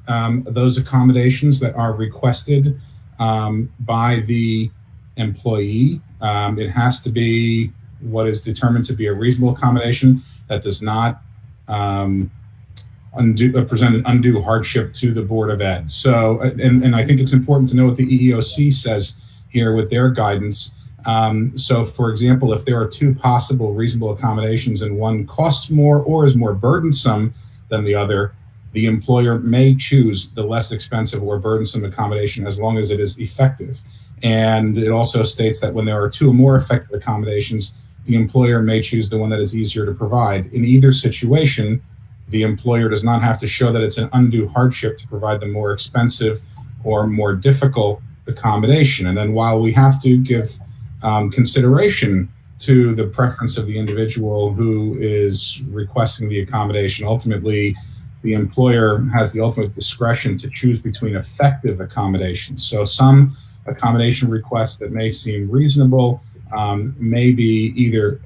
those accommodations that are requested by the employee. It has to be what is determined to be a reasonable accommodation that does not present an undue hardship to the Board of Ed. So, and I think it's important to know what the EEOC says here with their guidance. So, for example, if there are two possible reasonable accommodations and one costs more or is more burdensome than the other, the employer may choose the less expensive or burdensome accommodation as long as it is effective. And it also states that when there are two or more effective accommodations, the employer may choose the one that is easier to provide. In either situation, the employer does not have to show that it's an undue hardship to provide the more expensive or more difficult accommodation. And then while we have to give consideration to the preference of the individual who is requesting the accommodation, ultimately, the employer has the ultimate discretion to choose between effective accommodations. So some accommodation requests that may seem reasonable may be either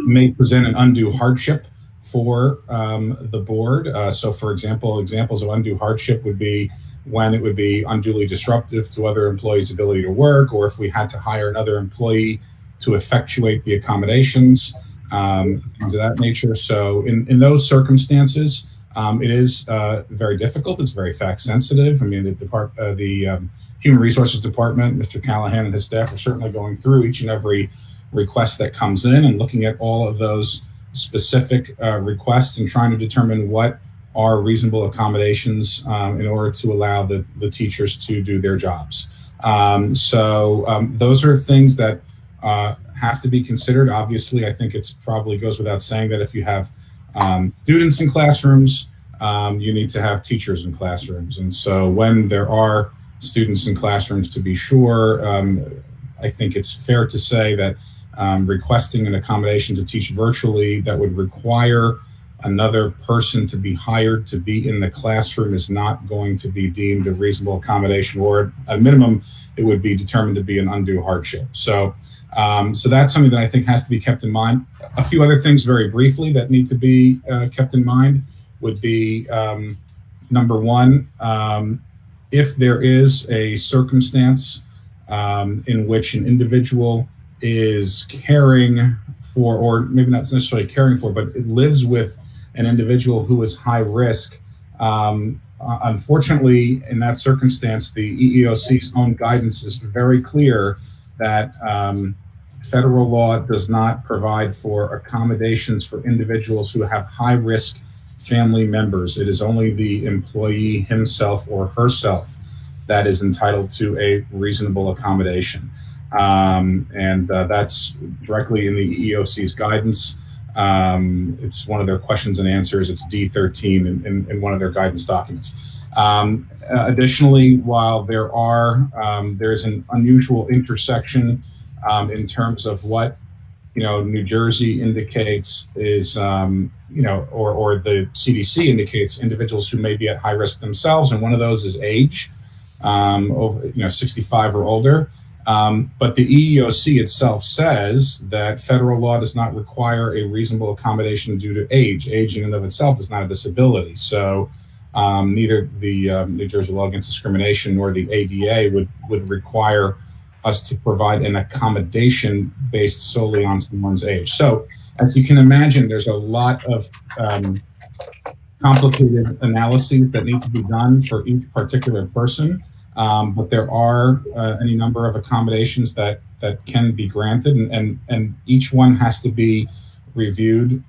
may present an undue hardship for the board. So for example, examples of undue hardship would be when it would be unduly disruptive to other employees' ability to work, or if we had to hire another employee to effectuate the accommodations, things of that nature. So in those circumstances, it is very difficult. It's very fact sensitive. I mean, the Human Resources Department, Mr. Callahan and his staff are certainly going through each and every request that comes in and looking at all of those specific requests and trying to determine what are reasonable accommodations in order to allow the teachers to do their jobs. So those are things that have to be considered. Obviously, I think it's probably goes without saying that if you have students in classrooms, you need to have teachers in classrooms. And so when there are students in classrooms, to be sure, I think it's fair to say that requesting an accommodation to teach virtually that would require another person to be hired to be in the classroom is not going to be deemed a reasonable accommodation, or at a minimum, it would be determined to be an undue hardship. So, so that's something that I think has to be kept in mind. A few other things very briefly that need to be kept in mind would be, number one, if there is a circumstance in which an individual is caring for, or maybe not necessarily caring for, but it lives with an individual who is high risk. Unfortunately, in that circumstance, the EEOC's own guidance is very clear that federal law does not provide for accommodations for individuals who have high risk family members. It is only the employee himself or herself that is entitled to a reasonable accommodation. And that's directly in the EEOC's guidance. It's one of their questions and answers. It's D13 in one of their guidance documents. Additionally, while there's an unusual intersection in terms of what New Jersey indicates is or the CDC indicates individuals who may be at high risk themselves, and one of those is age, over 65 or older. But the EEOC itself says that federal law does not require a reasonable accommodation due to age. Age in and of itself is not a disability. So neither the New Jersey Law Against Discrimination nor the ADA would require us to provide an accommodation based solely on someone's age. So as you can imagine, there's a lot of complicated analyses that need to be done for each particular person. But there are any number of accommodations that can be granted, and each one has to be reviewed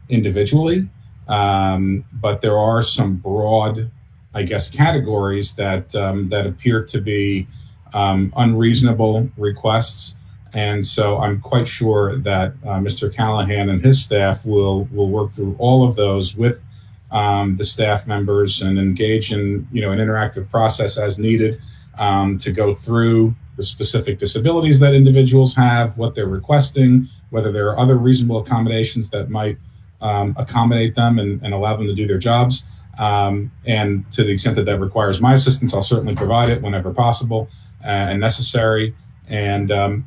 individually. But there are some broad, I guess, categories that appear to be unreasonable requests. And so I'm quite sure that Mr. Callahan and his staff will work through all of those with the staff members and engage in an interactive process as needed to go through the specific disabilities that individuals have, what they're requesting, whether there are other reasonable accommodations that might accommodate them and allow them to do their jobs. And to the extent that that requires my assistance, I'll certainly provide it whenever possible and necessary. And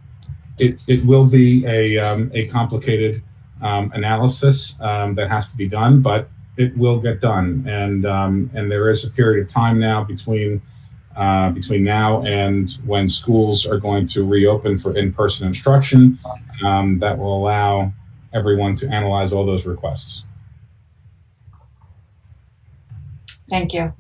it will be a complicated analysis that has to be done, but it will get done. And there is a period of time now between now and when schools are going to reopen for in-person instruction that will allow everyone to analyze all those requests. Thank you.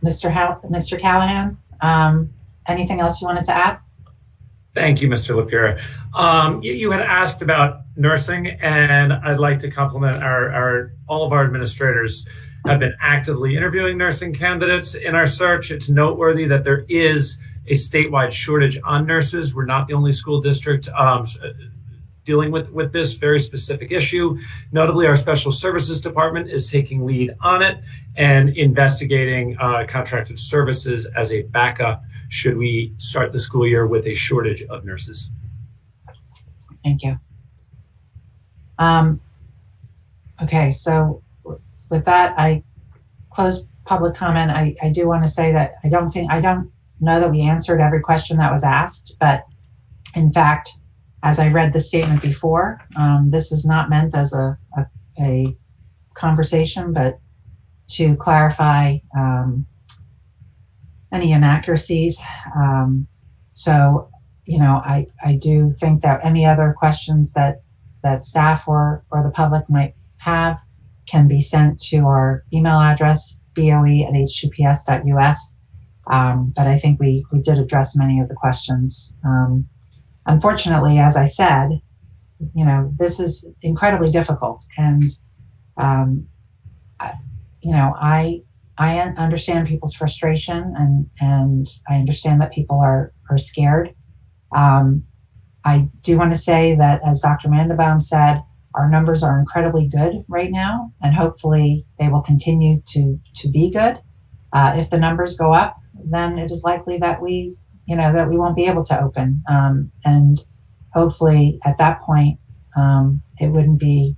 Mr. Callahan, anything else you wanted to add? Thank you, Mr. Lapira. You had asked about nursing, and I'd like to compliment all of our administrators have been actively interviewing nursing candidates in our search. It's noteworthy that there is a statewide shortage on nurses. We're not the only school district dealing with this very specific issue. Notably, our special services department is taking lead on it and investigating contracted services as a backup should we start the school year with a shortage of nurses. Thank you. Okay, so with that, I close public comment. I do want to say that I don't know that we answered every question that was asked, but in fact, as I read the statement before, this is not meant as a conversation, but to clarify any inaccuracies. So, I do think that any other questions that staff or the public might have can be sent to our email address, boe@hcps.us. But I think we did address many of the questions. Unfortunately, as I said, this is incredibly difficult, and I understand people's frustration, and I understand that people are scared. I do want to say that, as Dr. Mandelbaum said, our numbers are incredibly good right now, and hopefully they will continue to be good. If the numbers go up, then it is likely that we won't be able to open. And hopefully at that point, it wouldn't be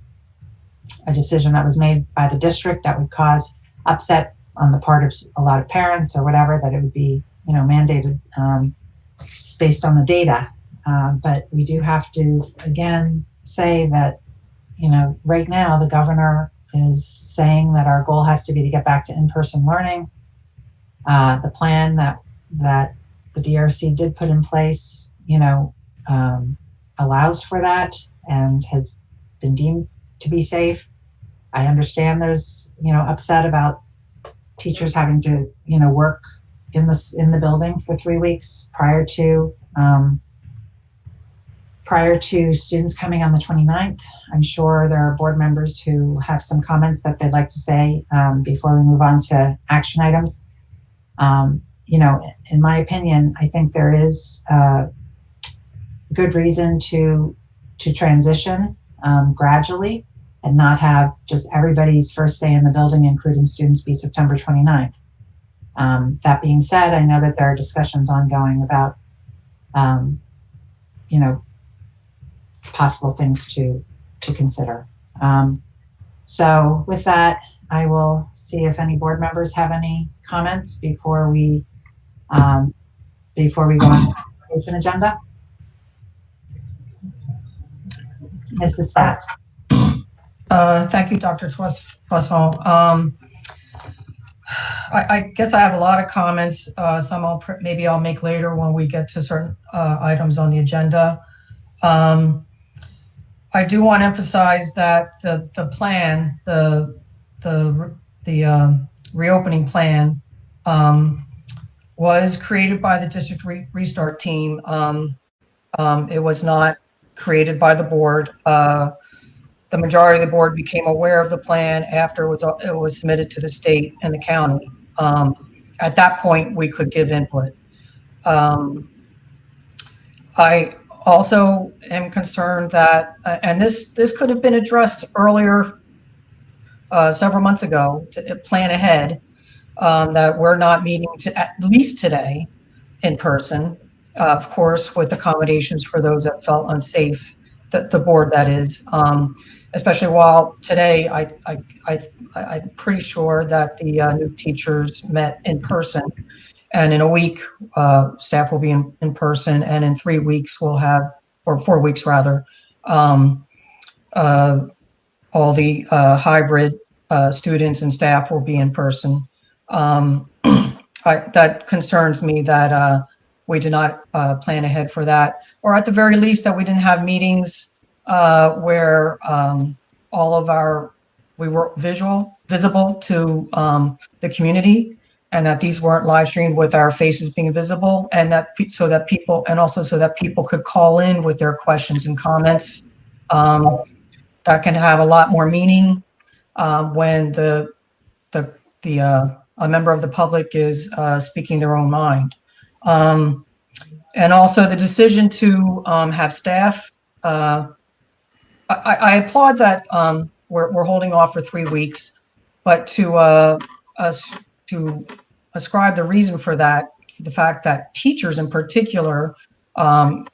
a decision that was made by the district that would cause upset on the part of a lot of parents or whatever, that it would be, mandated based on the data. But we do have to, again, say that, right now the governor is saying that our goal has to be to get back to in-person learning. The plan that the DRC did put in place, allows for that and has been deemed to be safe. I understand there's, upset about teachers having to, work in the building for 3 weeks prior to students coming on the 29th. I'm sure there are board members who have some comments that they'd like to say before we move on to action items. In my opinion, I think there is good reason to transition gradually and not have just everybody's first day in the building, including students, be September 29th. That being said, I know that there are discussions ongoing about, possible things to consider. So with that, I will see if any board members have any comments before we go on to the agenda. Mrs. Stats. Thank you, Dr. Poisson. I guess I have a lot of comments. Some maybe I'll make later when we get to certain items on the agenda. I do want to emphasize that the plan, the reopening plan, was created by the district restart team. It was not created by the board. The majority of the board became aware of the plan after it was submitted to the state and the county. At that point, we could give input. I also am concerned that, and this could have been addressed earlier, several months ago, to plan ahead, that we're not meeting at least today in person, of course, with accommodations for those that felt unsafe, the board that is, especially while today I'm pretty sure that the new teachers met in person. And in a week, staff will be in person, and in 3 weeks we'll have, or 4 weeks rather, all the hybrid students and staff will be in person. That concerns me that we did not plan ahead for that, or at the very least that we didn't have meetings where we were visible to the community, and that these weren't live streamed with our faces being visible, and so that people could call in with their questions and comments. That can have a lot more meaning when a member of the public is speaking their own mind. And also the decision to have staff. I applaud that we're holding off for 3 weeks, but to ascribe the reason for that, the fact that teachers in particular from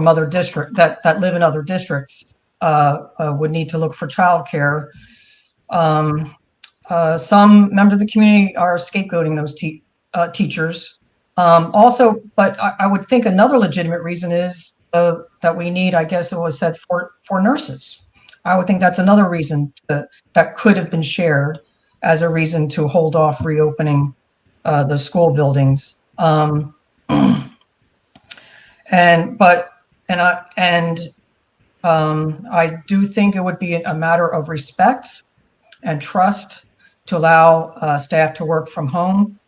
other districts that live in other districts would need to look for childcare. Some members of the community are scapegoating those teachers. Also, but I would think another legitimate reason is that we need, I guess it was said, for nurses. I would think that's another reason that could have been shared as a reason to hold off reopening the school buildings. I do think it would be a matter of respect and trust to allow staff to work from home.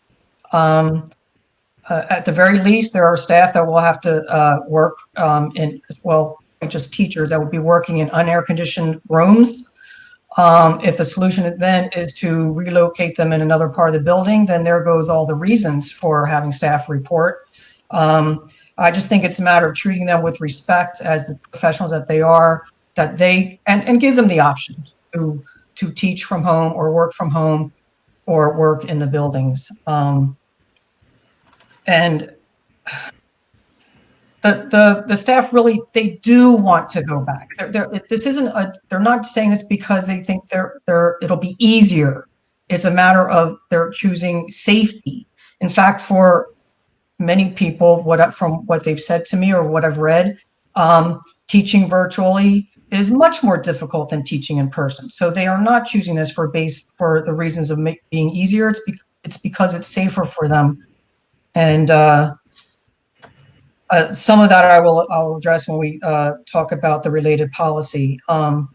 At the very least, there are staff that will have to work just teachers that will be working in unair conditioned rooms. If the solution then is to relocate them in another part of the building, then there goes all the reasons for having staff report. I just think it's a matter of treating them with respect as the professionals that they are, and give them the option to teach from home or work from home or work in the buildings. And the staff really, they do want to go back. They're not saying this because they think it'll be easier. It's a matter of they're choosing safety. In fact, for many people, from what they've said to me or what I've read, teaching virtually is much more difficult than teaching in person. So they are not choosing this for the reasons of being easier. It's because it's safer for them. And some of that I'll address when we talk about the related policy. I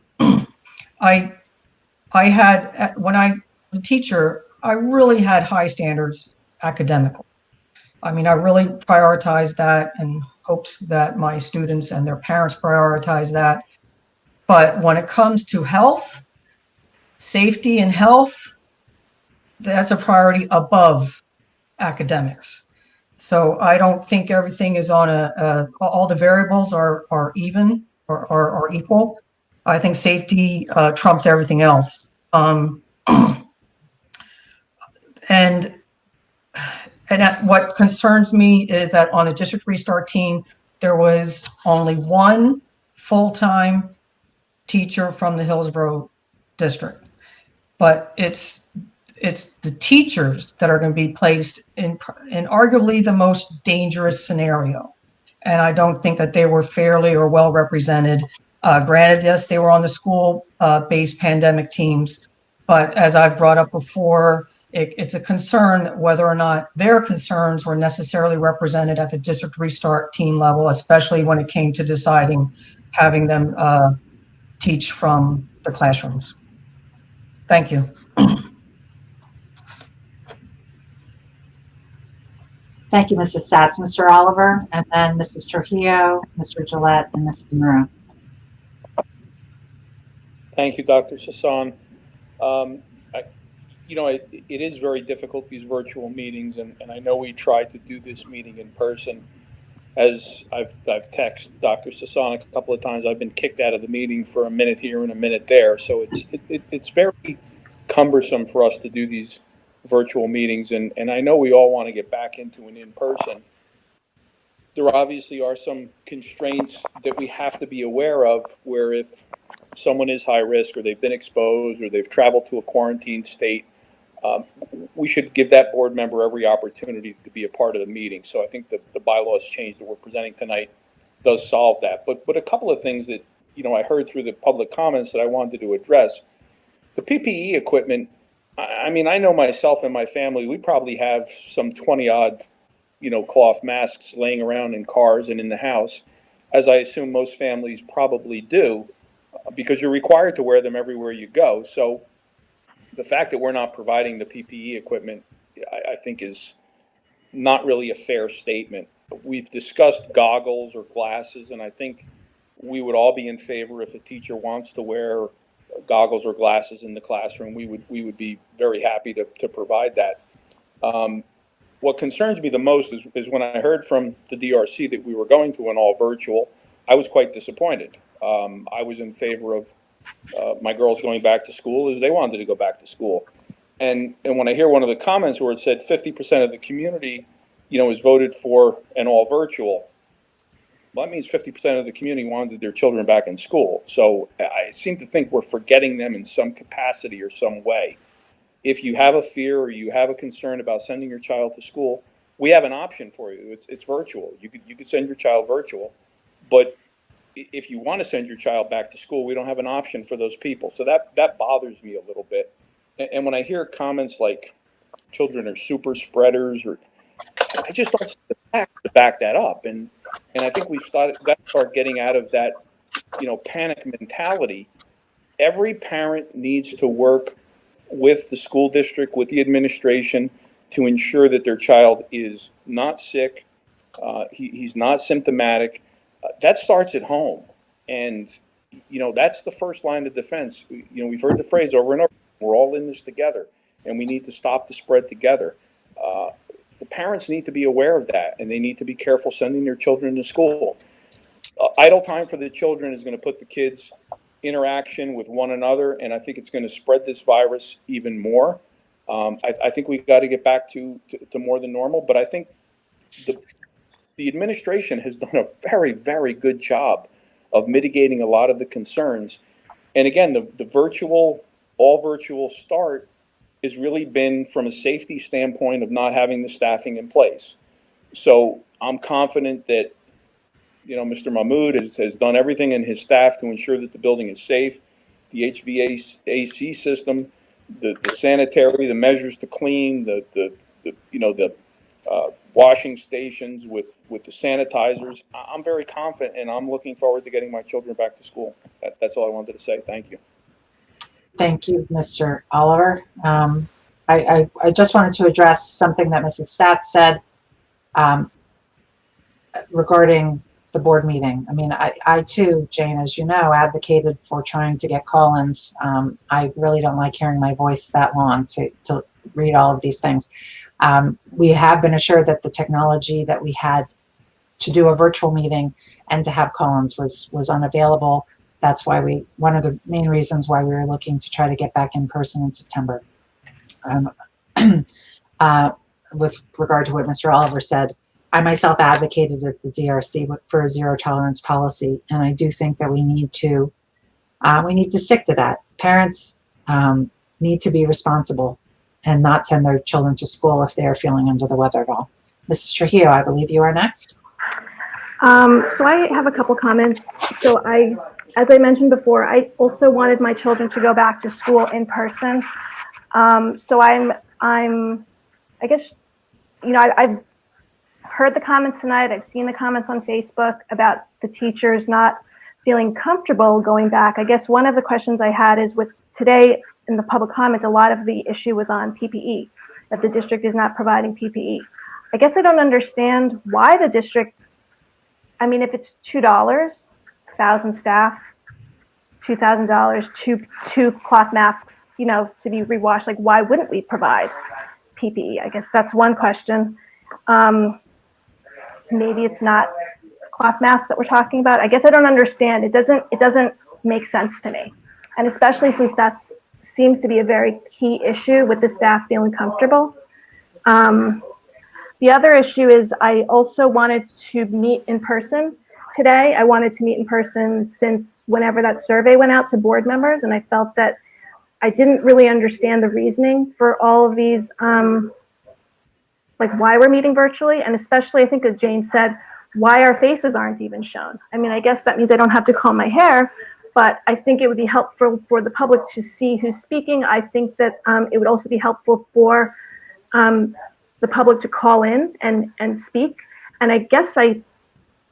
had, when I was a teacher, I really had high standards academically. I mean, I really prioritized that and hoped that my students and their parents prioritize that. But when it comes to health, safety and health, that's a priority above academics. So I don't think everything is on all the variables are even or equal. I think safety trumps everything else. And what concerns me is that on the district restart team, there was only one full-time teacher from the Hillsborough district, but it's the teachers that are going to be placed in arguably the most dangerous scenario. And I don't think that they were fairly or well represented. Granted, yes, they were on the school-based pandemic teams, but as I've brought up before, it's a concern whether or not their concerns were necessarily represented at the district restart team level, especially when it came to deciding having them teach from the classrooms. Thank you. Thank you, Mrs. Satz. Mr. Oliver, and then Mrs. Trujillo, Mr. Gillette, and Mrs. Monroe. Thank you, Dr. Sasan. It is very difficult, these virtual meetings, and I know we tried to do this meeting in person. As I've texted Dr. Sasan a couple of times, I've been kicked out of the meeting for a minute here and a minute there. So it's very cumbersome for us to do these virtual meetings, and I know we all want to get back into an in-person. There obviously are some constraints that we have to be aware of, where if someone is high risk or they've been exposed or they've traveled to a quarantine state, we should give that board member every opportunity to be a part of the meeting. So I think the bylaws change that we're presenting tonight does solve that. But a couple of things that I heard through the public comments that I wanted to address. The PPE equipment, I mean, I know myself and my family, we probably have some 20 odd cloth masks laying around in cars and in the house, as I assume most families probably do, because you're required to wear them everywhere you go. So the fact that we're not providing the PPE equipment, I think, is not really a fair statement. We've discussed goggles or glasses, and I think we would all be in favor if a teacher wants to wear goggles or glasses in the classroom. We would be very happy to provide that. What concerns me the most is when I heard from the DRC that we were going to an all virtual, I was quite disappointed. I was in favor of my girls going back to school as they wanted to go back to school. And when I hear one of the comments where it said 50% of the community, is voted for an all virtual, well, that means 50% of the community wanted their children back in school. So I seem to think we're forgetting them in some capacity or some way. If you have a fear or you have a concern about sending your child to school, we have an option for you. It's virtual. You could send your child virtual, but if you want to send your child back to school, we don't have an option for those people. So that bothers me a little bit. And when I hear comments like children are super spreaders, or I just don't see the facts to back that up. And I think we've got to start getting out of that, panic mentality. Every parent needs to work with the school district, with the administration, to ensure that their child is not sick, he's not symptomatic. That starts at home. And, that's the first line of defense. We've heard the phrase over and over, we're all in this together, and we need to stop the spread together. The parents need to be aware of that, and they need to be careful sending their children to school. Idle time for the children is going to put the kids interaction with one another, and I think it's going to spread this virus even more. I think we've got to get back to more than normal, but I think the administration has done a very, very good job of mitigating a lot of the concerns. And again, the all virtual start has really been from a safety standpoint of not having the staffing in place. So I'm confident that Mr. Mahmood has done everything in his staff to ensure that the building is safe, the HVAC system, the sanitary, the measures to clean, the washing stations with the sanitizers. I'm very confident, and I'm looking forward to getting my children back to school. That's all I wanted to say. Thank you. Thank you, Mr. Oliver. I just wanted to address something that Mrs. Satz said regarding the board meeting. I mean, I too, Jane, as you know, advocated for trying to get call-ins. I really don't like hearing my voice that long to read all of these things. We have been assured that the technology that we had to do a virtual meeting and to have call-ins was unavailable. That's why one of the main reasons why we were looking to try to get back in person in September. With regard to what Mr. Oliver said, I myself advocated at the DRC for a zero tolerance policy, and I do think that we need to stick to that. Parents need to be responsible and not send their children to school if they are feeling under the weather at all. Mrs. Trujillo, I believe you are next. So I have a couple comments. So as I mentioned before, I also wanted my children to go back to school in person. So I guess, I've heard the comments tonight. I've seen the comments on Facebook about the teachers not feeling comfortable going back. I guess one of the questions I had is, with today in the public comments, a lot of the issue was on PPE, that the district is not providing PPE. I guess I don't understand why the district, I mean, if it's $2, 1,000 staff, $2,000, two cloth masks, to be rewashed, like why wouldn't we provide PPE? I guess that's one question. Maybe it's not cloth masks that we're talking about. I guess I don't understand. It doesn't make sense to me. And especially since that seems to be a very key issue with the staff feeling comfortable. The other issue is I also wanted to meet in person today. I wanted to meet in person since whenever that survey went out to board members, and I felt that I didn't really understand the reasoning for all of these, like why we're meeting virtually, and especially I think as Jane said, why our faces aren't even shown. I mean, I guess that means I don't have to comb my hair, but I think it would be helpful for the public to see who's speaking. I think that it would also be helpful for the public to call in and speak. And I guess I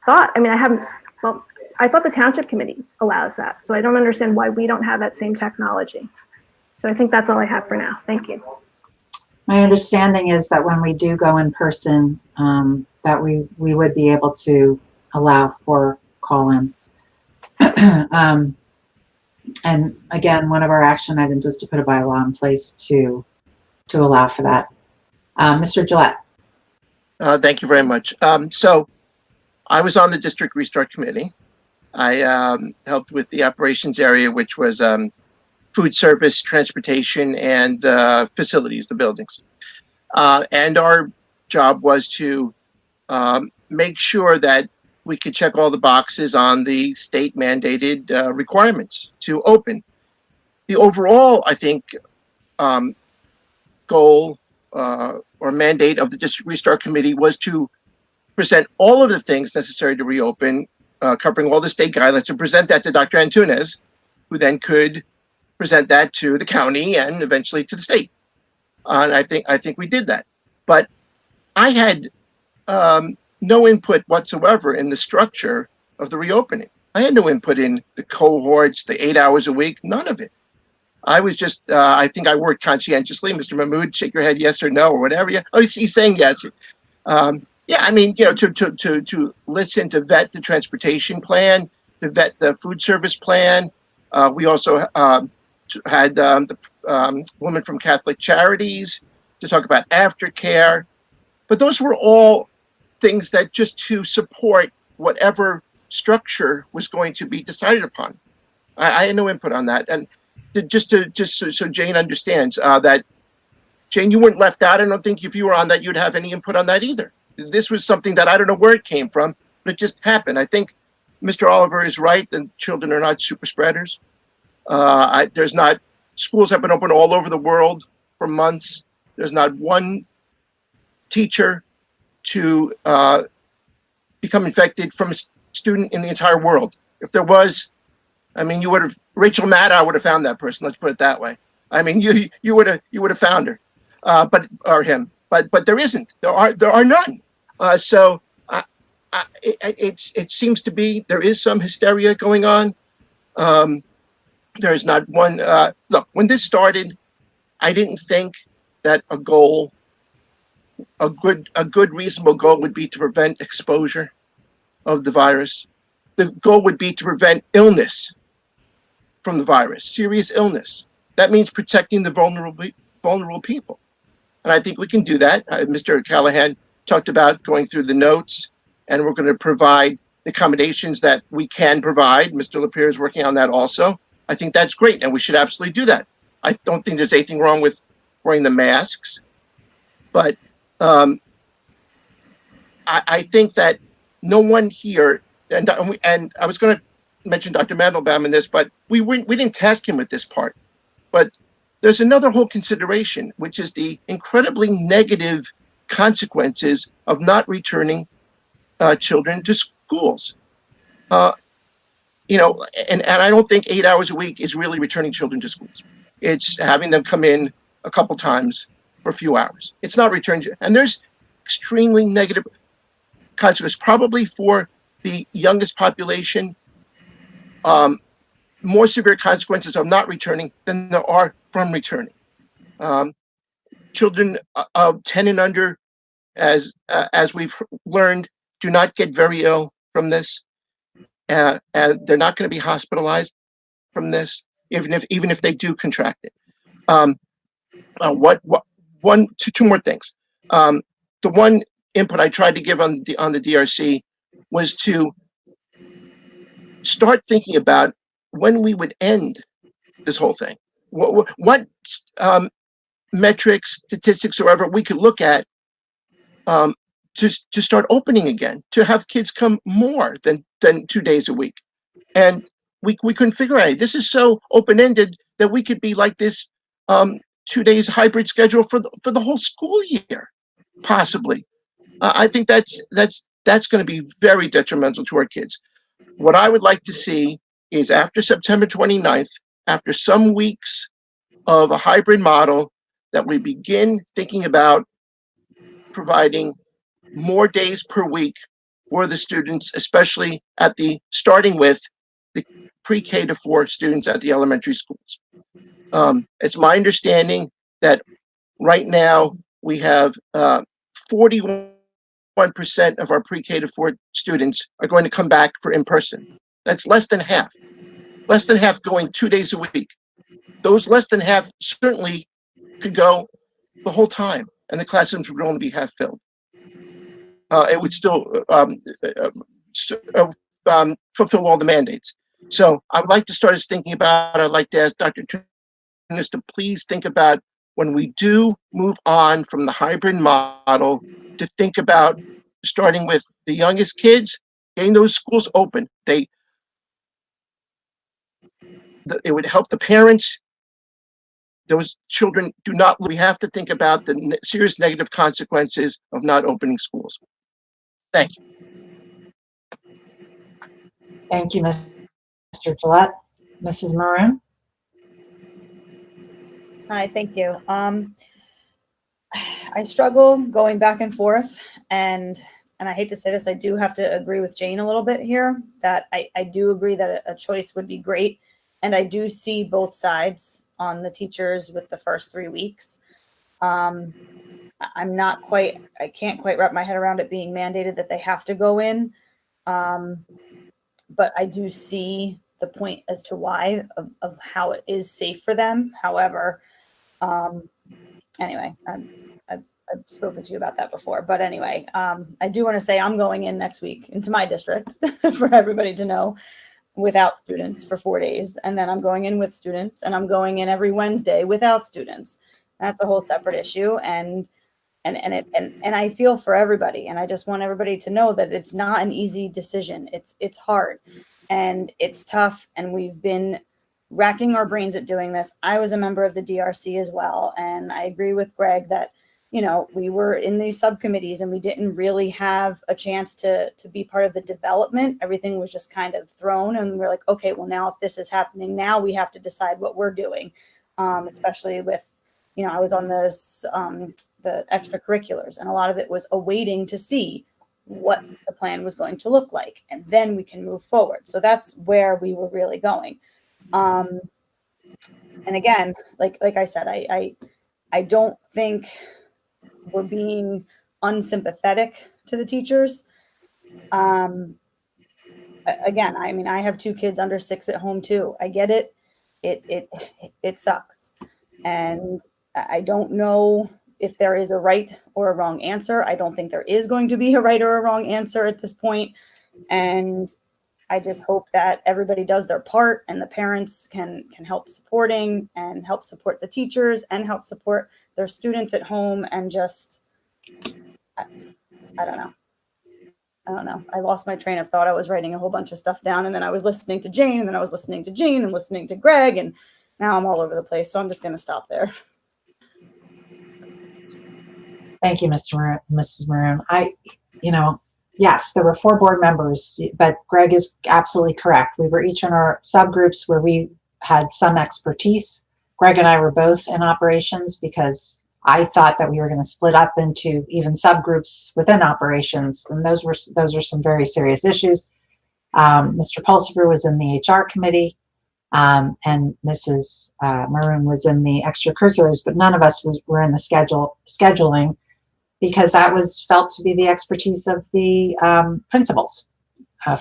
thought the township committee allows that. So I don't understand why we don't have that same technology. So I think that's all I have for now. Thank you. My understanding is that when we do go in person, that we would be able to allow for call-in. And again, one of our action items is to put a bylaw in place to allow for that. Mr. Gillette. Thank you very much. So I was on the district restart committee. I helped with the operations area, which was food service, transportation, and facilities, the buildings. And our job was to make sure that we could check all the boxes on the state mandated requirements to open. The overall, I think, goal or mandate of the District Restart Committee was to present all of the things necessary to reopen, covering all the state guidelines, and present that to Dr. Antunes, who then could present that to the county and eventually to the state. And I think we did that. But I had no input whatsoever in the structure of the reopening. I had no input in the cohorts, the 8 hours a week, none of it. I was just, I think I worked conscientiously. Mr. Mahmood, shake your head yes or no or whatever. Yeah. Oh, he's saying yes. Yeah, I mean, to listen, to vet the transportation plan, to vet the food service plan. We also had the woman from Catholic Charities to talk about aftercare. But those were all things that just to support whatever structure was going to be decided upon. I had no input on that. And just so Jane understands that, Jane, you weren't left out. I don't think if you were on that, you'd have any input on that either. This was something that I don't know where it came from, but it just happened. I think Mr. Oliver is right. The children are not super spreaders. Schools have been open all over the world for months. There's not one teacher to become infected from a student in the entire world. If there was, I mean, Rachel Maddow would have found that person. Let's put it that way. I mean, you would have found her, or him. But there isn't. There are none. So it seems to be there is some hysteria going on. There is not one. Look, when this started, I didn't think that a good reasonable goal would be to prevent exposure of the virus. The goal would be to prevent illness from the virus, serious illness. That means protecting the vulnerable people. And I think we can do that. Mr. Callahan talked about going through the notes, and we're going to provide the accommodations that we can provide. Mr. Lapierre is working on that also. I think that's great, and we should absolutely do that. I don't think there's anything wrong with wearing the masks, but I think that no one here, and I was going to mention Dr. Mandelbaum in this, but we didn't task him with this part. But there's another whole consideration, which is the incredibly negative consequences of not returning children to schools. And I don't think 8 hours a week is really returning children to schools. It's having them come in a couple times for a few hours. It's not returning, and there's extremely negative consequences, probably for the youngest population, more severe consequences of not returning than there are from returning. Children of 10 and under as we've learned, do not get very ill from this. And they're not going to be hospitalized from this, even if they do contract it. Two more things. The one input I tried to give on the DRC was to start thinking about when we would end this whole thing. What metrics, statistics, or whatever we could look at to start opening again, to have kids come more than 2 days a week. And we couldn't figure out it. This is so open-ended that we could be like this 2 days hybrid schedule for the whole school year, possibly. I think that's going to be very detrimental to our kids. What I would like to see is after September 29th, after some weeks of a hybrid model, that we begin thinking about providing more days per week for the students, especially starting with the pre-K to 4 students at the elementary schools. It's my understanding that right now we have 41% of our pre-K to 4 students are going to come back for in-person. That's less than half going 2 days a week. Those less than half certainly could go the whole time, and the classrooms would only be half filled. It would still fulfill all the mandates. So I would like to start us thinking about, I'd like to ask Dr. Tunis to please think about, when we do move on from the hybrid model, to think about starting with the youngest kids, getting those schools open. It would help the parents. Those children we have to think about the serious negative consequences of not opening schools. Thank you. Thank you, Mr. Gillette. Mrs. Maroon? Hi, thank you. I struggle going back and forth, and I hate to say this, I do have to agree with Jane a little bit here, that I do agree that a choice would be great, and I do see both sides on the teachers with the first 3 weeks. I can't quite wrap my head around it being mandated that they have to go in, but I do see the point as to why of how it is safe for them. However, anyway, I've spoken to you about that before, but anyway, I do want to say I'm going in next week into my district for everybody to know, without students for 4 days. And then I'm going in with students, and I'm going in every Wednesday without students. That's a whole separate issue. And I feel for everybody. And I just want everybody to know that it's not an easy decision. It's hard and it's tough. And we've been racking our brains at doing this. I was a member of the DRC as well. And I agree with Greg that, we were in these subcommittees and we didn't really have a chance to be part of the development. Everything was just kind of thrown, and we're like, okay, well, now if this is happening, now we have to decide what we're doing, especially with, I was on this, the extracurriculars, and a lot of it was awaiting to see what the plan was going to look like, and then we can move forward. So that's where we were really going. And again, like I said, I don't think we're being unsympathetic to the teachers. Again, I mean, I have 2 kids under 6 at home too. I get it. It sucks. And I don't know if there is a right or a wrong answer. I don't think there is going to be a right or a wrong answer at this point. And I just hope that everybody does their part, and the parents can help supporting and help support the teachers and help support their students at home. And just, I don't know. I lost my train of thought. I was writing a whole bunch of stuff down, and then I was listening to Jane, and then I was listening to Jane and listening to Greg, and now I'm all over the place. So I'm just going to stop there. Thank you, Mrs. Maroon. Yes, there were 4 board members, but Greg is absolutely correct. We were each in our subgroups where we had some expertise. Greg and I were both in operations because I thought that we were going to split up into even subgroups within operations, and those are some very serious issues. Mr. Pulsifer was in the HR committee, and Mrs. Maroon was in the extracurriculars, but none of us were in the scheduling. because that was felt to be the expertise of the principals,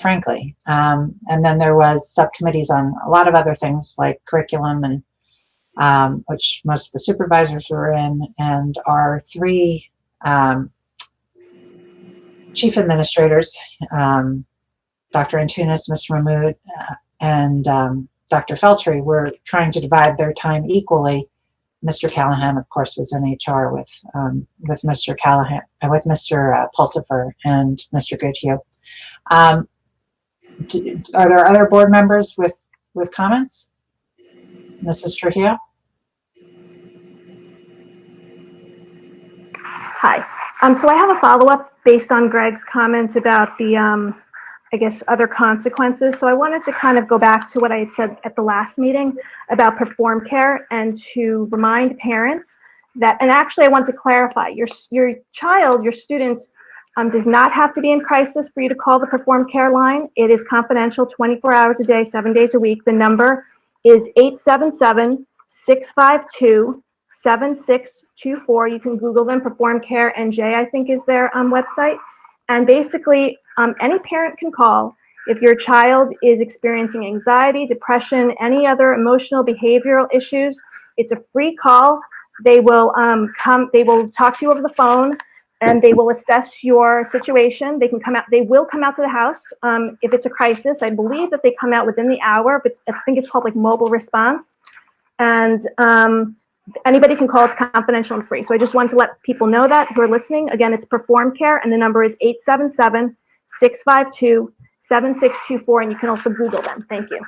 frankly. And then there was subcommittees on a lot of other things like curriculum, and which most of the supervisors were in, and our three chief administrators, Dr. Antunes, Mr. Mahmood, and Dr. Feltry, were trying to divide their time equally. Mr. Callahan, of course, was in HR with Mr. Callahan, with Mr. Pulsifer and Mr. Goodhue. Are there other board members with comments? Mrs. Trujillo? Hi. So I have a follow-up based on Greg's comment about the, I guess, other consequences. So I wanted to kind of go back to what I had said at the last meeting about perform care, and to remind parents that, and actually I want to clarify, your child, your student, does not have to be in crisis for you to call the perform care line. It is confidential 24 hours a day, 7 days a week. The number is 877-652-7624. You can Google them. Perform Care NJ, I think, is their website. And basically, any parent can call if your child is experiencing anxiety, depression, any other emotional, behavioral issues. It's a free call. They will they will talk to you over the phone, and they will assess your situation. They can come out. They will come out to the house if it's a crisis. I believe that they come out within the hour, but I think it's called like mobile response. And anybody can call. It's confidential and free. So I just wanted to let people know that who are listening. Again, it's Perform Care, and the number is 877-652-7624, and you can also Google them. Thank you.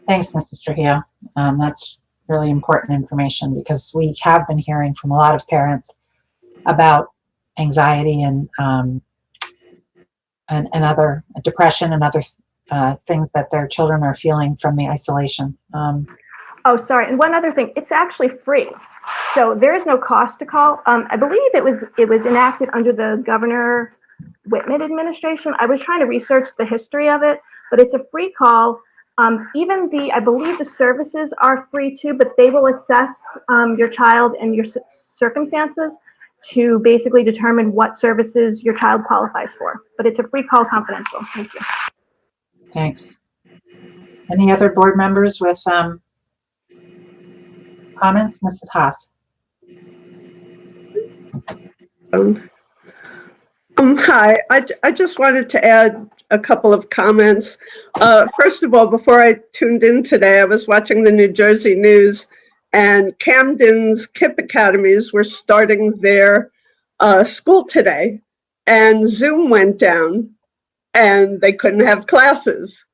Thanks, Mrs. Trujillo. That's really important information, because we have been hearing from a lot of parents about anxiety and other depression and other things that their children are feeling from the isolation. Oh, sorry. And one other thing, it's actually free. So there is no cost to call. I believe it was enacted under the Governor Whitman administration. I was trying to research the history of it, but it's a free call. Even I believe the services are free too, but they will assess your child and your circumstances to basically determine what services your child qualifies for. But it's a free call, confidential. Thank you. Thanks. Any other board members with comments? Mrs. Haas. Hi, I just wanted to add a couple of comments. First of all, before I tuned in today, I was watching the New Jersey news, and Camden's KIPP academies were starting their school today, and Zoom went down and they couldn't have classes.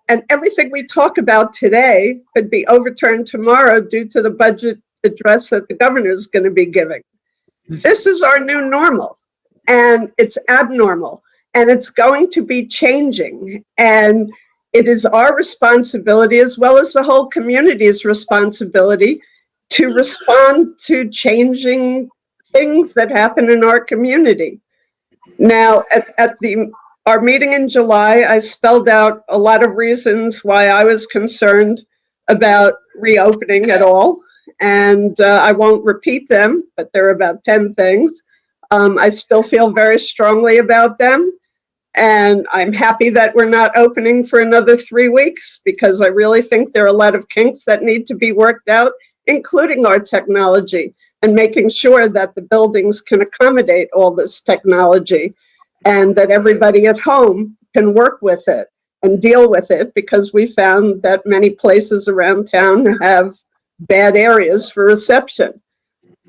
And everything we talk about today could be overturned tomorrow due to the budget address that the governor is going to be giving. This is our new normal, and it's abnormal, and it's going to be changing. And it is our responsibility, as well as the whole community's responsibility, to respond to changing things that happen in our community. Now, at our meeting in July, I spelled out a lot of reasons why I was concerned about reopening at all. And I won't repeat them, but there are about 10 things. I still feel very strongly about them. And I'm happy that we're not opening for another 3 weeks, because I really think there are a lot of kinks that need to be worked out, including our technology, and making sure that the buildings can accommodate all this technology, and that everybody at home can work with it and deal with it, because we found that many places around town have bad areas for reception.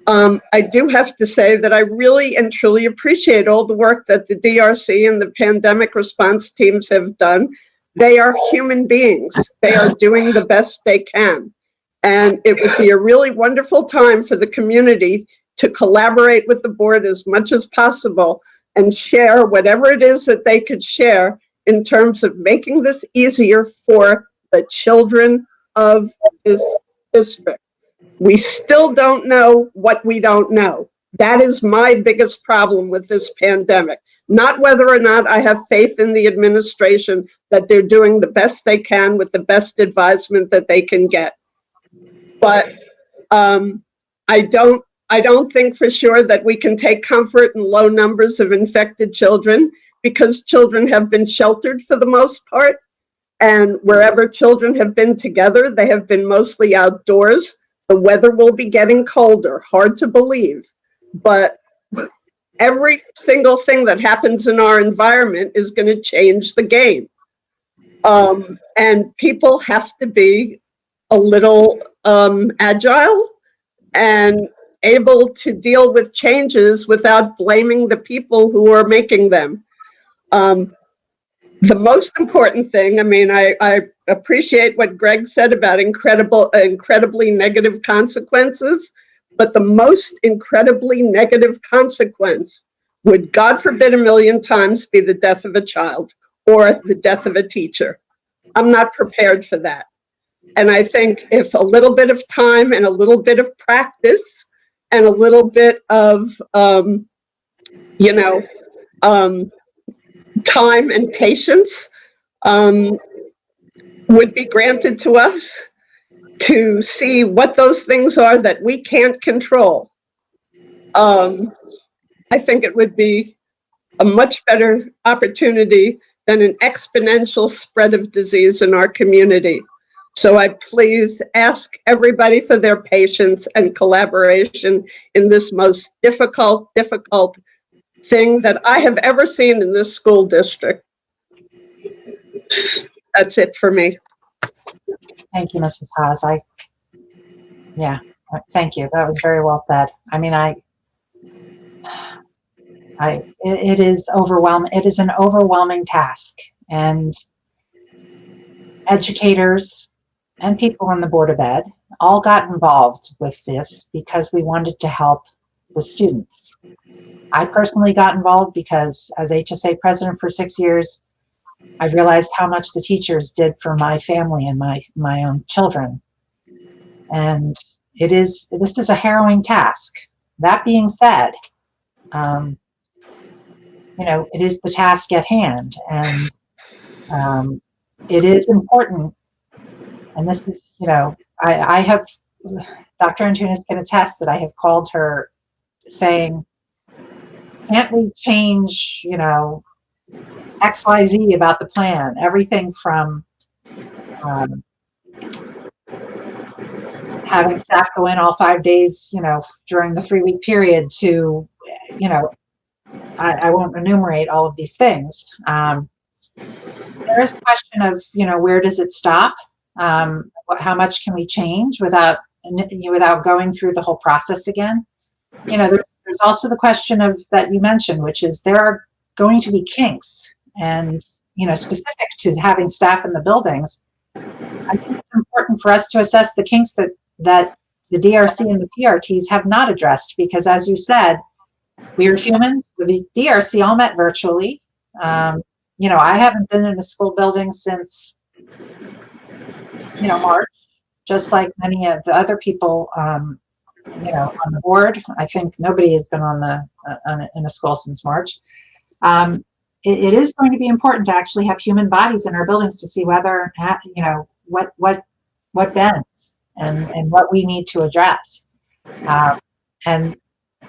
I do have to say that I really and truly appreciate all the work that the DRC and the pandemic response teams have done. They are human beings. They are doing the best they can. And it would be a really wonderful time for the community to collaborate with the board as much as possible and share whatever it is that they could share in terms of making this easier for the children of this district. We still don't know what we don't know. That is my biggest problem with this pandemic. Not whether or not I have faith in the administration that they're doing the best they can with the best advisement that they can get. But I I don't think for sure that we can take comfort in low numbers of infected children because children have been sheltered for the most part. And wherever children have been together, they have been mostly outdoors. The weather will be getting colder, hard to believe. But every single thing that happens in our environment is going to change the game. And people have to be a little agile and able to deal with changes without blaming the people who are making them. The most important thing, I mean, I appreciate what Greg said about incredibly negative consequences, but the most incredibly negative consequence would, God forbid, a million times be the death of a child or the death of a teacher. I'm not prepared for that. And I think if a little bit of time and a little bit of practice and a little bit of, time and patience would be granted to us to see what those things are that we can't control, I think it would be a much better opportunity than an exponential spread of disease in our community. So I please ask everybody for their patience and collaboration in this most difficult thing that I have ever seen in this school district. That's it for me. Thank you, Mrs. Haas. Thank you. That was very well said. I mean, it is overwhelming. It is an overwhelming task, and educators and people on the Board of Ed all got involved with this because we wanted to help the students. I personally got involved because as HSA president for 6 years, I realized how much the teachers did for my family and my own children. And this is a harrowing task. That being said, it is the task at hand, and it is important. And this is, I have, Dr. Antunes can attest that I have called her saying, can't we change, XYZ about the plan? Everything from having staff go in all 5 days, during the 3-week period to, I won't enumerate all of these things. There is a question of, where does it stop? How much can we change without going through the whole process again? There's also the question of that you mentioned, which is there are going to be kinks, and specific to having staff in the buildings. I think it's important for us to assess the kinks that the DRC and the PRTs have not addressed, because as you said, we are humans. The DRC all met virtually. I haven't been in a school building since March, just like many of the other people on the board. I think nobody has been in a school since March. It is going to be important to actually have human bodies in our buildings to see whether what bends and what we need to address. And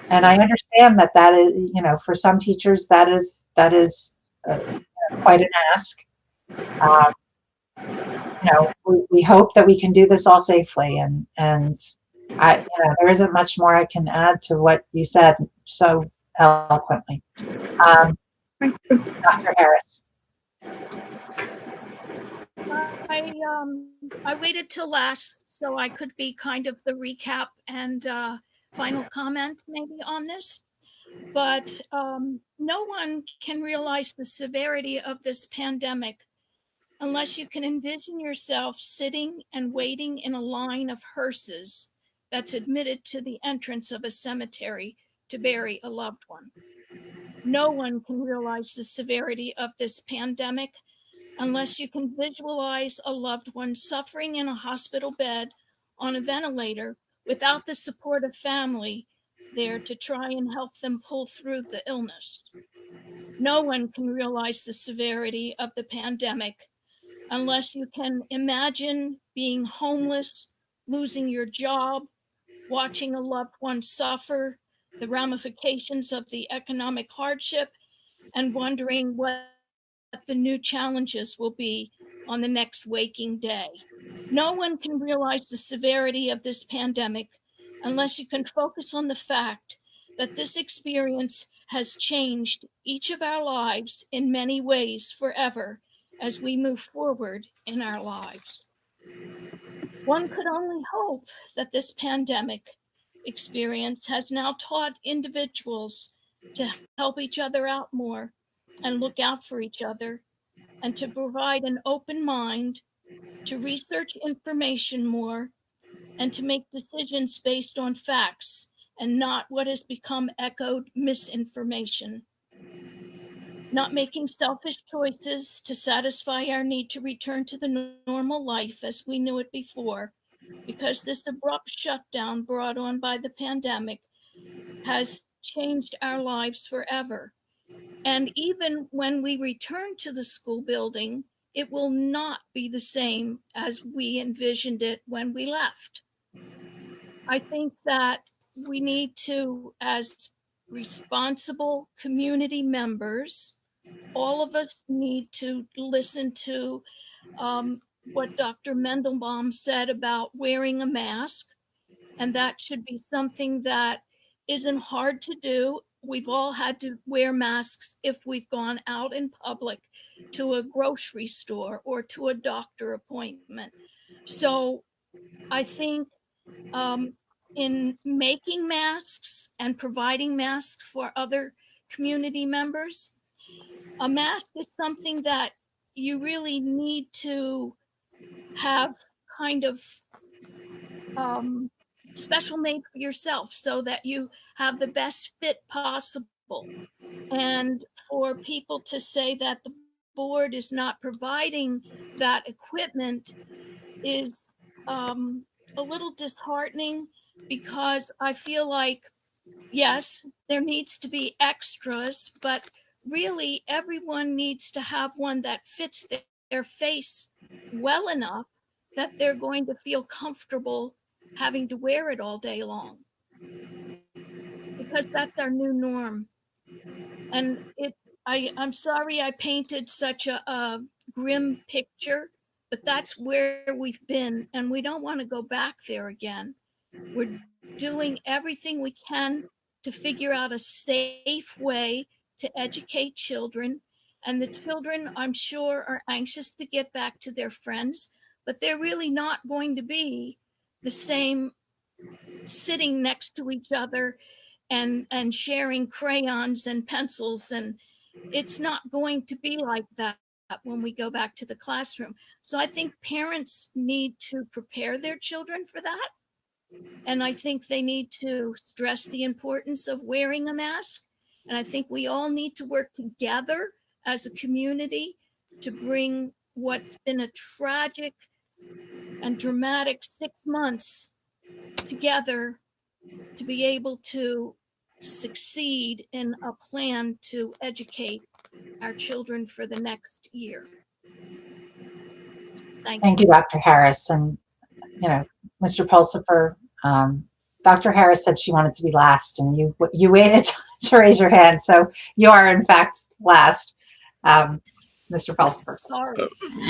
I understand that is, for some teachers that is quite an ask. We hope that we can do this all safely, and there isn't much more I can add to what you said so eloquently. Dr. Harris. I waited till last so I could be kind of the recap and final comment maybe on this. But no one can realize the severity of this pandemic unless you can envision yourself sitting and waiting in a line of hearses that's admitted to the entrance of a cemetery to bury a loved one. No one can realize the severity of this pandemic unless you can visualize a loved one suffering in a hospital bed on a ventilator without the support of family there to try and help them pull through the illness. No one can realize the severity of the pandemic unless you can imagine being homeless, losing your job, watching a loved one suffer the ramifications of the economic hardship, and wondering what the new challenges will be on the next waking day. No one can realize the severity of this pandemic unless you can focus on the fact that this experience has changed each of our lives in many ways forever as we move forward in our lives. One could only hope that this pandemic experience has now taught individuals to help each other out more and look out for each other, and to provide an open mind, to research information more, and to make decisions based on facts and not what has become echoed misinformation. Not making selfish choices to satisfy our need to return to the normal life as we knew it before, because this abrupt shutdown brought on by the pandemic has changed our lives forever. And even when we return to the school building, it will not be the same as we envisioned it when we left. I think that we need to, as responsible community members, all of us need to listen to what Dr. Mendelbaum said about wearing a mask. And that should be something that isn't hard to do. We've all had to wear masks if we've gone out in public to a grocery store or to a doctor appointment. So I think in making masks and providing masks for other community members, a mask is something that you really need to have kind of special made for yourself so that you have the best fit possible. And for people to say that the board is not providing that equipment is a little disheartening, because I feel like, yes, there needs to be extras, but really everyone needs to have one that fits their face well enough that they're going to feel comfortable having to wear it all day long, because that's our new norm. And I'm sorry I painted such a grim picture, but that's where we've been, and we don't want to go back there again. We're doing everything we can to figure out a safe way to educate children. And the children, I'm sure, are anxious to get back to their friends, but they're really not going to be the same sitting next to each other and sharing crayons and pencils. And it's not going to be like that when we go back to the classroom. So I think parents need to prepare their children for that. And I think they need to stress the importance of wearing a mask. And I think we all need to work together as a community to bring what's been a tragic and dramatic 6 months together to be able to succeed in a plan to educate our children for the next year. Thank you, Dr. Harris. And, Mr. Pulsifer, Dr. Harris said she wanted to be last, and you waited to raise your hand. So you are, in fact, last. Mr. Pulsifer. Sorry.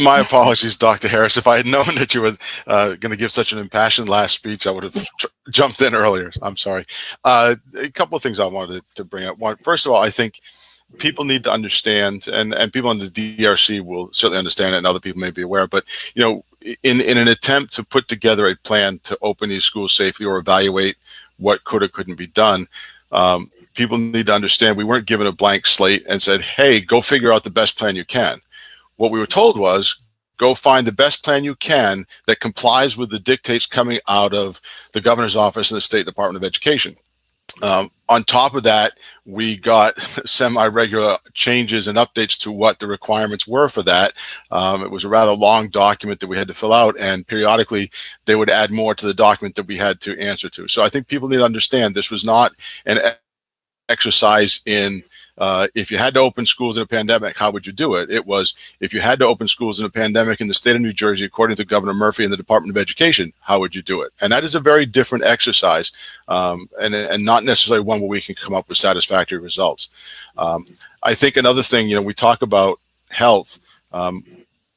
My apologies, Dr. Harris. If I had known that you were going to give such an impassioned last speech, I would have jumped in earlier. I'm sorry. A couple of things I wanted to bring up. One, first of all, I think people need to understand, and people in the DRC will certainly understand it, and other people may be aware, but in an attempt to put together a plan to open these schools safely or evaluate what could or couldn't be done, people need to understand we weren't given a blank slate and said, hey, go figure out the best plan you can. What we were told was, go find the best plan you can that complies with the dictates coming out of the governor's office and the State Department of Education. On top of that, we got semi-regular changes and updates to what the requirements were for that. It was a rather long document that we had to fill out, and periodically they would add more to the document that we had to answer to. So I think people need to understand this was not an exercise in if you had to open schools in a pandemic, how would you do it? It was, if you had to open schools in a pandemic in the state of New Jersey, according to Governor Murphy and the Department of Education, how would you do it? And that is a very different exercise, and not necessarily one where we can come up with satisfactory results. I think another thing, we talk about health,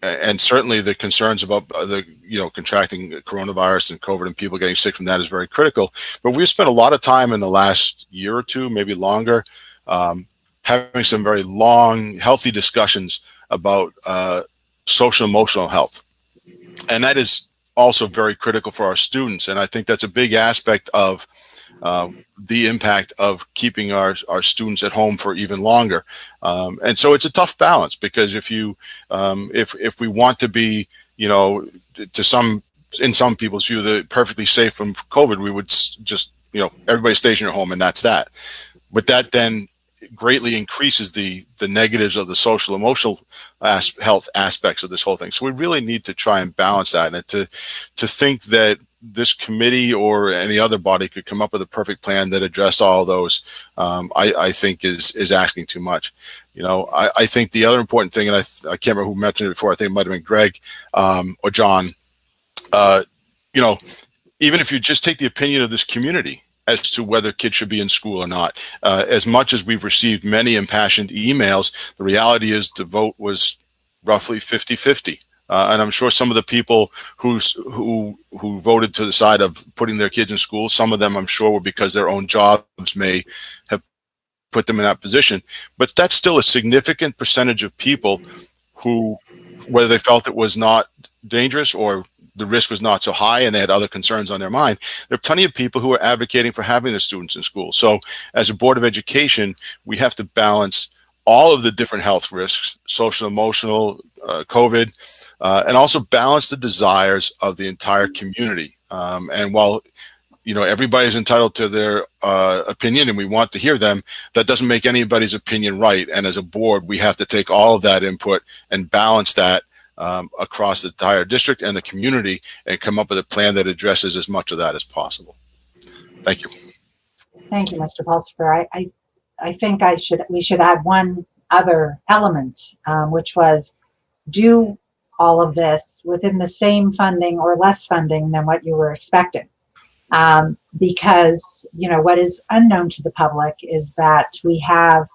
and certainly the concerns about contracting coronavirus and COVID and people getting sick from that is very critical. But we've spent a lot of time in the last year or two, maybe longer, having some very long, healthy discussions about social emotional health. And that is also very critical for our students. And I think that's a big aspect of the impact of keeping our students at home for even longer. And so it's a tough balance, because if we want to be, in some people's view, perfectly safe from COVID, we would just, everybody stays in your home and that's that. But that then greatly increases the negatives of the social emotional health aspects of this whole thing. So we really need to try and balance that, and to think that this committee or any other body could come up with a perfect plan that addressed all of those, I think is asking too much. I think the other important thing, and I can't remember who mentioned it before, I think it might have been Greg or John, even if you just take the opinion of this community as to whether kids should be in school or not, as much as we've received many impassioned emails, the reality is the vote was roughly 50-50. And I'm sure some of the people who voted to the side of putting their kids in school, some of them I'm sure were because their own jobs may have put them in that position. But that's still a significant percentage of people who, whether they felt it was not dangerous or the risk was not so high and they had other concerns on their mind, there are plenty of people who are advocating for having the students in school. So as a Board of Education, we have to balance all of the different health risks, social, emotional, COVID, and also balance the desires of the entire community. And while everybody's entitled to their opinion and we want to hear them, that doesn't make anybody's opinion right. And as a board, we have to take all of that input and balance that across the entire district and the community, and come up with a plan that addresses as much of that as possible. Thank you. Thank you, Mr. Pulsifer. I think we should add one other element, which was do all of this within the same funding or less funding than what you were expecting. Because, what is unknown to the public is that we have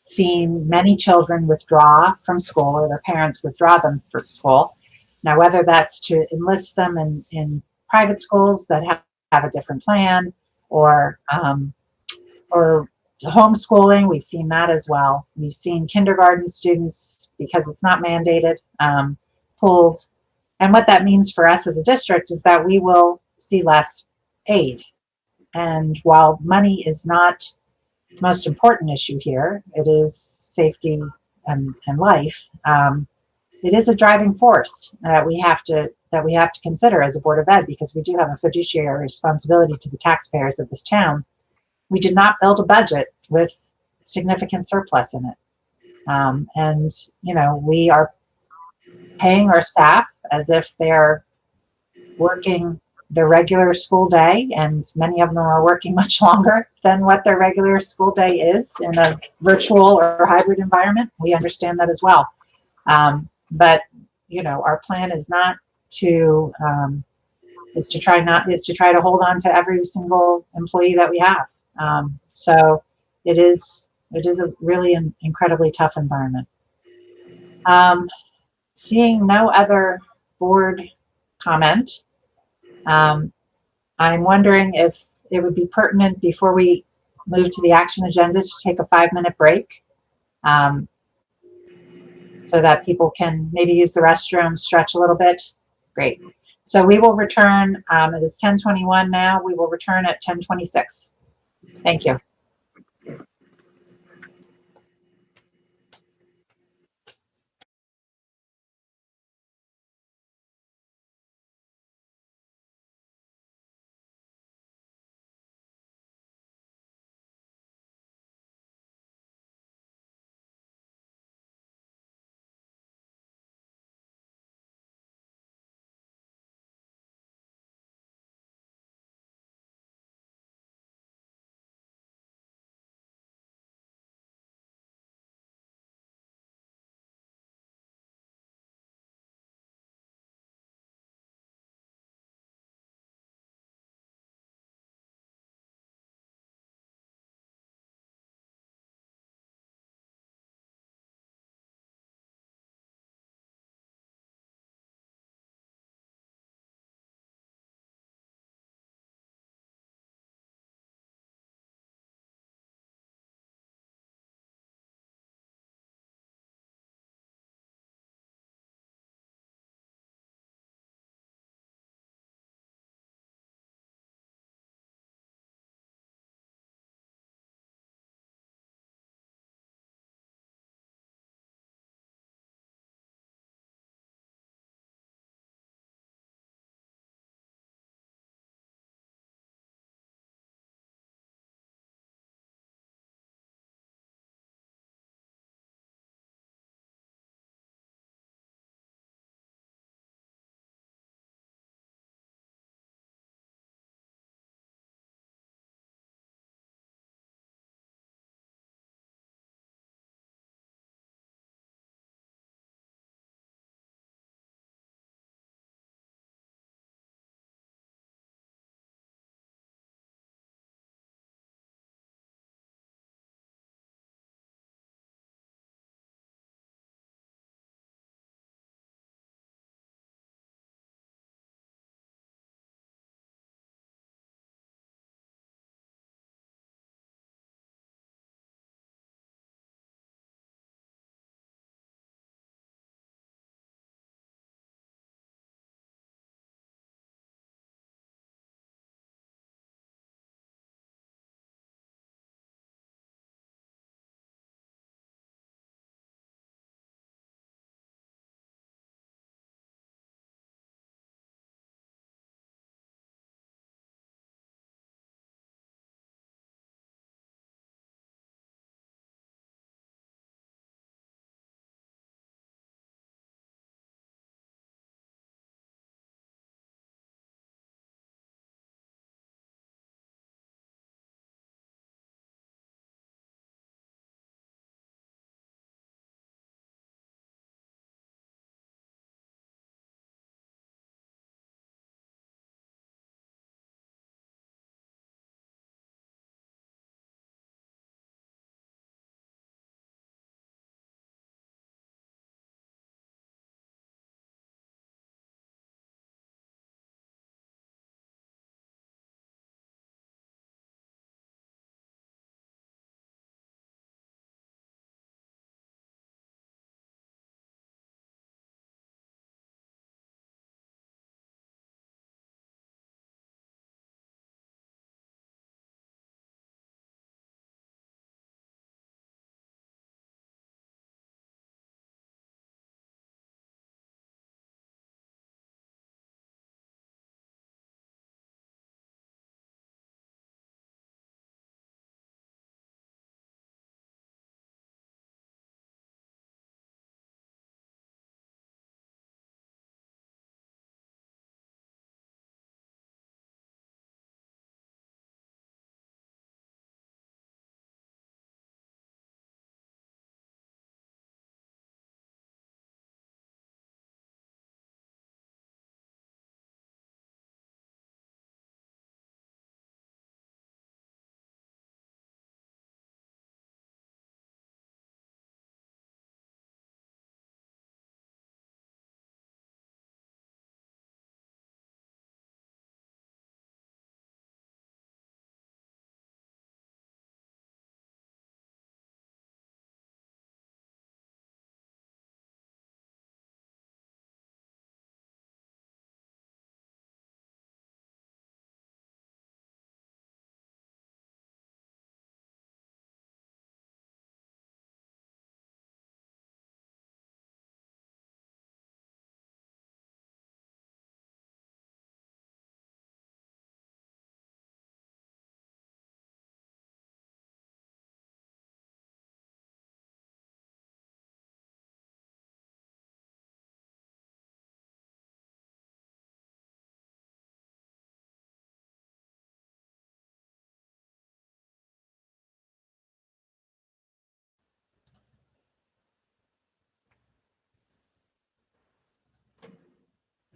seen many children withdraw from school, or their parents withdraw them from school. Now, whether that's to enlist them in private schools that have a different plan, or homeschooling, we've seen that as well. We've seen kindergarten students, because it's not mandated, pulled. And what that means for us as a district is that we will see less aid. And while money is not the most important issue here, it is safety and life. It is a driving force that we have to consider as a Board of Ed, because we do have a fiduciary responsibility to the taxpayers of this town. We did not build a budget with significant surplus in it, and we are paying our staff as if they are working their regular school day, and many of them are working much longer than what their regular school day is in a virtual or hybrid environment. We understand that as well. But our plan is not to to try to hold on to every single employee that we have. So it is a really incredibly tough environment. Seeing no other board comment, I'm wondering if it would be pertinent, before we move to the action agenda, to take a 5-minute break, so that people can maybe use the restroom, stretch a little bit. Great. So we will return, it is 10:21 now, we will return at 10:26. Thank you.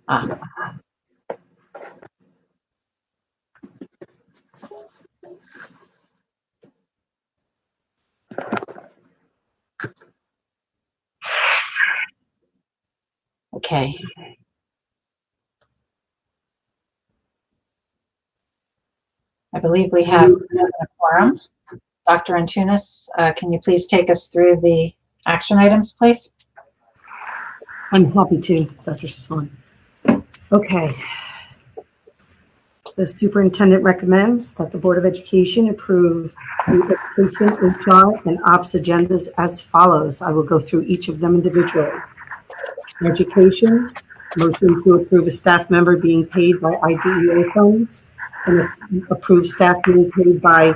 Okay. I believe we have a quorum. Dr. Antunes, can you please take us through the action items, please? I'm happy to, Dr. Sasson. Okay. The superintendent recommends that the Board of Education approve the education, HR, and ops agendas as follows. I will go through each of them individually. Education, motion to approve a staff member being paid by IDEA funds and approve staff being paid by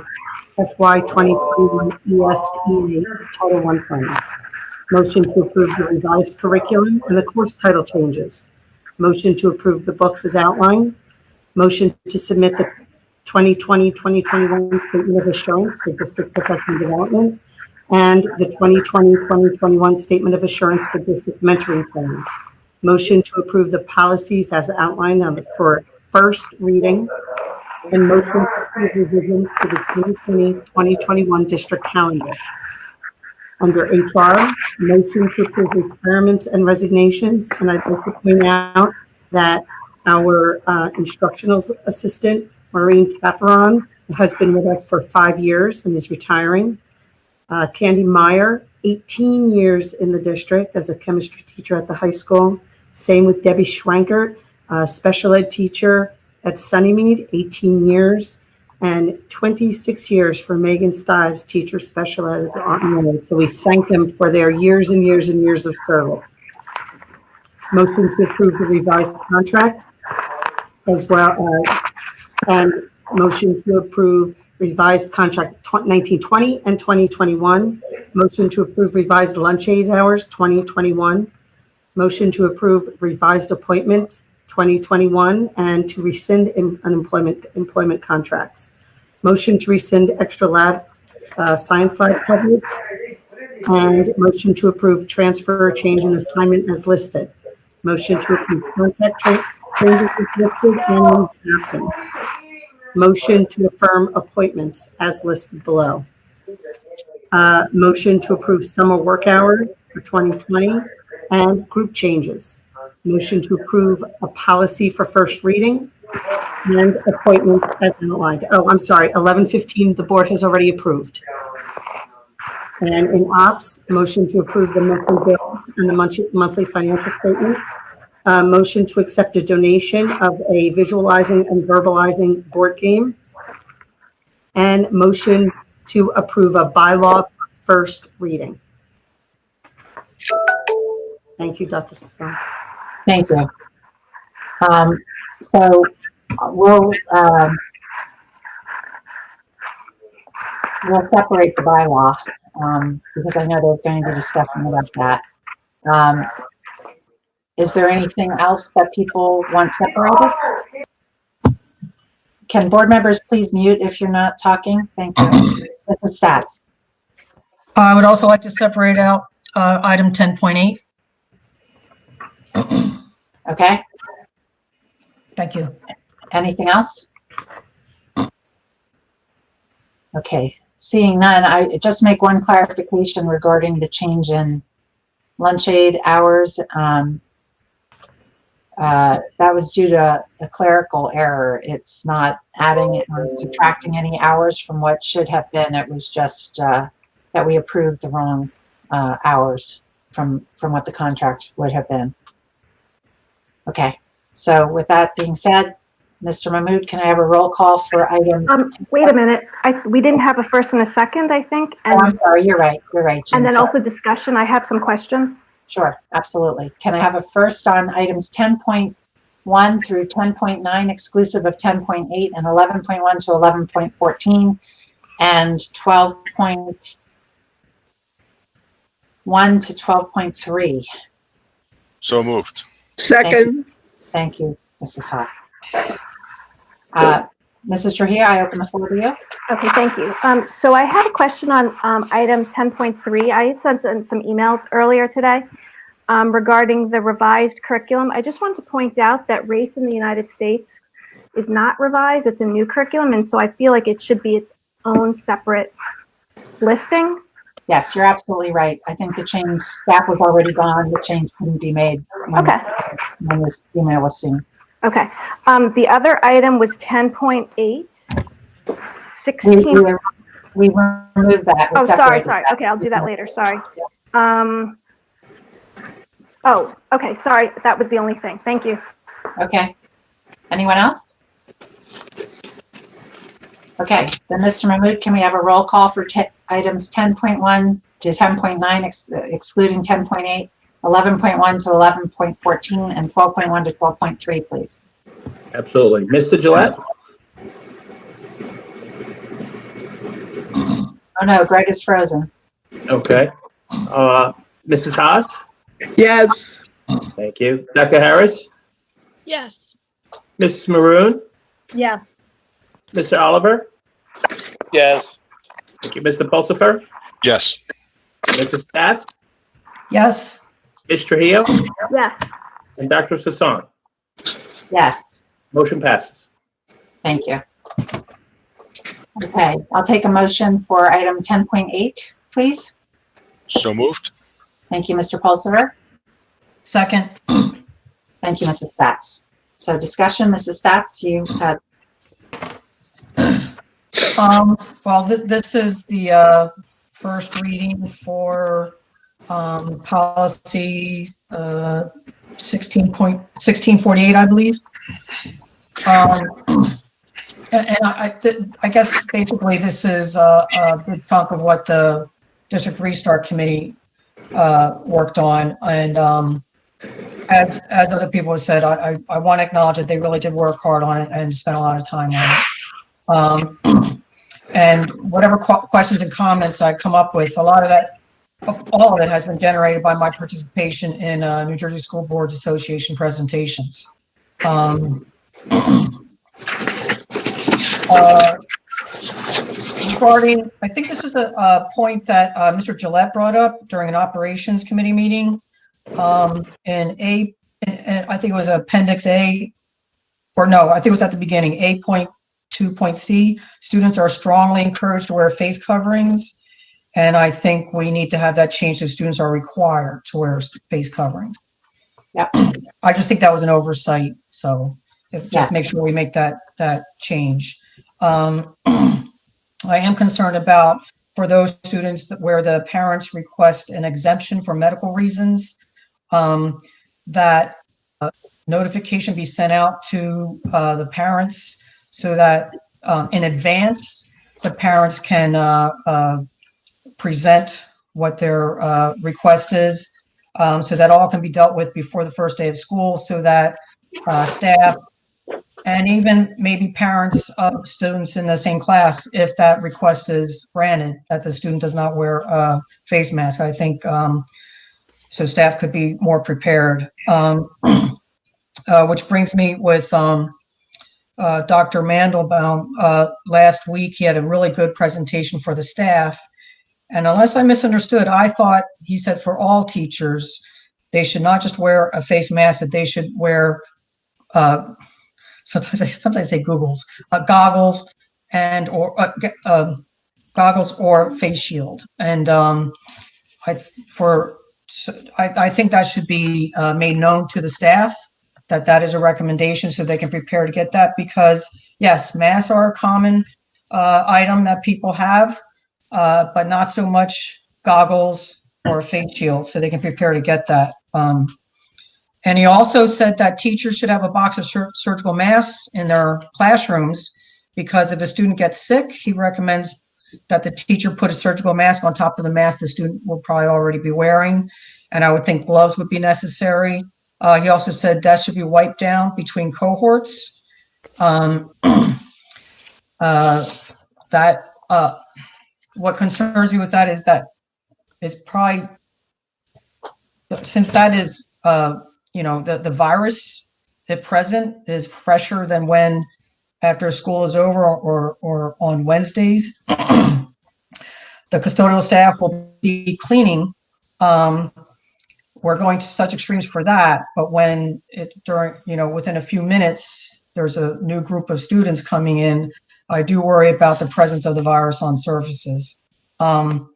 FY 2021 ESEA Title I funds. Motion to approve the revised curriculum and the course title changes. Motion to approve the books as outlined. Motion to submit the 2020-2021 Statement of Assurance for District Professional Development and the 2020-2021 Statement of Assurance for District Mentoring Plan. Motion to approve the policies as outlined for first reading, and motion to approve revisions to the 2020-2021 district calendar. Under HR, motion to approve retirements and resignations, and I'd like to point out that our instructional assistant, Maureen Caperon, has been with us for 5 years and is retiring. Candy Meyer, 18 years in the district as a chemistry teacher at the high school. Same with Debbie Schrankert, special ed teacher at Sunnymead, 18 years, and 26 years for Megan Stives, teacher special ed at Arden. So we thank them for their years and years and years of service. Motion to approve the revised contract as well as, and motion to approve revised contract 1920 and 2021. Motion to approve revised lunch aid hours 2021. Motion to approve revised appointment 2021 and to rescind employment contracts. Motion to rescind extra lab science lab coverage, and motion to approve transfer, change in assignment as listed. Motion to approve contact changes as listed and absence. Motion to affirm appointments as listed below. Motion to approve summer work hours for 2020 and group changes. Motion to approve a policy for first reading and appointments as outlined. Oh, I'm sorry, 1115, the board has already approved. And in ops, motion to approve the monthly bills and the monthly financial statement. Motion to accept a donation of a visualizing and verbalizing board game. And motion to approve a bylaw for first reading. Thank you, Dr. Sasson. Thank you. So we'll separate the bylaw because I know there's going to be discussion about that. Is there anything else that people want separated? Can board members please mute if you're not talking? Thank you. This is stats. I would also like to separate out item 10.8. Okay. Thank you. Anything else? Okay, seeing none, I just make one clarification regarding the change in lunch aid hours. That was due to a clerical error. It's not adding or subtracting any hours from what should have been. It was just that we approved the wrong hours from what the contract would have been. Okay, so with that being said, Mr. Mahmood, can I have a roll call for items? Wait a minute. We didn't have a first and a second, I think. And, I'm sorry, you're right. You're right, Jean. And then also discussion. I have some questions. Sure, absolutely. Can I have a first on items 10.1 through 10.9, exclusive of 10.8 and 11.1 to 11.14, and 12.1 to 12.3? So moved. Second. Thank you, Mrs. Haas. Mrs. Trujillo, I open the floor to you. Okay, thank you. So I have a question on item 10.3. I had sent in some emails earlier today. regarding the revised curriculum. I just want to point out that race in the United States is not revised. It's a new curriculum, and so I feel like it should be its own separate listing. Yes, you're absolutely right. I think the change, staff was already gone. The change couldn't be made when the email was seen. Okay. The other item was 10.8. 16. We removed that. Oh, sorry. Okay, I'll do that later. Sorry. Oh, okay. Sorry. That was the only thing. Thank you. Okay. Anyone else? Okay. Then, Mr. Mahmood, can we have a roll call for items 10.1 to 10.9, excluding 10.8, 11.1 to 11.14, and 12.1 to 12.3, please? Absolutely. Mr. Gillette? Oh, no. Greg is frozen. Okay. Mrs. Haas? Yes. Thank you. Dr. Harris? Yes. Mrs. Maroon? Yes. Mr. Oliver? Yes. Thank you. Mr. Pulsifer? Yes. Mrs. Stats? Yes. Ms. Trujillo? Yes. And Dr. Sasan? Yes. Motion passes. Thank you. Okay. I'll take a motion for item 10.8, please. So moved. Thank you, Mr. Pulsifer. Second. Thank you, Mrs. Stats. So discussion, Mrs. Stats, you had. Well, this is the first reading for policy 1648, I believe. And I guess basically this is a good chunk of what the District Restart Committee worked on. And as other people have said, I want to acknowledge that they really did work hard on it and spent a lot of time on it. And whatever questions and comments I come up with, all of it has been generated by my participation in New Jersey School Boards Association presentations. Regarding, I think this was a point that Mr. Gillette brought up during an operations committee meeting. And I think it was Appendix A, or no, I think it was at the beginning, 8.2.c, students are strongly encouraged to wear face coverings. And I think we need to have that change so students are required to wear face coverings. Yeah. I just think that was an oversight. So just make sure we make that change. I am concerned about for those students where the parents request an exemption for medical reasons, that notification be sent out to the parents so that in advance the parents can present what their request is, so that all can be dealt with before the first day of school, so that staff and even maybe parents of students in the same class, if that request is granted, that the student does not wear a face mask. I think so staff could be more prepared. Which brings me with Dr. Mandelbaum. Last week, he had a really good presentation for the staff. And unless I misunderstood, I thought he said for all teachers, they should not just wear a face mask, that they should wear sometimes I say goggles and goggles or face shield. And I think that should be made known to the staff, that is a recommendation so they can prepare to get that, because yes, masks are a common item that people have, but not so much goggles or face shield, so they can prepare to get that. And he also said that teachers should have a box of surgical masks in their classrooms, because if a student gets sick, he recommends that the teacher put a surgical mask on top of the mask the student will probably already be wearing. And I would think gloves would be necessary. He also said desks should be wiped down between cohorts. What concerns me with that is probably, since that is, the virus at present is fresher than when after school is over or on Wednesdays. The custodial staff will be cleaning we're going to such extremes for that, but when within a few minutes, there's a new group of students coming in, I do worry about the presence of the virus on surfaces. While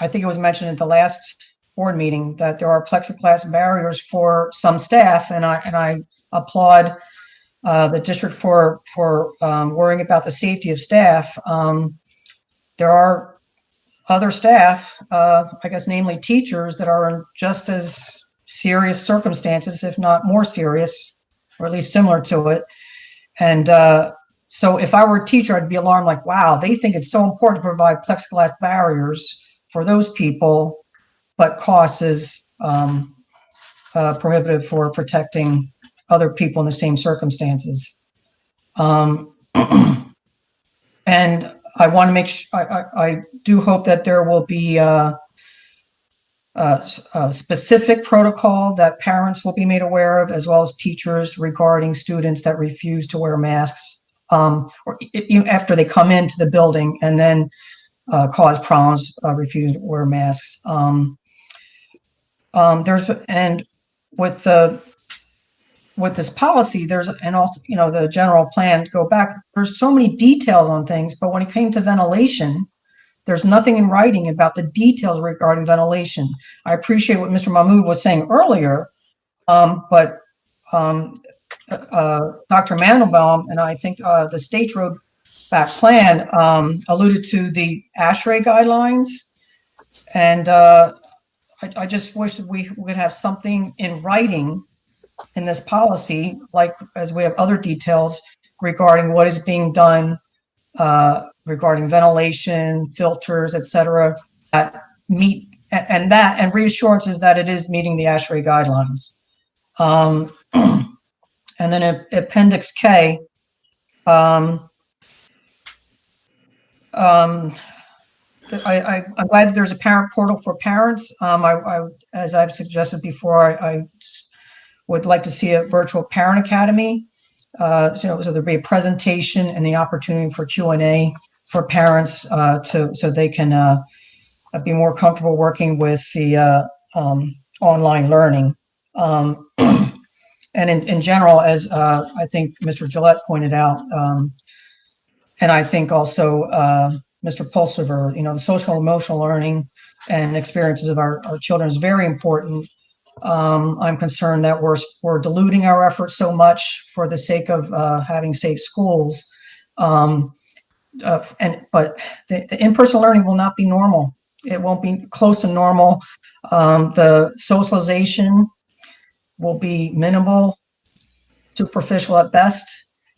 I think it was mentioned at the last board meeting that there are plexiglass barriers for some staff, and I applaud the district for worrying about the safety of staff. There are other staff, I guess, namely teachers, that are in just as serious circumstances, if not more serious, or at least similar to it. And so if I were a teacher, I'd be alarmed, like, wow, they think it's so important to provide plexiglass barriers for those people, but cost is prohibitive for protecting other people in the same circumstances. And I want to make sure, I do hope that there will be a specific protocol that parents will be made aware of, as well as teachers, regarding students that refuse to wear masks, or even after they come into the building and then cause problems, refusing to wear masks. With this policy, and also, the general plan, go back, there's so many details on things, but when it came to ventilation, there's nothing in writing about the details regarding ventilation. I appreciate what Mr. Mahmood was saying earlier, but Dr. Mandelbaum and I think the state road back plan alluded to the ASHRAE guidelines, and I just wish that we would have something in writing in this policy, like as we have other details regarding what is being done regarding ventilation, filters, etc., that meet, and reassurances that it is meeting the ASHRAE guidelines. And then Appendix K, I'm glad that there's a parent portal for parents. As I've suggested before, I would like to see a virtual parent academy. So there'd be a presentation and the opportunity for Q&A for parents so they can be more comfortable working with the online learning. And in general, as I think Mr. Gillette pointed out, and I think also Mr. Pulsiver, the social and emotional learning and experiences of our children is very important. I'm concerned that we're diluting our efforts so much for the sake of having safe schools. But the in-person learning will not be normal. It won't be close to normal. The socialization will be minimal, superficial at best.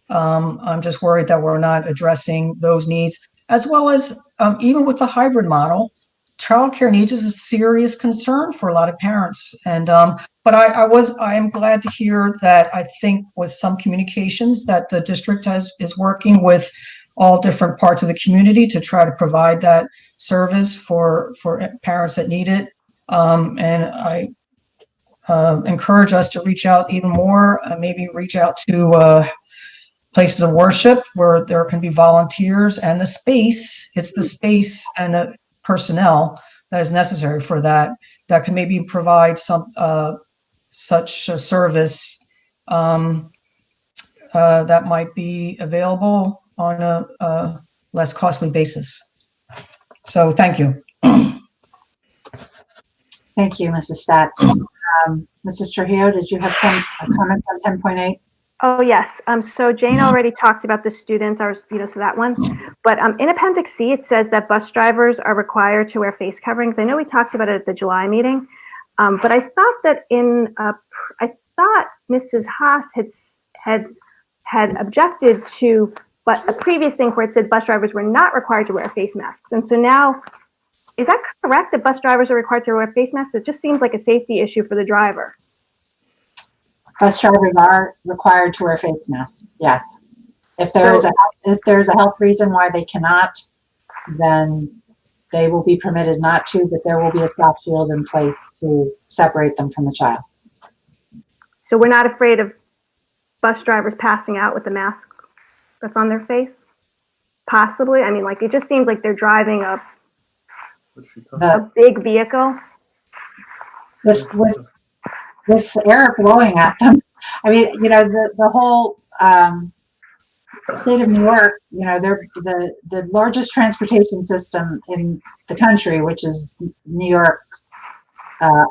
I'm just worried that we're not addressing those needs, as well as even with the hybrid model, childcare needs is a serious concern for a lot of parents. And but I am glad to hear that I think with some communications that the district is working with all different parts of the community to try to provide that service for parents that need it. And I encourage us to reach out even more, maybe reach out to places of worship where there can be volunteers and the space. It's the space and the personnel that is necessary for that can maybe provide some such a service that might be available on a less costly basis. So thank you. Thank you, Mrs. Stats. Mrs. Trujillo, did you have some comments on 10.8? Oh, yes. So Jane already talked about the students, so that one. But in Appendix C, it says that bus drivers are required to wear face coverings. I know we talked about it at the July meeting, but I thought that I thought Mrs. Haas had objected to a previous thing where it said bus drivers were not required to wear face masks. And so now, is that correct, that bus drivers are required to wear face masks? It just seems like a safety issue for the driver. Bus drivers are required to wear face masks, yes. If there's a health reason why they cannot, then they will be permitted not to, but there will be a stop shield in place to separate them from the child. So we're not afraid of bus drivers passing out with the mask that's on their face? Possibly. I mean, it just seems like they're driving a A big vehicle? With air blowing at them. I mean, the whole state of New York, they're the largest transportation system in the country, which is New York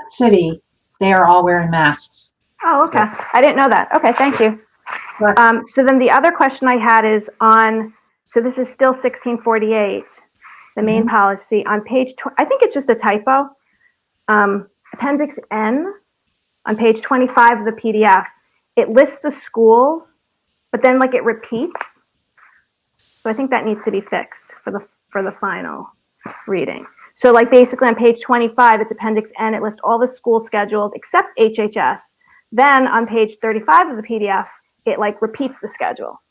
City. They are all wearing masks. Oh, okay. I didn't know that. Okay, thank you. So then the other question I had is so this is still 1648, the main policy on page, I think it's just a typo. Appendix N on page 25 of the PDF, it lists the schools, but then it repeats. So I think that needs to be fixed for the final reading. So basically on page 25, it's Appendix N, it lists all the school schedules except HHS. Then on page 35 of the PDF, it repeats the schedule.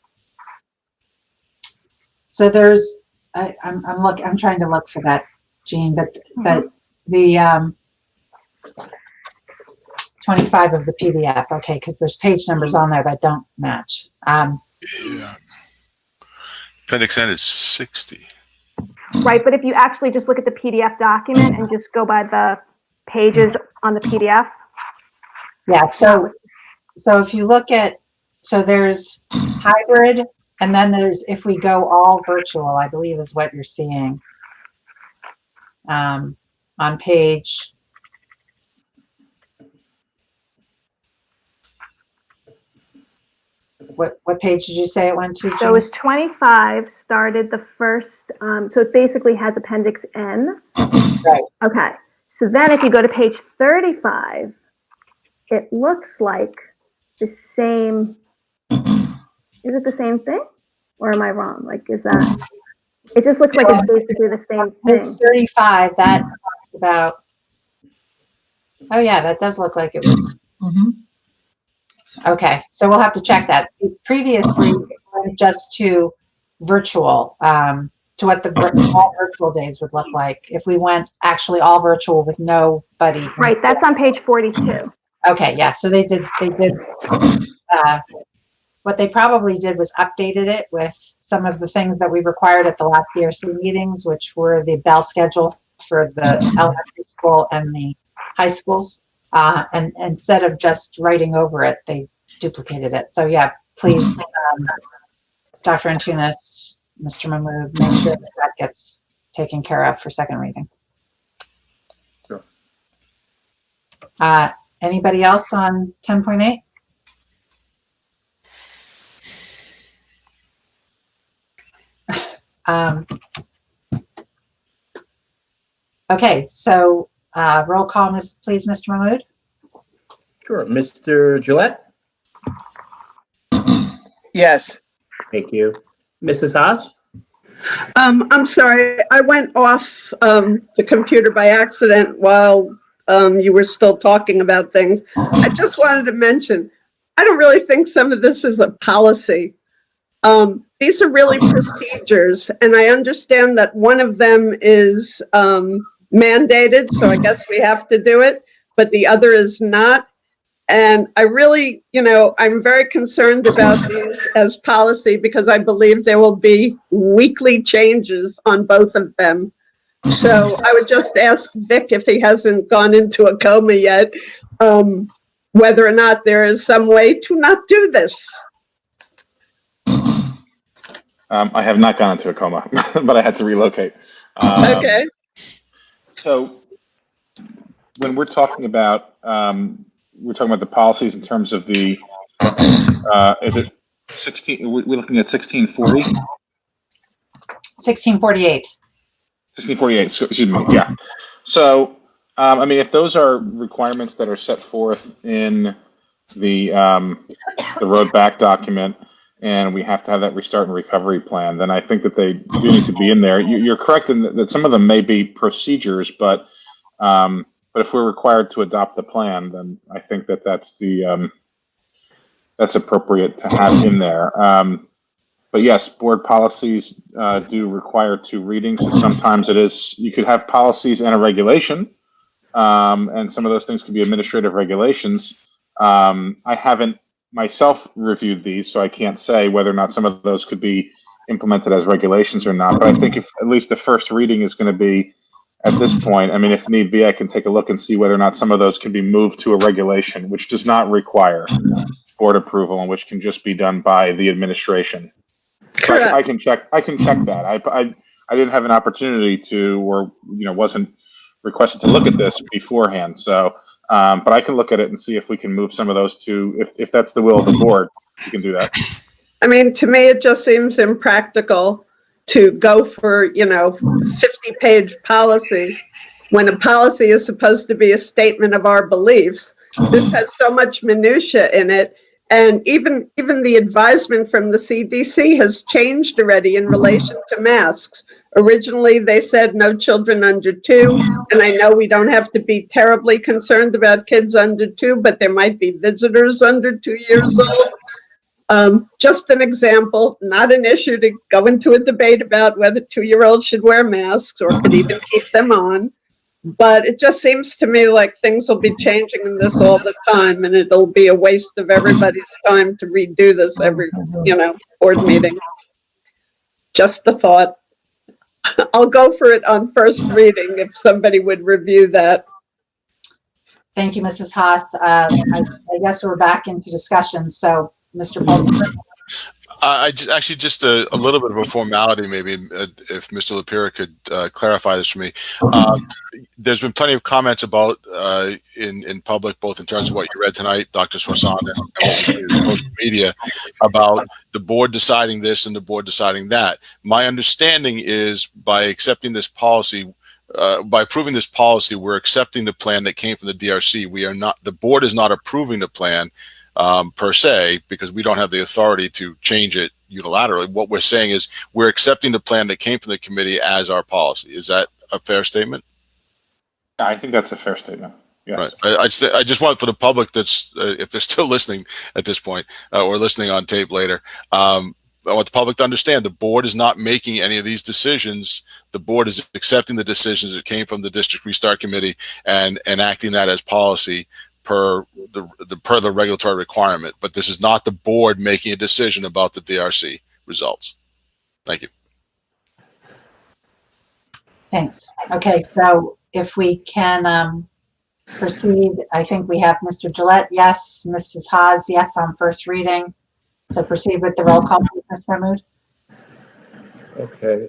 So there's, I'm trying to look for that, Jean, but the 25 of the PDF, okay, because there's page numbers on there that don't match. Yeah. Appendix N is 60. Right, but if you actually just look at the PDF document and just go by the pages on the PDF. Yeah, so if you look at, so there's hybrid, and then there's if we go all virtual, I believe is what you're seeing on page. What page did you say it went to? So it's 25 started the first, so it basically has Appendix N. Right. Okay, so then if you go to page 35, it looks like the same, is it the same thing? Or am I wrong? Is that, it just looks like it's basically the same thing. Page 35, that talks about, oh yeah, that does look like it was. Okay, so we'll have to check that. Previously, we went just to virtual, to what the all virtual days would look like if we went actually all virtual with nobody. Right, that's on page 42. Okay, yeah, so they did, what they probably did was updated it with some of the things that we required at the last ERC meetings, which were the bell schedule for the elementary school and the high schools. And instead of just writing over it, they duplicated it. So yeah, please, Dr. Antunes, Mr. Mahmood, make sure that gets taken care of for second reading. Sure. Anybody else on 10.8? Okay, so roll call, please, Mr. Mahmood. Sure. Mr. Gillette? Yes. Thank you. Mrs. Haas? I'm sorry, I went off the computer by accident while you were still talking about things. I just wanted to mention, I don't really think some of this is a policy. These are really procedures, and I understand that one of them is mandated, so I guess we have to do it, but the other is not. And I really, I'm very concerned about these as policy because I believe there will be weekly changes on both of them. So I would just ask Vic, if he hasn't gone into a coma yet, whether or not there is some way to not do this. I have not gone into a coma, but I had to relocate. Okay. So when we're talking about the policies in terms of the, is it 16, we're looking at 1640? 1648. 1648, excuse me, yeah. So, if those are requirements that are set forth in the road back document, and we have to have that restart and recovery plan, then I think that they do need to be in there. You're correct in that some of them may be procedures, but if we're required to adopt the plan, then I think that that's appropriate to have in there. But yes, board policies do require 2 readings. So sometimes you could have policies and a regulation, and some of those things could be administrative regulations. I haven't myself reviewed these, so I can't say whether or not some of those could be implemented as regulations or not. But I think if at least the first reading is going to be at this point, I mean, if need be, I can take a look and see whether or not some of those can be moved to a regulation, which does not require board approval and which can just be done by the administration. So I can check. I can check that. I didn't have an opportunity to, or wasn't requested to look at this beforehand. So, but I can look at it and see if we can move some of those to, if that's the will of the board, we can do that. I mean, to me, it just seems impractical to go for 50-page policy when a policy is supposed to be a statement of our beliefs. This has so much minutia in it. And even the advisement from the CDC has changed already in relation to masks. Originally, they said no children under 2. And I know we don't have to be terribly concerned about kids under 2, but there might be visitors under 2 years old. Just an example, not an issue to go into a debate about whether 2-year-olds should wear masks or could even keep them on. But it just seems to me like things will be changing in this all the time, and it'll be a waste of everybody's time to redo this every, board meeting. Just a thought. I'll go for it on first reading if somebody would review that. Thank you, Mrs. Haas. I guess we're back into discussion. So, Mr. Paulson. Just a little bit of a formality, maybe, if Mr. LaPira could clarify this for me. There's been plenty of comments about in public, both in terms of what you read tonight, Dr. Swasan, and what we see in social media about the board deciding this and the board deciding that. My understanding is by accepting this policy, by approving this policy, we're accepting the plan that came from the DRC. We are not, the board is not approving the plan per se, because we don't have the authority to change it unilaterally. What we're saying is we're accepting the plan that came from the committee as our policy. Is that a fair statement? I think that's a fair statement. Yes. Right. I just want for the public that's, if they're still listening at this point or listening on tape later, I want the public to understand the board is not making any of these decisions. The board is accepting the decisions that came from the District Restart Committee and enacting that as policy per the regulatory requirement. But this is not the board making a decision about the DRC results. Thank you. Thanks. Okay, so if we can proceed, I think we have Mr. Gillette, yes, Mrs. Haas, yes on first reading. So proceed with the roll call, please, Ms. Mahmood. Okay.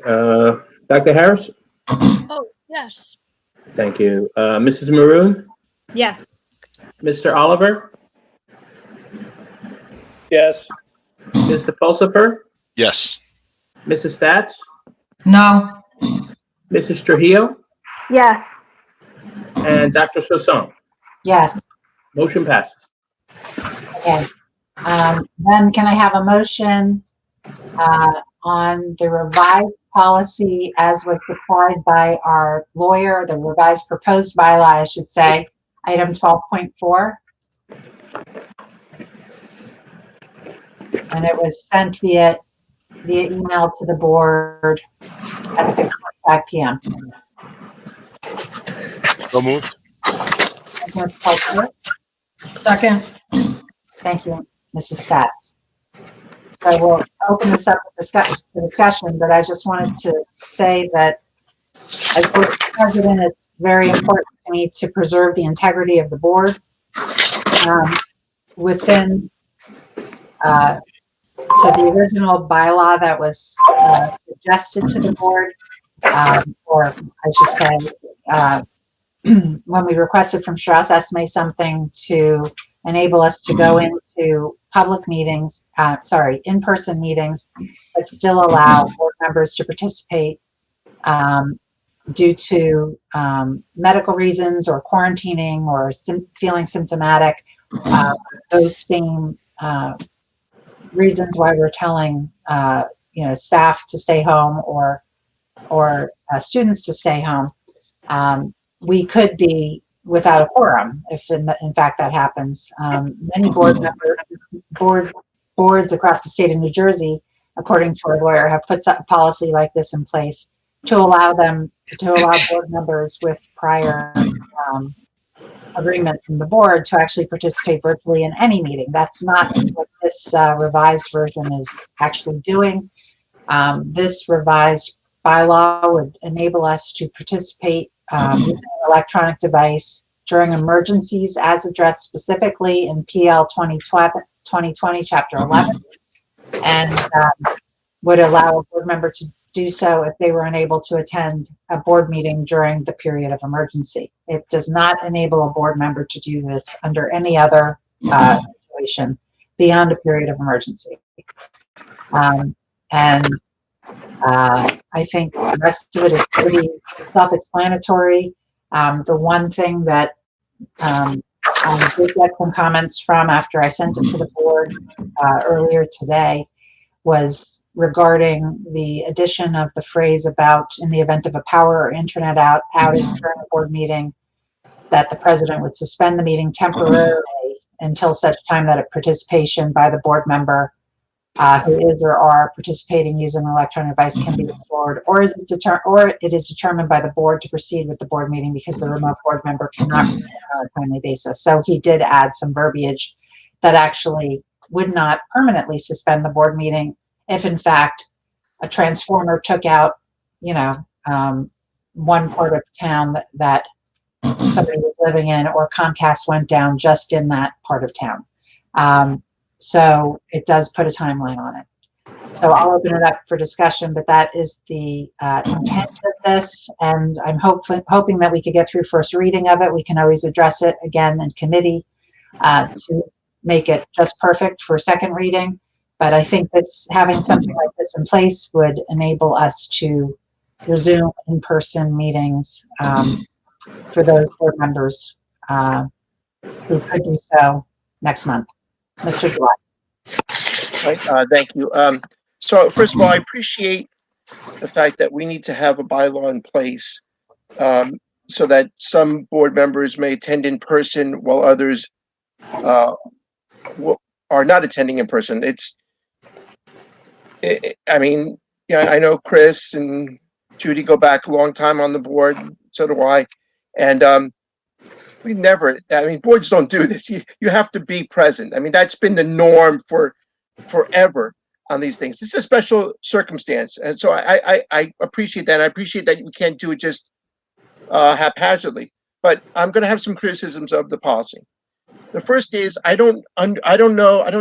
Dr. Harris? Oh, yes. Thank you. Mrs. Maroon? Yes. Mr. Oliver? Yes. Mr. Pulsifer? Yes. Mrs. Stats? No. Mrs. Trujillo? Yes. And Dr. Swasan? Yes. Motion passes. Okay. Then can I have a motion on the revised policy as was supplied by our lawyer, the revised proposed bylaw, I should say, item 12.4. And it was sent via email to the board at 6:45 p.m. So moved. Second. Thank you, Mrs. Stats. So we'll open this up to discussion, but I just wanted to say that as board president, it's very important to me to preserve the integrity of the board. Within so the original bylaw that was suggested to the board, or I should say, when we requested from Strauss Esme something to enable us to go into public meetings, in-person meetings, but still allow board members to participate due to medical reasons or quarantining or feeling symptomatic. Those same reasons why we're telling staff to stay home or students to stay home. We could be without a quorum if in fact that happens. Many boards across the state of New Jersey, according to our lawyer, have put a policy like this in place to allow board members with prior agreement from the board to actually participate virtually in any meeting. That's not what this revised version is actually doing. This revised bylaw would enable us to participate using an electronic device during emergencies as addressed specifically in PL 2020, Chapter 11, and would allow a board member to do so if they were unable to attend a board meeting during the period of emergency. It does not enable a board member to do this under any other situation beyond a period of emergency. I think the rest of it is pretty self-explanatory. The one thing that I did get some comments from after I sent it to the board earlier today was regarding the addition of the phrase about in the event of a power or internet outage during a board meeting, that the president would suspend the meeting temporarily until such time that a participation by the board member who is or are participating using an electronic device can be restored, or it is determined by the board to proceed with the board meeting because the remote board member cannot return on a timely basis. So he did add some verbiage that actually would not permanently suspend the board meeting if in fact a transformer took out, one part of town that somebody was living in, or Comcast went down just in that part of town. So it does put a timeline on it. So I'll open it up for discussion, but that is the intent of this, and I'm hoping that we could get through first reading of it. We can always address it again in committee to make it just perfect for second reading. But I think that having something like this in place would enable us to resume in-person meetings for those board members who could do so next month. Mr. July. Right, thank you. So first of all, I appreciate the fact that we need to have a bylaw in place so that some board members may attend in person while others are not attending in person. I know Chris and Judy go back a long time on the board, so do I. And boards don't do this. You have to be present. That's been the norm for forever on these things. This is a special circumstance. And so I appreciate that. I appreciate that we can't do it just haphazardly. But I'm going to have some criticisms of the policy. The first is I don't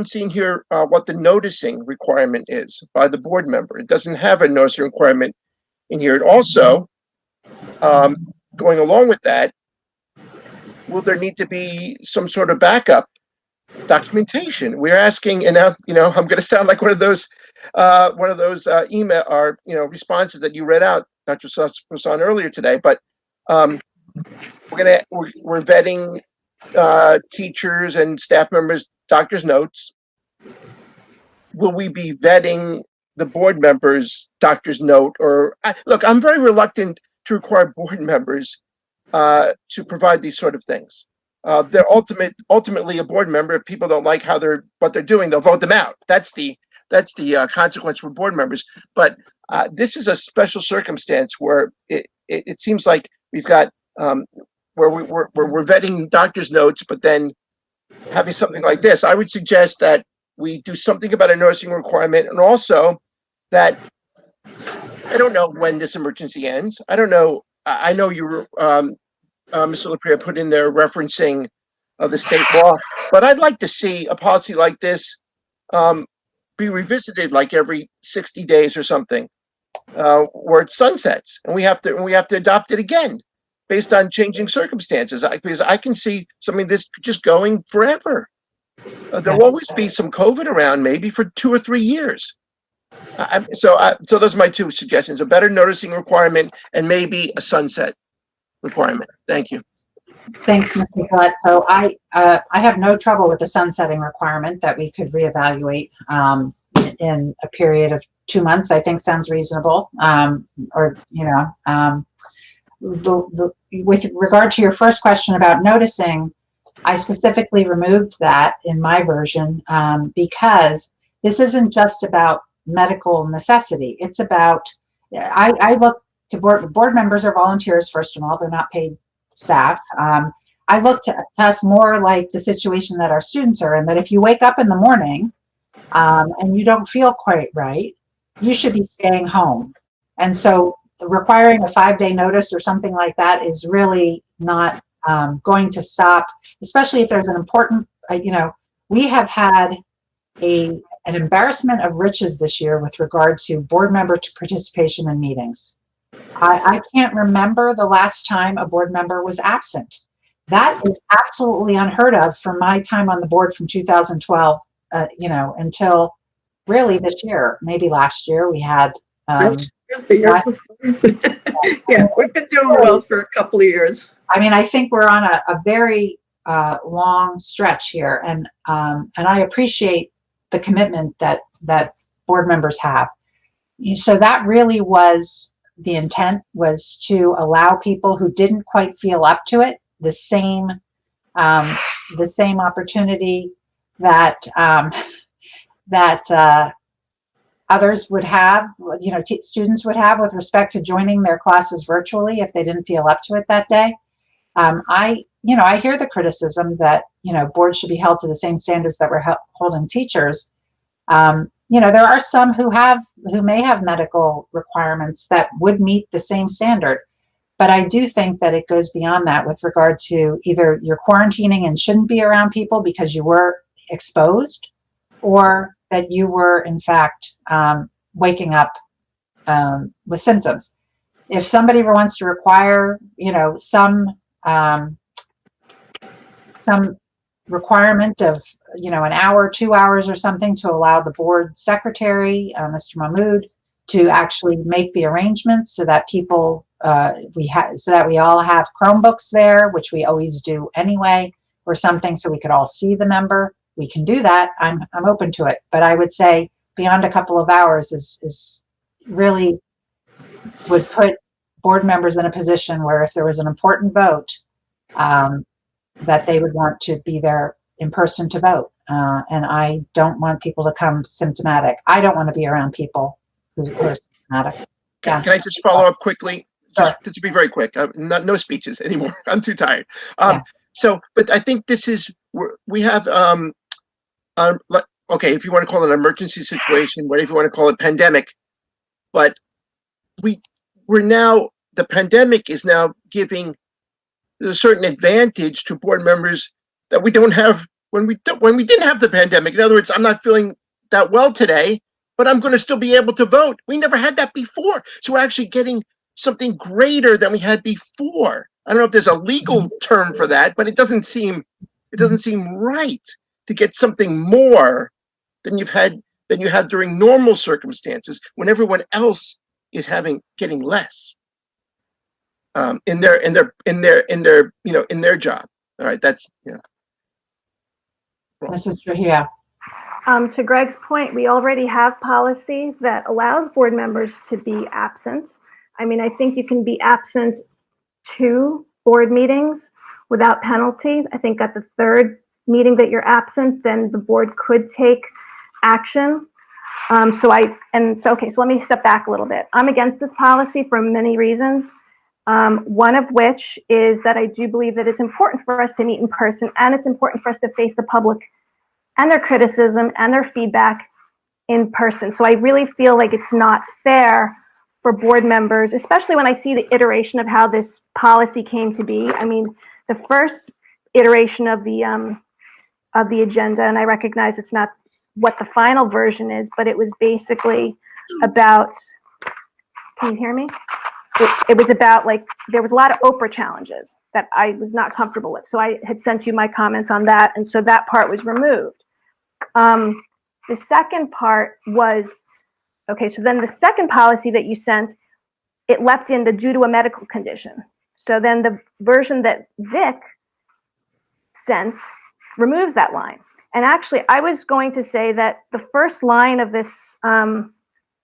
see in here what the noticing requirement is by the board member. It doesn't have a noticing requirement in here. And also, going along with that, will there need to be some sort of backup documentation? We're asking, and now I'm going to sound like one of those email or responses that you read out, Dr. Sasan, earlier today. But we're vetting teachers and staff members' doctor's notes. Will we be vetting the board members' doctor's note? Look, I'm very reluctant to require board members to provide these sort of things. They're ultimately a board member. If people don't like what they're doing, they'll vote them out. That's the consequence for board members. But this is a special circumstance where it seems like we've got where we're vetting doctor's notes, but then having something like this. I would suggest that we do something about a noticing requirement, and also that I don't know when this emergency ends. I don't know. I know you were, Mr. LaPierre put in there referencing the state law, but I'd like to see a policy like this be revisited like every 60 days or something, where it sunsets, and we have to adopt it again based on changing circumstances. Because I can see something this just going forever. There'll always be some COVID around, maybe for 2 or 3 years. So those are my two suggestions: a better noticing requirement and maybe a sunset requirement. Thank you. Thanks, Mr. Collette. So I have no trouble with the sunsetting requirement that we could reevaluate in a period of 2 months. I think sounds reasonable. With regard to your first question about noticing, I specifically removed that in my version because this isn't just about medical necessity. It's about, I look to board members are volunteers, first of all, they're not paid staff. I look to us more like the situation that our students are in, that if you wake up in the morning and you don't feel quite right, you should be staying home. And so requiring a 5-day notice or something like that is really not going to stop, especially if there's an important, we have had an embarrassment of riches this year with regard to board member participation in meetings. I can't remember the last time a board member was absent. That is absolutely unheard of from my time on the board from 2012, until really this year. Maybe last year we had. The year before. Yeah, we've been doing well for a couple of years. I mean, I think we're on a very long stretch here, and I appreciate the commitment that board members have. So that really was the intent, was to allow people who didn't quite feel up to it the same opportunity that others would have, students would have with respect to joining their classes virtually if they didn't feel up to it that day. I hear the criticism that, boards should be held to the same standards that we're holding teachers. There are some who may have medical requirements that would meet the same standard. But I do think that it goes beyond that with regard to either you're quarantining and shouldn't be around people because you were exposed, or that you were in fact waking up with symptoms. If somebody wants to require, some requirement of, an hour, 2 hours or something to allow the board secretary, Mr. Mahmood, to actually make the arrangements so that people, so that we all have Chromebooks there, which we always do anyway, or something, so we could all see the member. We can do that. I'm open to it. But I would say beyond a couple of hours is really would put board members in a position where if there was an important vote, that they would want to be there in person to vote. And I don't want people to come symptomatic. I don't want to be around people who are symptomatic. Yeah. Can I just follow up quickly? Sure. Just to be very quick. No speeches anymore. I'm too tired. Yeah. So, but I think this is, we have, okay, if you want to call it an emergency situation, whatever you want to call it, pandemic, but we're now, the pandemic is now giving a certain advantage to board members that we don't have when we didn't have the pandemic. In other words, I'm not feeling that well today, but I'm going to still be able to vote. We never had that before. So we're actually getting something greater than we had before. I don't know if there's a legal term for that, but it doesn't seem right to get something more than you had during normal circumstances when everyone else is getting less in their job. All right, that's Mrs. Trujillo. To Greg's point, we already have policy that allows board members to be absent. I mean, I think you can be absent 2 board meetings without penalty. I think at the 3rd meeting that you're absent, then the board could take action. So let me step back a little bit. I'm against this policy for many reasons. One of which is that I do believe that it's important for us to meet in person, and it's important for us to face the public and their criticism and their feedback in person. So I really feel like it's not fair for board members, especially when I see the iteration of how this policy came to be. I mean, the first iteration of the agenda, and I recognize it's not what the final version is, but it was basically about, can you hear me? It was about, like, there was a lot of Oprah challenges that I was not comfortable with. So I had sent you my comments on that, and so that part was removed. The second part was, okay, so then the second policy that you sent, it left in the due to a medical condition. So then the version that Vic sent removes that line. And actually, I was going to say that the first line of this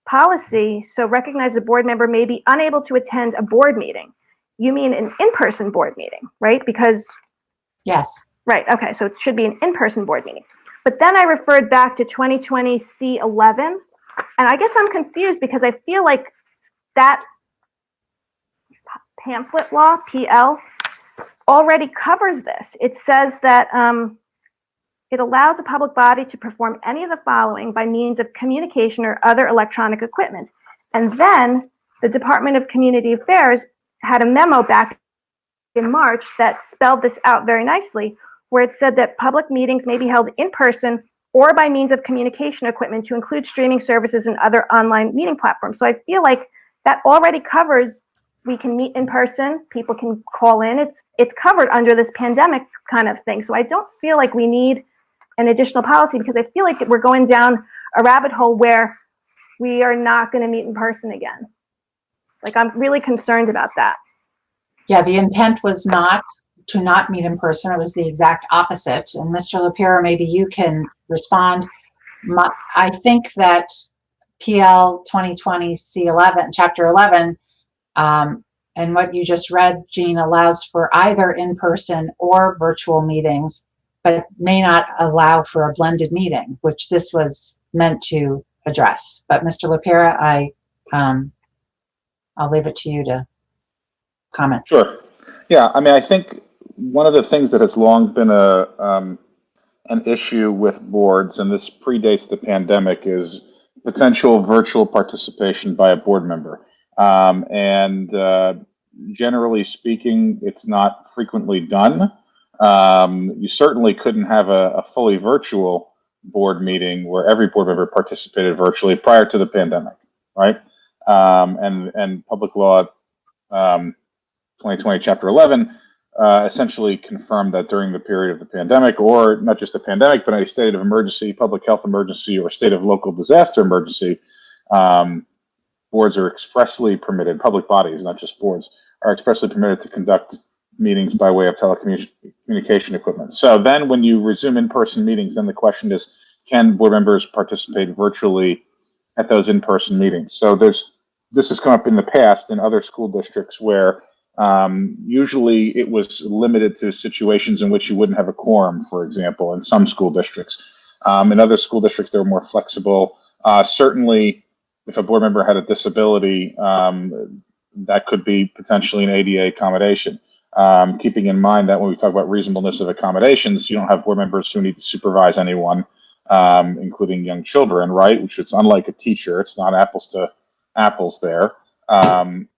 policy, so recognize the board member may be unable to attend a board meeting. You mean an in-person board meeting, right? Because yes, right. Okay, so it should be an in-person board meeting. But then I referred back to 2020 C11, and I guess I'm confused because I feel like that pamphlet law, PL, already covers this. It says that it allows a public body to perform any of the following by means of communication or other electronic equipment. And then the Department of Community Affairs had a memo back in March that spelled this out very nicely, where it said that public meetings may be held in person or by means of communication equipment to include streaming services and other online meeting platforms. So I feel like that already covers, we can meet in person, people can call in, it's covered under this pandemic kind of thing. So I don't feel like we need an additional policy, because I feel like we're going down a rabbit hole where we are not going to meet in person again. Like, I'm really concerned about that. Yeah, the intent was not to not meet in person. It was the exact opposite. And Mr. LaPera, maybe you can respond. I think that PL 2020 C11, Chapter 11, and what you just read, Jean, allows for either in-person or virtual meetings, but may not allow for a blended meeting, which this was meant to address. But Mr. LaPera, I'll leave it to you to comment. Sure. Yeah, I mean, I think one of the things that has long been an issue with boards, and this predates the pandemic, is potential virtual participation by a board member. Generally speaking, it's not frequently done. You certainly couldn't have a fully virtual board meeting where every board member participated virtually prior to the pandemic, right? And Public Law 2020 Chapter 11 essentially confirmed that during the period of the pandemic, or not just the pandemic, but a state of emergency, public health emergency, or state of local disaster emergency, boards are expressly permitted, public bodies, not just boards, are expressly permitted to conduct meetings by way of telecommunication equipment. So then when you resume in-person meetings, then the question is, can board members participate virtually at those in-person meetings? So this has come up in the past in other school districts where usually it was limited to situations in which you wouldn't have a quorum, for example, in some school districts. In other school districts, they were more flexible. Certainly, if a board member had a disability, that could be potentially an ADA accommodation. Keeping in mind that when we talk about reasonableness of accommodations, you don't have board members who need to supervise anyone, including young children, right? Which is unlike a teacher. It's not apples to apples there.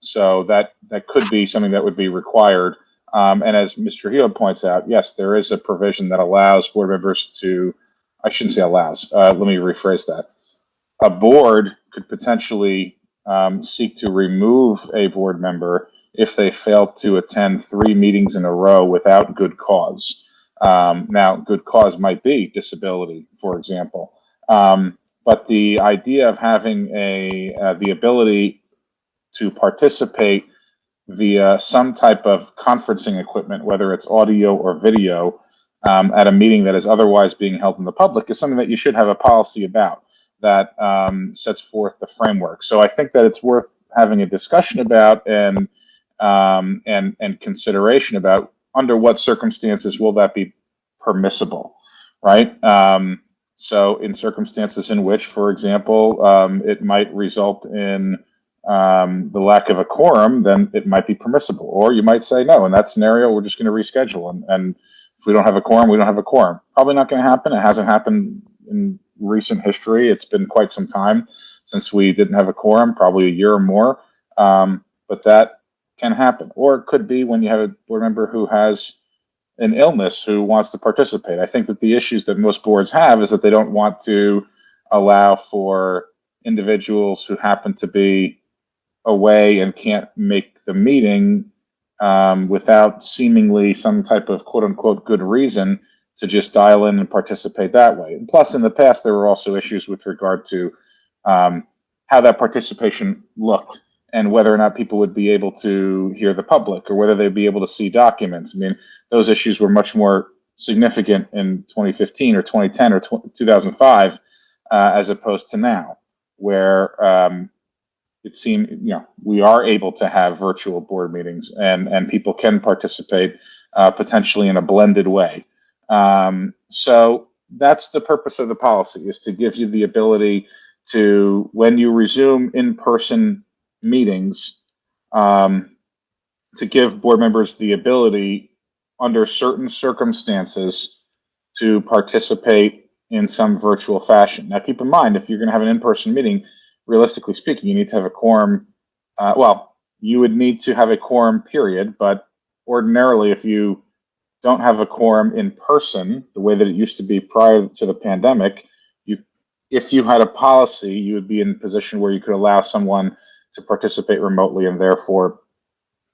So that could be something that would be required. And as Mr. Heo points out, yes, there is a provision that allows board members to, I shouldn't say allows, let me rephrase that. A board could potentially seek to remove a board member if they fail to attend 3 meetings in a row without good cause. Now, good cause might be disability, for example. But the idea of having the ability to participate via some type of conferencing equipment, whether it's audio or video, at a meeting that is otherwise being held in the public is something that you should have a policy about that sets forth the framework. So I think that it's worth having a discussion about and consideration about under what circumstances will that be permissible, right? So in circumstances in which, for example, it might result in the lack of a quorum, then it might be permissible. Or you might say, no, in that scenario, we're just going to reschedule. And if we don't have a quorum, we don't have a quorum. Probably not going to happen. It hasn't happened in recent history. It's been quite some time since we didn't have a quorum, probably a year or more. But that can happen. Or it could be when you have a board member who has an illness who wants to participate. I think that the issues that most boards have is that they don't want to allow for individuals who happen to be away and can't make the meeting without seemingly some type of quote unquote good reason to just dial in and participate that way. And plus, in the past, there were also issues with regard to how that participation looked and whether or not people would be able to hear the public or whether they'd be able to see documents. I mean, those issues were much more significant in 2015 or 2010 or 2005 as opposed to now, where it seemed, we are able to have virtual board meetings and people can participate potentially in a blended way. So that's the purpose of the policy, is to give you the ability to, when you resume in-person meetings, to give board members the ability under certain circumstances to participate in some virtual fashion. Now, keep in mind, if you're going to have an in-person meeting, realistically speaking, you need to have a quorum well, you would need to have a quorum period, but ordinarily if you don't have a quorum in person, the way that it used to be prior to the pandemic, if you had a policy, you would be in a position where you could allow someone to participate remotely and therefore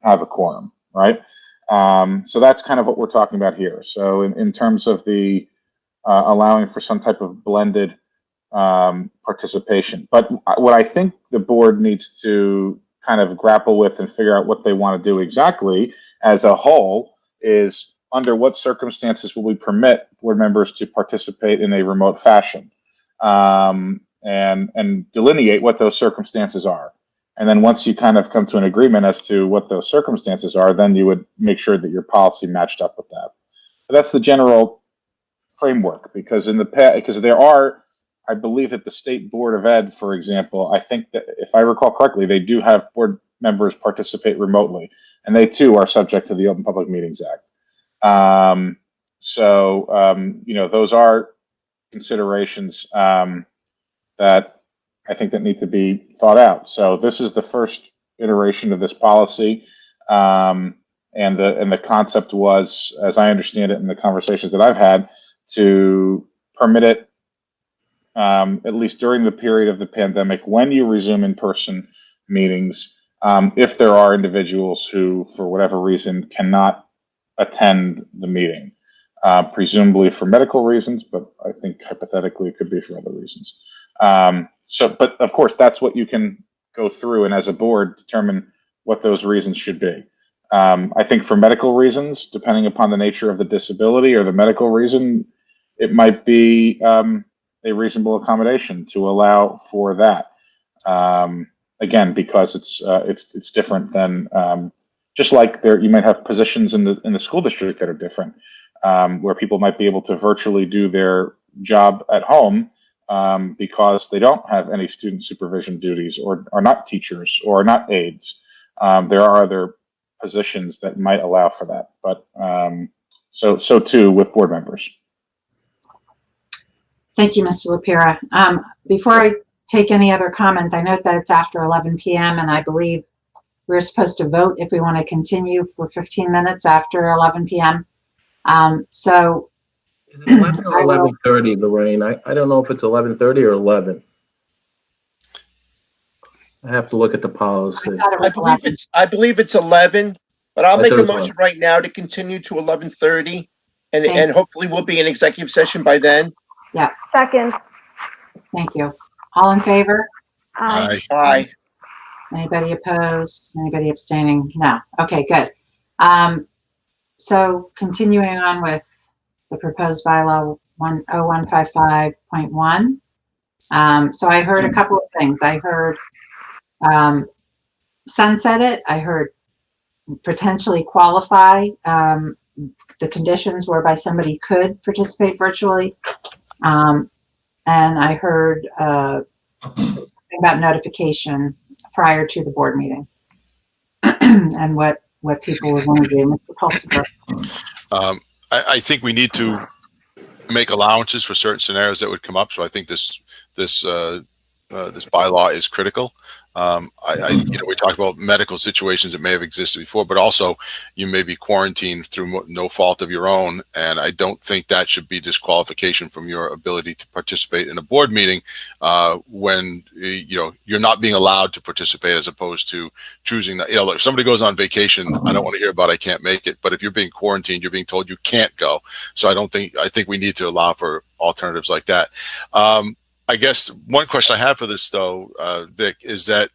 have a quorum, right? So that's kind of what we're talking about here. So in terms of the allowing for some type of blended participation. But what I think the board needs to kind of grapple with and figure out what they want to do exactly as a whole is under what circumstances will we permit board members to participate in a remote fashion, and delineate what those circumstances are. And then once you kind of come to an agreement as to what those circumstances are, then you would make sure that your policy matched up with that. But that's the general framework, because in the past, because there are, I believe that the State Board of Ed, for example, I think that if I recall correctly, they do have board members participate remotely, and they too are subject to the Open Public Meetings Act. You know, those are considerations that I think that need to be thought out. So this is the first iteration of this policy, and the concept was, as I understand it in the conversations that I've had, to permit it at least during the period of the pandemic when you resume in-person meetings, if there are individuals who, for whatever reason, cannot attend the meeting, presumably for medical reasons, but I think hypothetically it could be for other reasons. But of course, that's what you can go through and as a board determine what those reasons should be. I think for medical reasons, depending upon the nature of the disability or the medical reason, it might be a reasonable accommodation to allow for that. Again, because it's different than just like you might have positions in the school district that are different, where people might be able to virtually do their job at home because they don't have any student supervision duties or are not teachers or are not aides. There are other positions that might allow for that, but so too with board members. Thank you, Mr. Lapira. Before I take any other comment, I note that it's after 11 p.m. and I believe we're supposed to vote if we want to continue for 15 minutes after 11 p.m. So Is it 11 or 11:30, Lorraine? I don't know if it's 11:30 or 11. I have to look at the policy. I believe it's 11, but I'll make a motion right now to continue to 11:30, and hopefully we'll be in executive session by then. Yeah. Second. Thank you. All in favor? Aye. Aye. Anybody opposed? Anybody abstaining? No. Okay, good. So continuing on with the proposed bylaw 10155.1. So I heard a couple of things. I heard sunset it. I heard potentially qualify the conditions whereby somebody could participate virtually. And I heard something about notification prior to the board meeting and what people would want to do. Mr. Pulsifer. I think we need to make allowances for certain scenarios that would come up. So I think this bylaw is critical. We talked about medical situations that may have existed before, but also you may be quarantined through no fault of your own. And I don't think that should be disqualification from your ability to participate in a board meeting when, you're not being allowed to participate as opposed to choosing that. If somebody goes on vacation, I don't want to hear about I can't make it, but if you're being quarantined, you're being told you can't go. So I think we need to allow for alternatives like that. I guess one question I have for this, though, Vic, is that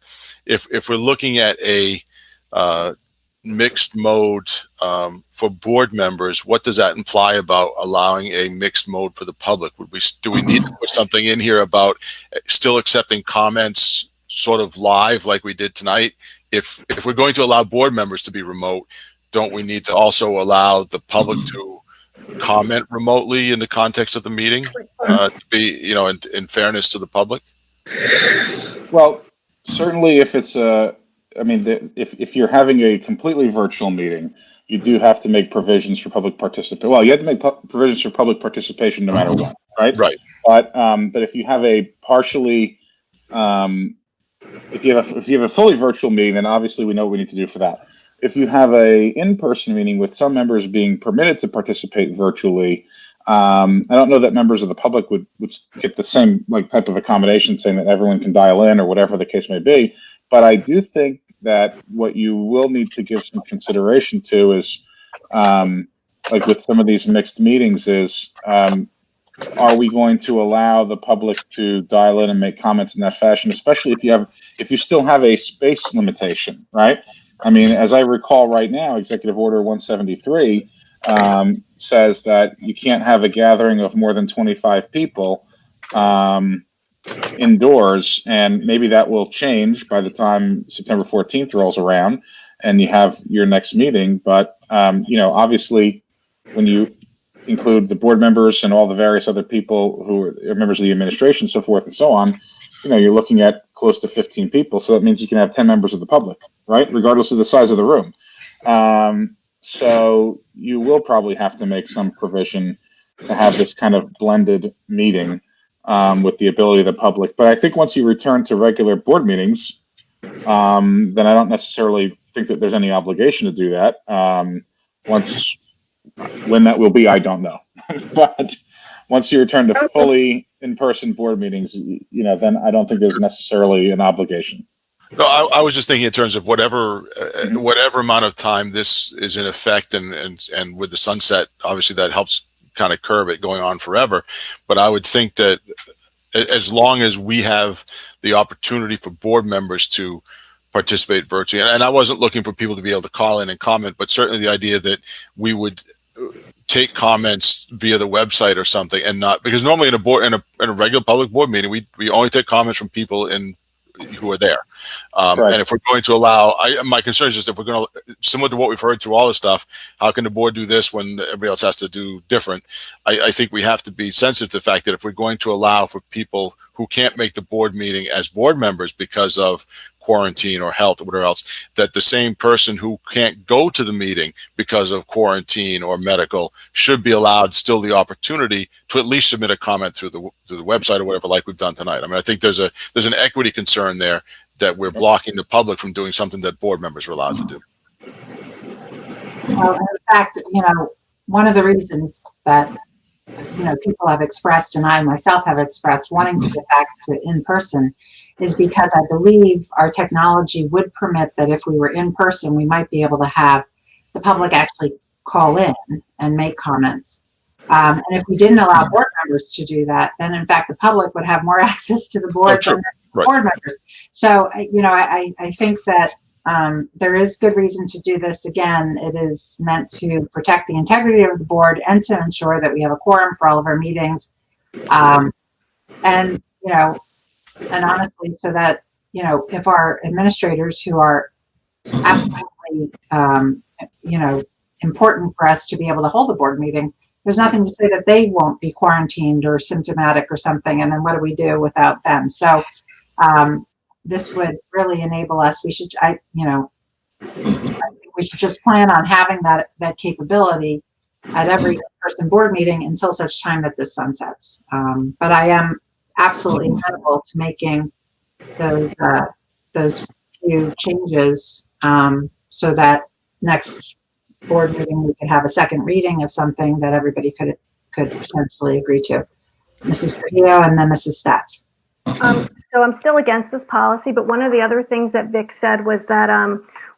if we're looking at a mixed mode for board members, what does that imply about allowing a mixed mode for the public? Do we need to put something in here about still accepting comments sort of live like we did tonight? If we're going to allow board members to be remote, don't we need to also allow the public to comment remotely in the context of the meeting to be, in fairness to the public? Well, certainly if it's if you're having a completely virtual meeting, you do have to make provisions for public participation. Well, you have to make provisions for public participation no matter what, right? Right. But if you have a partially if you have a fully virtual meeting, then obviously we know what we need to do for that. If you have a in-person meeting with some members being permitted to participate virtually, I don't know that members of the public would get the same type of accommodation, saying that everyone can dial in or whatever the case may be. But I do think that what you will need to give some consideration to is, like with some of these mixed meetings, is are we going to allow the public to dial in and make comments in that fashion, especially if you still have a space limitation, right? I mean, as I recall right now, Executive Order 173 says that you can't have a gathering of more than 25 people indoors, and maybe that will change by the time September 14th rolls around and you have your next meeting. But, obviously, when you include the board members and all the various other people who are members of the administration, so forth and so on, you're looking at close to 15 people. So that means you can have 10 members of the public, right? Regardless of the size of the room. So you will probably have to make some provision to have this kind of blended meeting with the ability of the public. But I think once you return to regular board meetings, then I don't necessarily think that there's any obligation to do that. When that will be, I don't know. But once you return to fully in-person board meetings, then I don't think there's necessarily an obligation. No, I was just thinking in terms of whatever amount of time this is in effect, and with the sunset, obviously that helps kind of curb it going on forever. But I would think that as long as we have the opportunity for board members to participate virtually, and I wasn't looking for people to be able to call in and comment, but certainly the idea that we would take comments via the website or something, and not, because normally in a regular public board meeting, we only take comments from people who are there. Right. And if we're going to allow, my concern is just if we're going to, similar to what we've heard through all this stuff, how can the board do this when everybody else has to do different? I think we have to be sensitive to the fact that if we're going to allow for people who can't make the board meeting as board members because of quarantine or health or whatever else, that the same person who can't go to the meeting because of quarantine or medical should be allowed still the opportunity to at least submit a comment through the website or whatever, like we've done tonight. I mean, I think there's an equity concern there that we're blocking the public from doing something that board members are allowed to do. Well, in fact, one of the reasons that people have expressed, and I myself have expressed, wanting to get back to in-person is because I believe our technology would permit that if we were in person, we might be able to have the public actually call in and make comments. And if we didn't allow board members to do that, then in fact the public would have more access to the board than the board members. So, I think that there is good reason to do this. Again, it is meant to protect the integrity of the board and to ensure that we have a quorum for all of our meetings. And honestly, so that, if our administrators who are absolutely, important for us to be able to hold a board meeting, there's nothing to say that they won't be quarantined or symptomatic or something. And then what do we do without them? So this would really enable us. I think we should just plan on having that capability at every person board meeting until such time that this sunsets. But I am absolutely amenable to making those few changes so that next board meeting we could have a second reading of something that everybody could potentially agree to. Mrs. Trujillo and then Mrs. Stats. So I'm still against this policy, but one of the other things that Vic said was that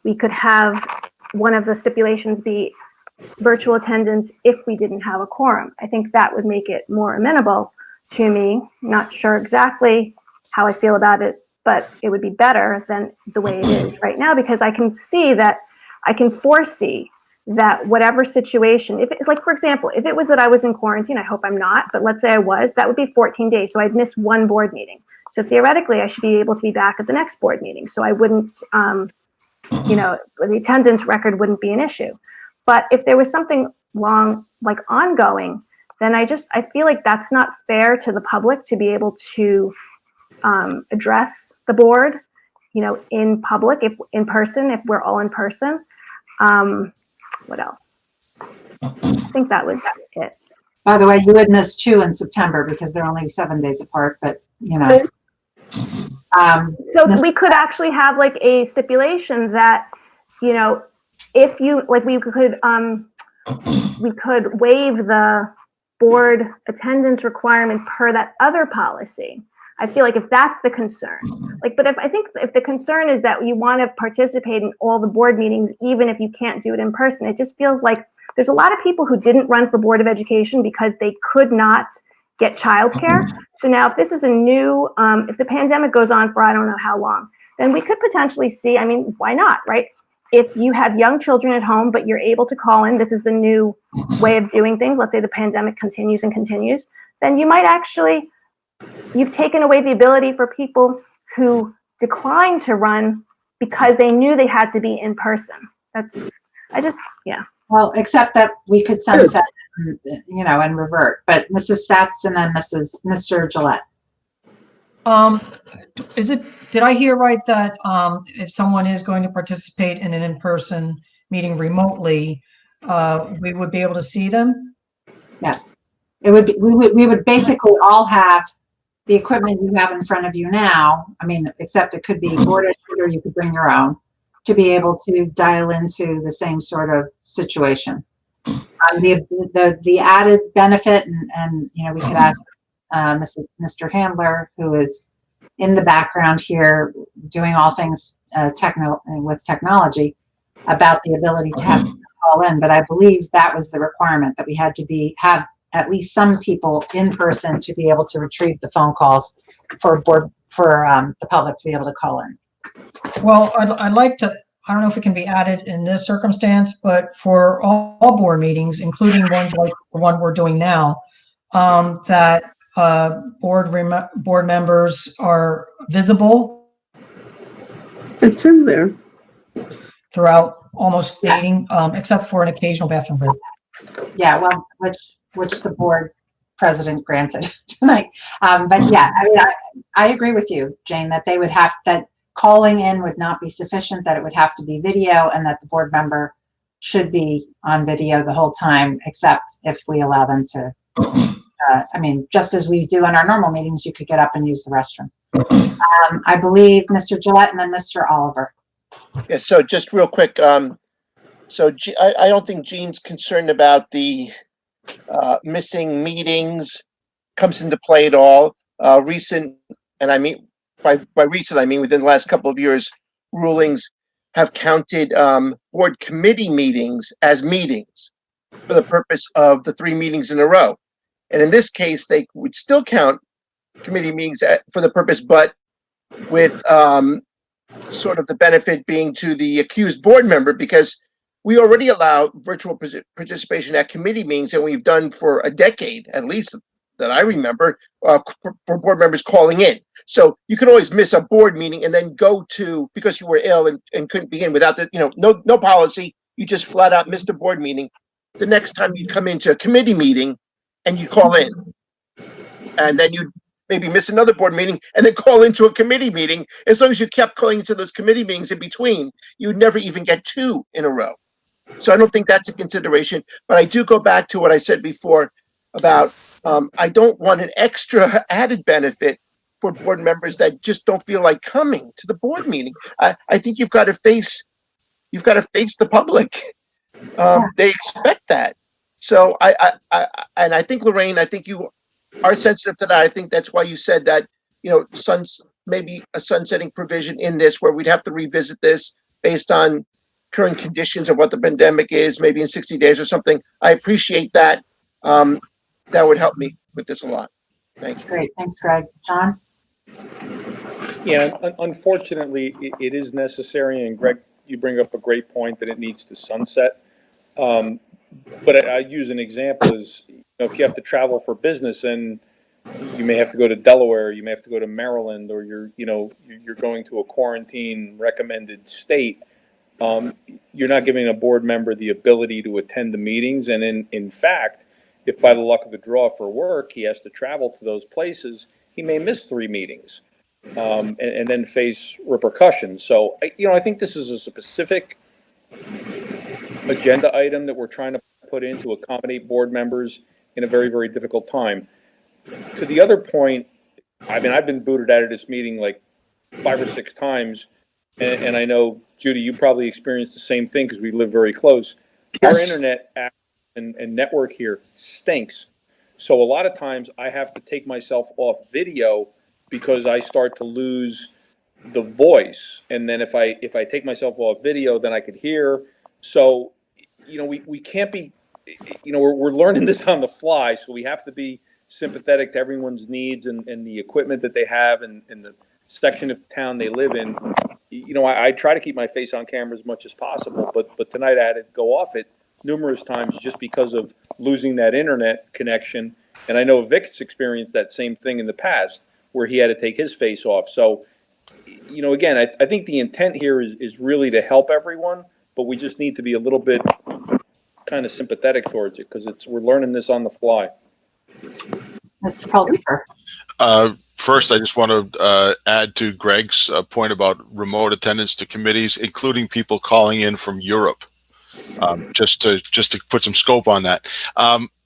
we could have one of the stipulations be virtual attendance if we didn't have a quorum. I think that would make it more amenable to me. Not sure exactly how I feel about it, but it would be better than the way it is right now, because I can foresee that whatever situation, if it's like, for example, if it was that I was in quarantine, I hope I'm not, but let's say I was, that would be 14 days. So I'd miss one board meeting. So theoretically, I should be able to be back at the next board meeting. So I wouldn't, the attendance record wouldn't be an issue. But if there was something long, like ongoing, then I feel like that's not fair to the public to be able to address the board, in public, if in person, if we're all in person. What else? I think that was it. By the way, you would miss 2 in September because they're only 7 days apart, but So we could actually have like a stipulation that, you know, if you, like, we could waive the board attendance requirement per that other policy. I feel like if that's the concern, like, but I think if the concern is that you want to participate in all the board meetings, even if you can't do it in person, it just feels like there's a lot of people who didn't run for Board of Education because they could not get childcare. So now if this is a new, if the pandemic goes on for I don't know how long, then we could potentially see, I mean, why not, right? If you have young children at home, but you're able to call in, this is the new way of doing things. Let's say the pandemic continues and continues, then you might actually, you've taken away the ability for people who declined to run because they knew they had to be in person. Yeah. Well, except that we could sunset, you know, and revert. But Mrs. Sats and then Mr. Gillette. Did I hear right that if someone is going to participate in an in-person meeting remotely, we would be able to see them? Yes. It would be, we would basically all have the equipment you have in front of you now. I mean, except it could be board issued or you could bring your own to be able to dial into the same sort of situation. The added benefit, and you know, we could ask Mr. Handler, who is in the background here doing all things with technology, about the ability to have to call in. But I believe that was the requirement, that we had to have at least some people in person to be able to retrieve the phone calls for the public to be able to call in. Well, I'd like to, I don't know if it can be added in this circumstance, but for all board meetings, including ones like the one we're doing now, that board members are visible. It's in there. Throughout almost the meeting, except for an occasional bathroom break. Yeah, well, which the board president granted tonight. But yeah, I mean, I agree with you, Jane, that they would have, that calling in would not be sufficient, that it would have to be video, and that the board member should be on video the whole time, except if we allow them to, I mean, just as we do in our normal meetings, you could get up and use the restroom. I believe Mr. Gillette and then Mr. Oliver. Yeah, so just real quick, I don't think Jean's concerned about the missing meetings comes into play at all. Recent, and I mean, by recent, I mean within the last couple of years, rulings have counted board committee meetings as meetings for the purpose of the 3 meetings in a row. And in this case, they would still count committee meetings for the purpose, but with sort of the benefit being to the accused board member, because we already allow virtual participation at committee meetings, and we've done for a decade, at least that I remember, for board members calling in. So you could always miss a board meeting and then go to, because you were ill and couldn't be in without the, you know, no policy, you just flat out missed a board meeting. The next time you come into a committee meeting and you call in, and then you maybe miss another board meeting and then call into a committee meeting. As long as you kept calling into those committee meetings in between, you'd never even get 2 in a row. So I don't think that's a consideration, but I do go back to what I said before about I don't want an extra added benefit for board members that just don't feel like coming to the board meeting. I think you've got to face the public. They expect that. So I think, Lorraine, I think you are sensitive to that. I think that's why you said that, you know, maybe a sunsetting provision in this where we'd have to revisit this based on current conditions of what the pandemic is, maybe in 60 days or something. I appreciate that. That would help me with this a lot. Thank you. Great, thanks, Greg. John? Yeah, unfortunately, it is necessary, and Greg, you bring up a great point that it needs to sunset. But I use an example is, you know, if you have to travel for business and you may have to go to Delaware, you may have to go to Maryland, or you're going to a quarantine recommended state, you're not giving a board member the ability to attend the meetings. And in fact, if by the luck of the draw for work, he has to travel to those places, he may miss 3 meetings and then face repercussions. So, I think this is a specific agenda item that we're trying to put in to accommodate board members in a very, very difficult time. To the other point, I mean, I've been booted out of this meeting like 5 or 6 times, and I know, Judy, you probably experienced the same thing because we live very close. Our Yes. internet and network here stinks. So a lot of times I have to take myself off video because I start to lose the voice. And then if I take myself off video, then I could hear. So, we can't be, we're learning this on the fly. So we have to be sympathetic to everyone's needs and the equipment that they have and the section of town they live in. I try to keep my face on camera as much as possible, but tonight I had to go off it numerous times just because of losing that internet connection. And I know Vic's experienced that same thing in the past where he had to take his face off. So, again, I think the intent here is really to help everyone, but we just need to be a little bit kind of sympathetic towards it because we're learning this on the fly. Mr. Pulsar. First, I just want to add to Greg's point about remote attendance to committees, including people calling in from Europe. Just to put some scope on that.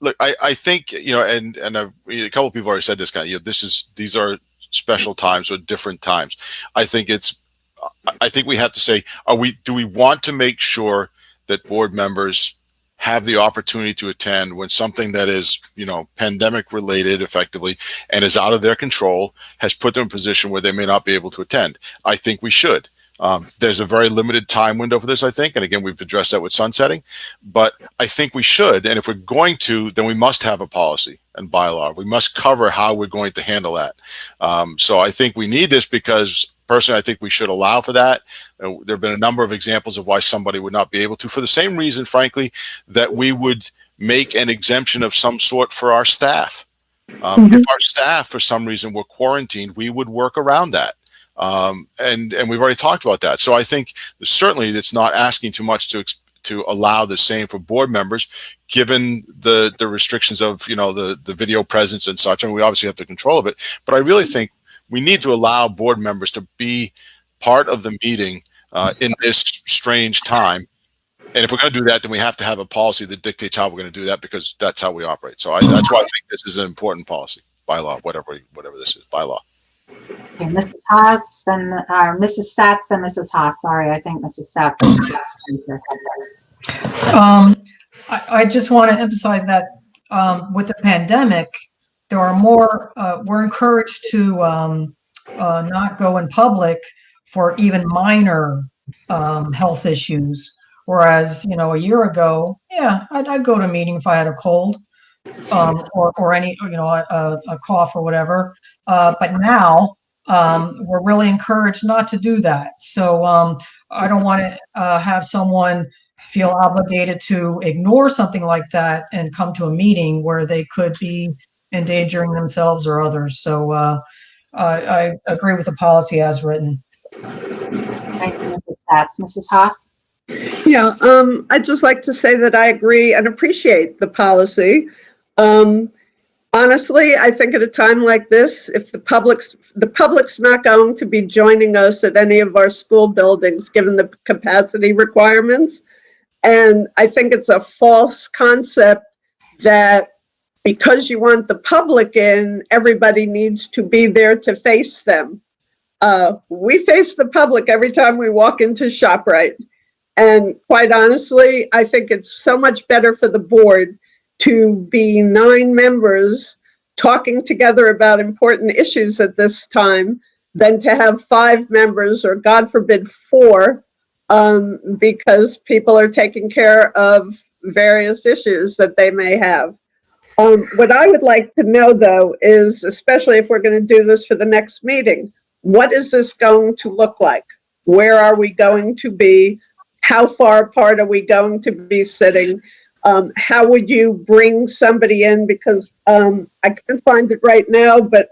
Look, I think, and a couple of people already said this kind of, these are special times or different times. I think we have to say, do we want to make sure that board members have the opportunity to attend when something that is, pandemic related effectively and is out of their control has put them in a position where they may not be able to attend? I think we should. There's a very limited time window for this, I think. And again, we've addressed that with sunsetting, but I think we should. And if we're going to, then we must have a policy and bylaw. We must cover how we're going to handle that. So I think we need this because personally, I think we should allow for that. There have been a number of examples of why somebody would not be able to, for the same reason, frankly, that we would make an exemption of some sort for our staff. If our staff, for some reason, were quarantined, we would work around that. And we've already talked about that. So I think certainly it's not asking too much to allow the same for board members, given the restrictions of, the video presence and such. And we obviously have the control of it. But I really think we need to allow board members to be part of the meeting in this strange time. And if we're going to do that, then we have to have a policy that dictates how we're going to do that, because that's how we operate. So that's why I think this is an important policy, bylaw, whatever this is, bylaw. Okay, Mrs. Haas and Mrs. Satz and Mrs. Haas. Sorry, I think Mrs. Satz. I just want to emphasize that with the pandemic, there are more. We're encouraged to not go in public for even minor health issues. Whereas, a year ago, I'd go to a meeting if I had a cold or any, a cough or whatever. But now we're really encouraged not to do that. So I don't want to have someone feel obligated to ignore something like that and come to a meeting where they could be endangering themselves or others. So I agree with the policy as written. Thank you, Mrs. Satz. Mrs. Haas? Yeah, I'd just like to say that I agree and appreciate the policy. Honestly, I think at a time like this, if the public's not going to be joining us at any of our school buildings, given the capacity requirements, and I think it's a false concept that because you want the public in, everybody needs to be there to face them. We face the public every time we walk into ShopRite. And quite honestly, I think it's so much better for the board to be 9 members talking together about important issues at this time than to have 5 members, or God forbid 4, because people are taking care of various issues that they may have. What I would like to know, though, is, especially if we're going to do this for the next meeting, what is this going to look like? Where are we going to be? How far apart are we going to be sitting? How would you bring somebody in? Because I can't find it right now, but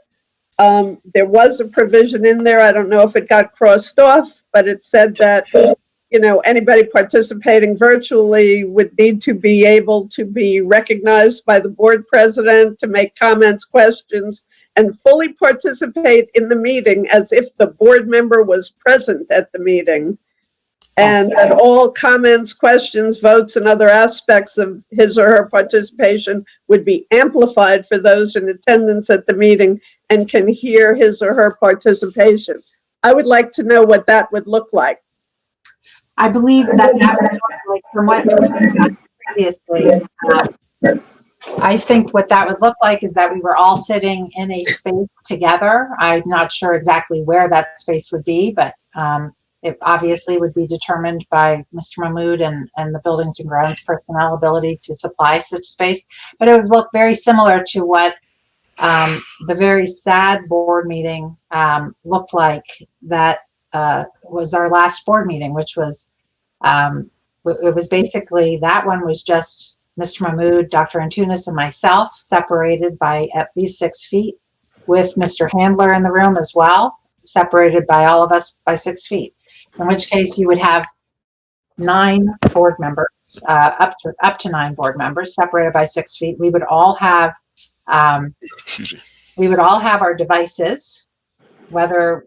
there was a provision in there. I don't know if it got crossed off, but it said that, anybody participating virtually would need to be able to be recognized by the board president to make comments, questions, and fully participate in the meeting as if the board member was present at the meeting. And that all comments, questions, votes, and other aspects of his or her participation would be amplified for those in attendance at the meeting and can hear his or her participation. I would like to know what that would look like. I believe that would look like, from what we discussed previously, I think what that would look like is that we were all sitting in a space together. I'm not sure exactly where that space would be, but it obviously would be determined by Mr. Mahmood and the Buildings and Grounds personnel ability to supply such space. But it would look very similar to what the very sad board meeting looked like. That was our last board meeting, which was, it was basically, that one was just Mr. Mahmood, Dr. Antunes, and myself, separated by at least 6 feet, with Mr. Handler in the room as well, separated by all of us by 6 feet. In which case, you would have 9 board members, up to 9 board members, separated by 6 feet. We would all have our devices. Whether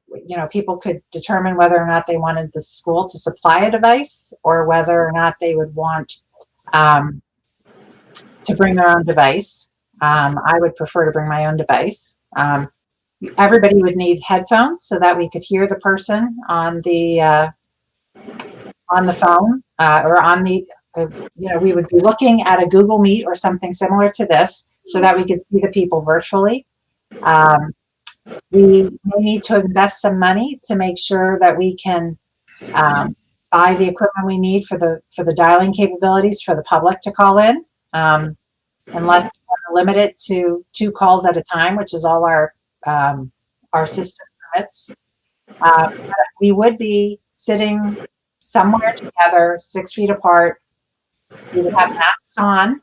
people could determine whether or not they wanted the school to supply a device, or whether or not they would want to bring their own device. I would prefer to bring my own device. Everybody would need headphones so that we could hear the person on the phone, or on the, we would be looking at a Google Meet or something similar to this so that we could see the people virtually. We may need to invest some money to make sure that we can buy the equipment we need for the dialing capabilities for the public to call in. Unless we want to limit it to 2 calls at a time, which is all our system permits. We would be sitting somewhere together, 6 feet apart. We would have masks on.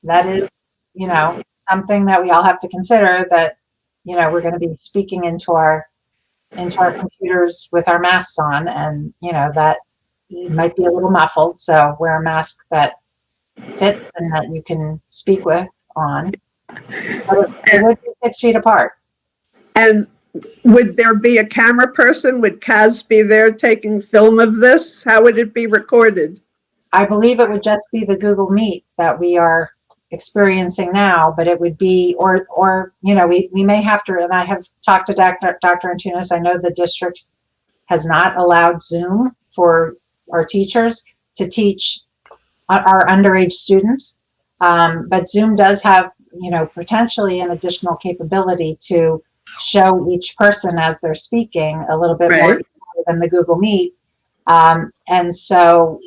That is, something that we all have to consider, that, we're going to be speaking into our computers with our masks on, and, that it might be a little muffled. So wear a mask that fits and that you can speak with on. But it would be 6 feet apart. And would there be a camera person? Would Kaz be there taking film of this? How would it be recorded? I believe it would just be the Google Meet that we are experiencing now, but it would be, or we may have to, and I have talked to Dr. Antunes. I know the district has not allowed Zoom for our teachers to teach our underage students, but Zoom does have, potentially an additional capability to show each person as they're speaking a little bit more than the Google Meet. And so,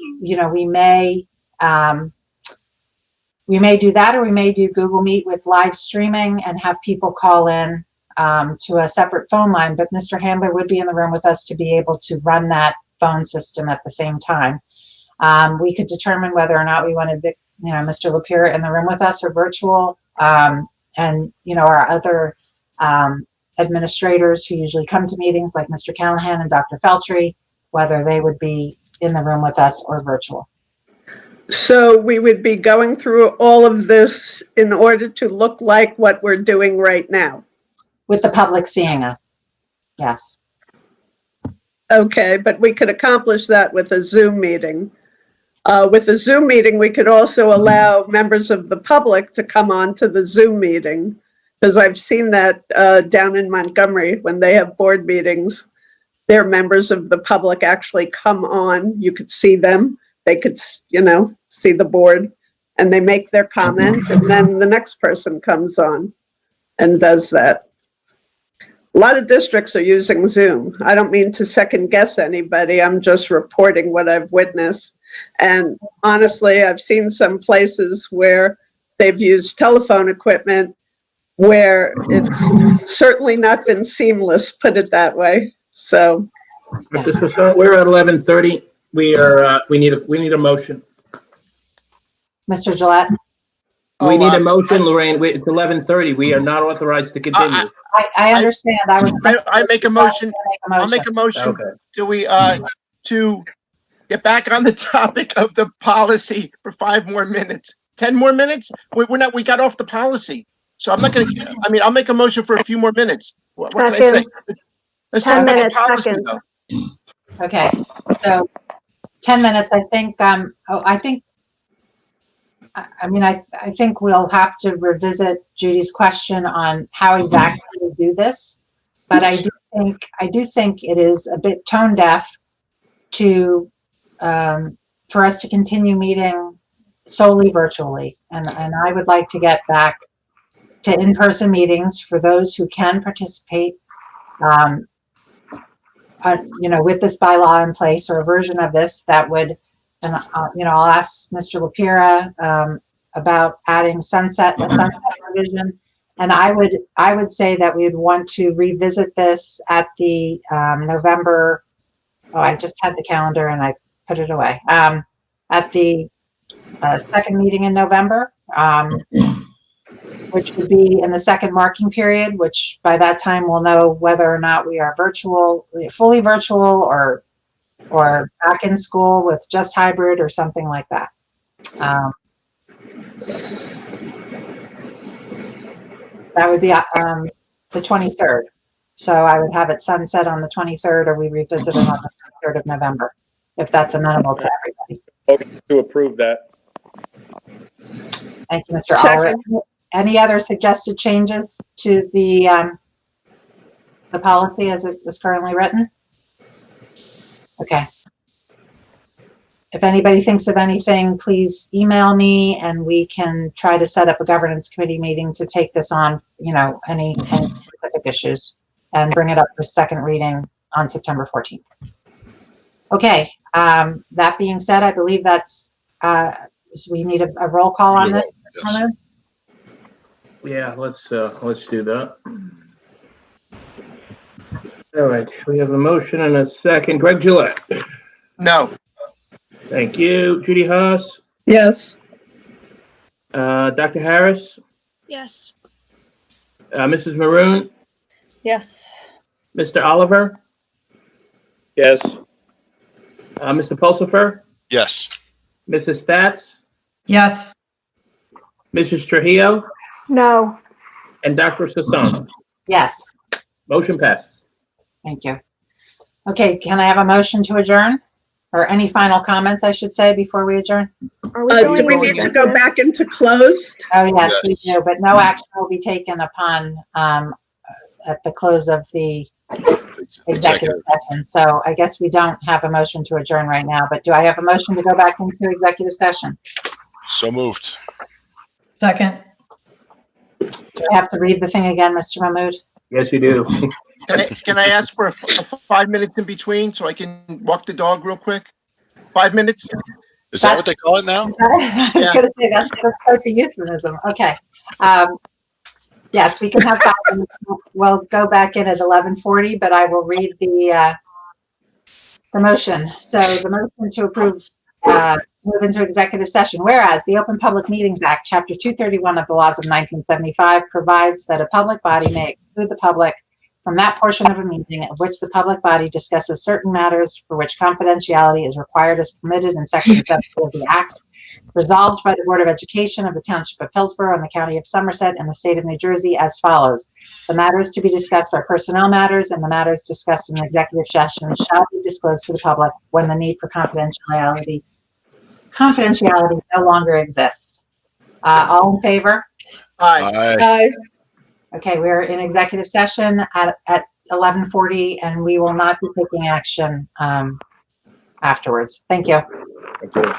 we may do that, or we may do Google Meet with live streaming and have people call in to a separate phone line. But Mr. Handler would be in the room with us to be able to run that phone system at the same time. We could determine whether or not we wanted Mr. Lapira in the room with us or virtual, and our other administrators who usually come to meetings, like Mr. Callahan and Dr. Feltry, whether they would be in the room with us or virtual. So we would be going through all of this in order to look like what we're doing right now. With the public seeing us, yes. Okay, but we could accomplish that with a Zoom meeting. With a Zoom meeting, we could also allow members of the public to come on to the Zoom meeting, because I've seen that down in Montgomery when they have board meetings. Their members of the public actually come on. You could see them. They could, see the board, and they make their comment, and then the next person comes on and does that. A lot of districts are using Zoom. I don't mean to second guess anybody. I'm just reporting what I've witnessed. And honestly, I've seen some places where they've used telephone equipment where it's certainly not been seamless, put it that way. So, Dr. Swasan, we're at 11:30. We need a motion. Mr. Gillette? We need a motion, Lorraine. It's 11:30. We are not authorized to continue. I understand. I make a motion. I'll make a motion. Okay. Do we to get back on the topic of the policy for 5 more minutes? 10 more minutes? We got off the policy. So I'm not going to, I'll make a motion for a few more minutes. What can I say? Let's talk about the policy, though. Okay, so 10 minutes, I think, I think we'll have to revisit Judy's question on how exactly we do this. but I do think it is a bit tone deaf to for us to continue meeting solely virtually, and I would like to get back to in-person meetings for those who can participate. With this bylaw in place, or a version of this that would, and I'll ask Mr. LaPira about adding a sunset provision, and I would say that we would want to revisit this at the November. Oh, I just had the calendar and I put it away. At the second meeting in November, which would be in the second marking period, which by that time we'll know whether or not we are fully virtual, or back in school with just hybrid or something like that. That would be the 23rd. So I would have it sunset on the 23rd, or we revisit it on the 23rd of November, if that's amenable to everybody. Okay, to approve that. Thank you, Mr. Oliver. Any other suggested changes to the policy as it was currently written? Okay. If anybody thinks of anything, please email me and we can try to set up a governance committee meeting to take this on, any specific issues, and bring it up for second reading on September 14th. Okay. That being said, I believe that's, we need a roll call on this. Yes. Yeah, let's do that. All right, we have a motion and a second. Greg Gillette. No. Thank you. Judy Haas. Yes. Dr. Harris. Yes. Mrs. Maroon. Yes. Mr. Oliver. Yes. Mr. Pulsifer. Yes. Mrs. Stats. Yes. Mrs. Trujillo. No. And Dr. Sassone. Yes. Motion passes. Thank you. Okay, can I have a motion to adjourn? Or any final comments, I should say, before we adjourn? Do we need to go back into closed? Oh, yes, we Yes. do, but no action will be taken upon at the close of the executive session. So I guess we don't have a motion to adjourn right now, but do I have a motion to go back into executive session? So moved. Second. Do I have to read the thing again, Mr. Mahmood? Yes, you do. Can I ask for a 5 minutes in between so I can walk the dog real quick? 5 minutes? Is that what they call it now? I was going to say that's quite the euphemism. Okay. Yes, we can have 5 minutes. We'll go back in at 11:40, but I will read the motion. So the motion to approve move into executive session. Whereas the Open Public Meetings Act, Chapter 231 of the laws of 1975 provides that a public body may exclude the public from that portion of a meeting at which the public body discusses certain matters for which confidentiality is required as permitted in Section 7 of the Act. Resolved by the Board of Education of the Township of Hillsborough and the County of Somerset and the State of New Jersey as follows. The matters to be discussed are personnel matters, and the matters discussed in executive session shall be disclosed to the public when the need for confidentiality no longer exists. All in favor? Aye. Aye. Okay, we're in executive session at 11:40, and we will not be taking action afterwards. Thank you. Thank you.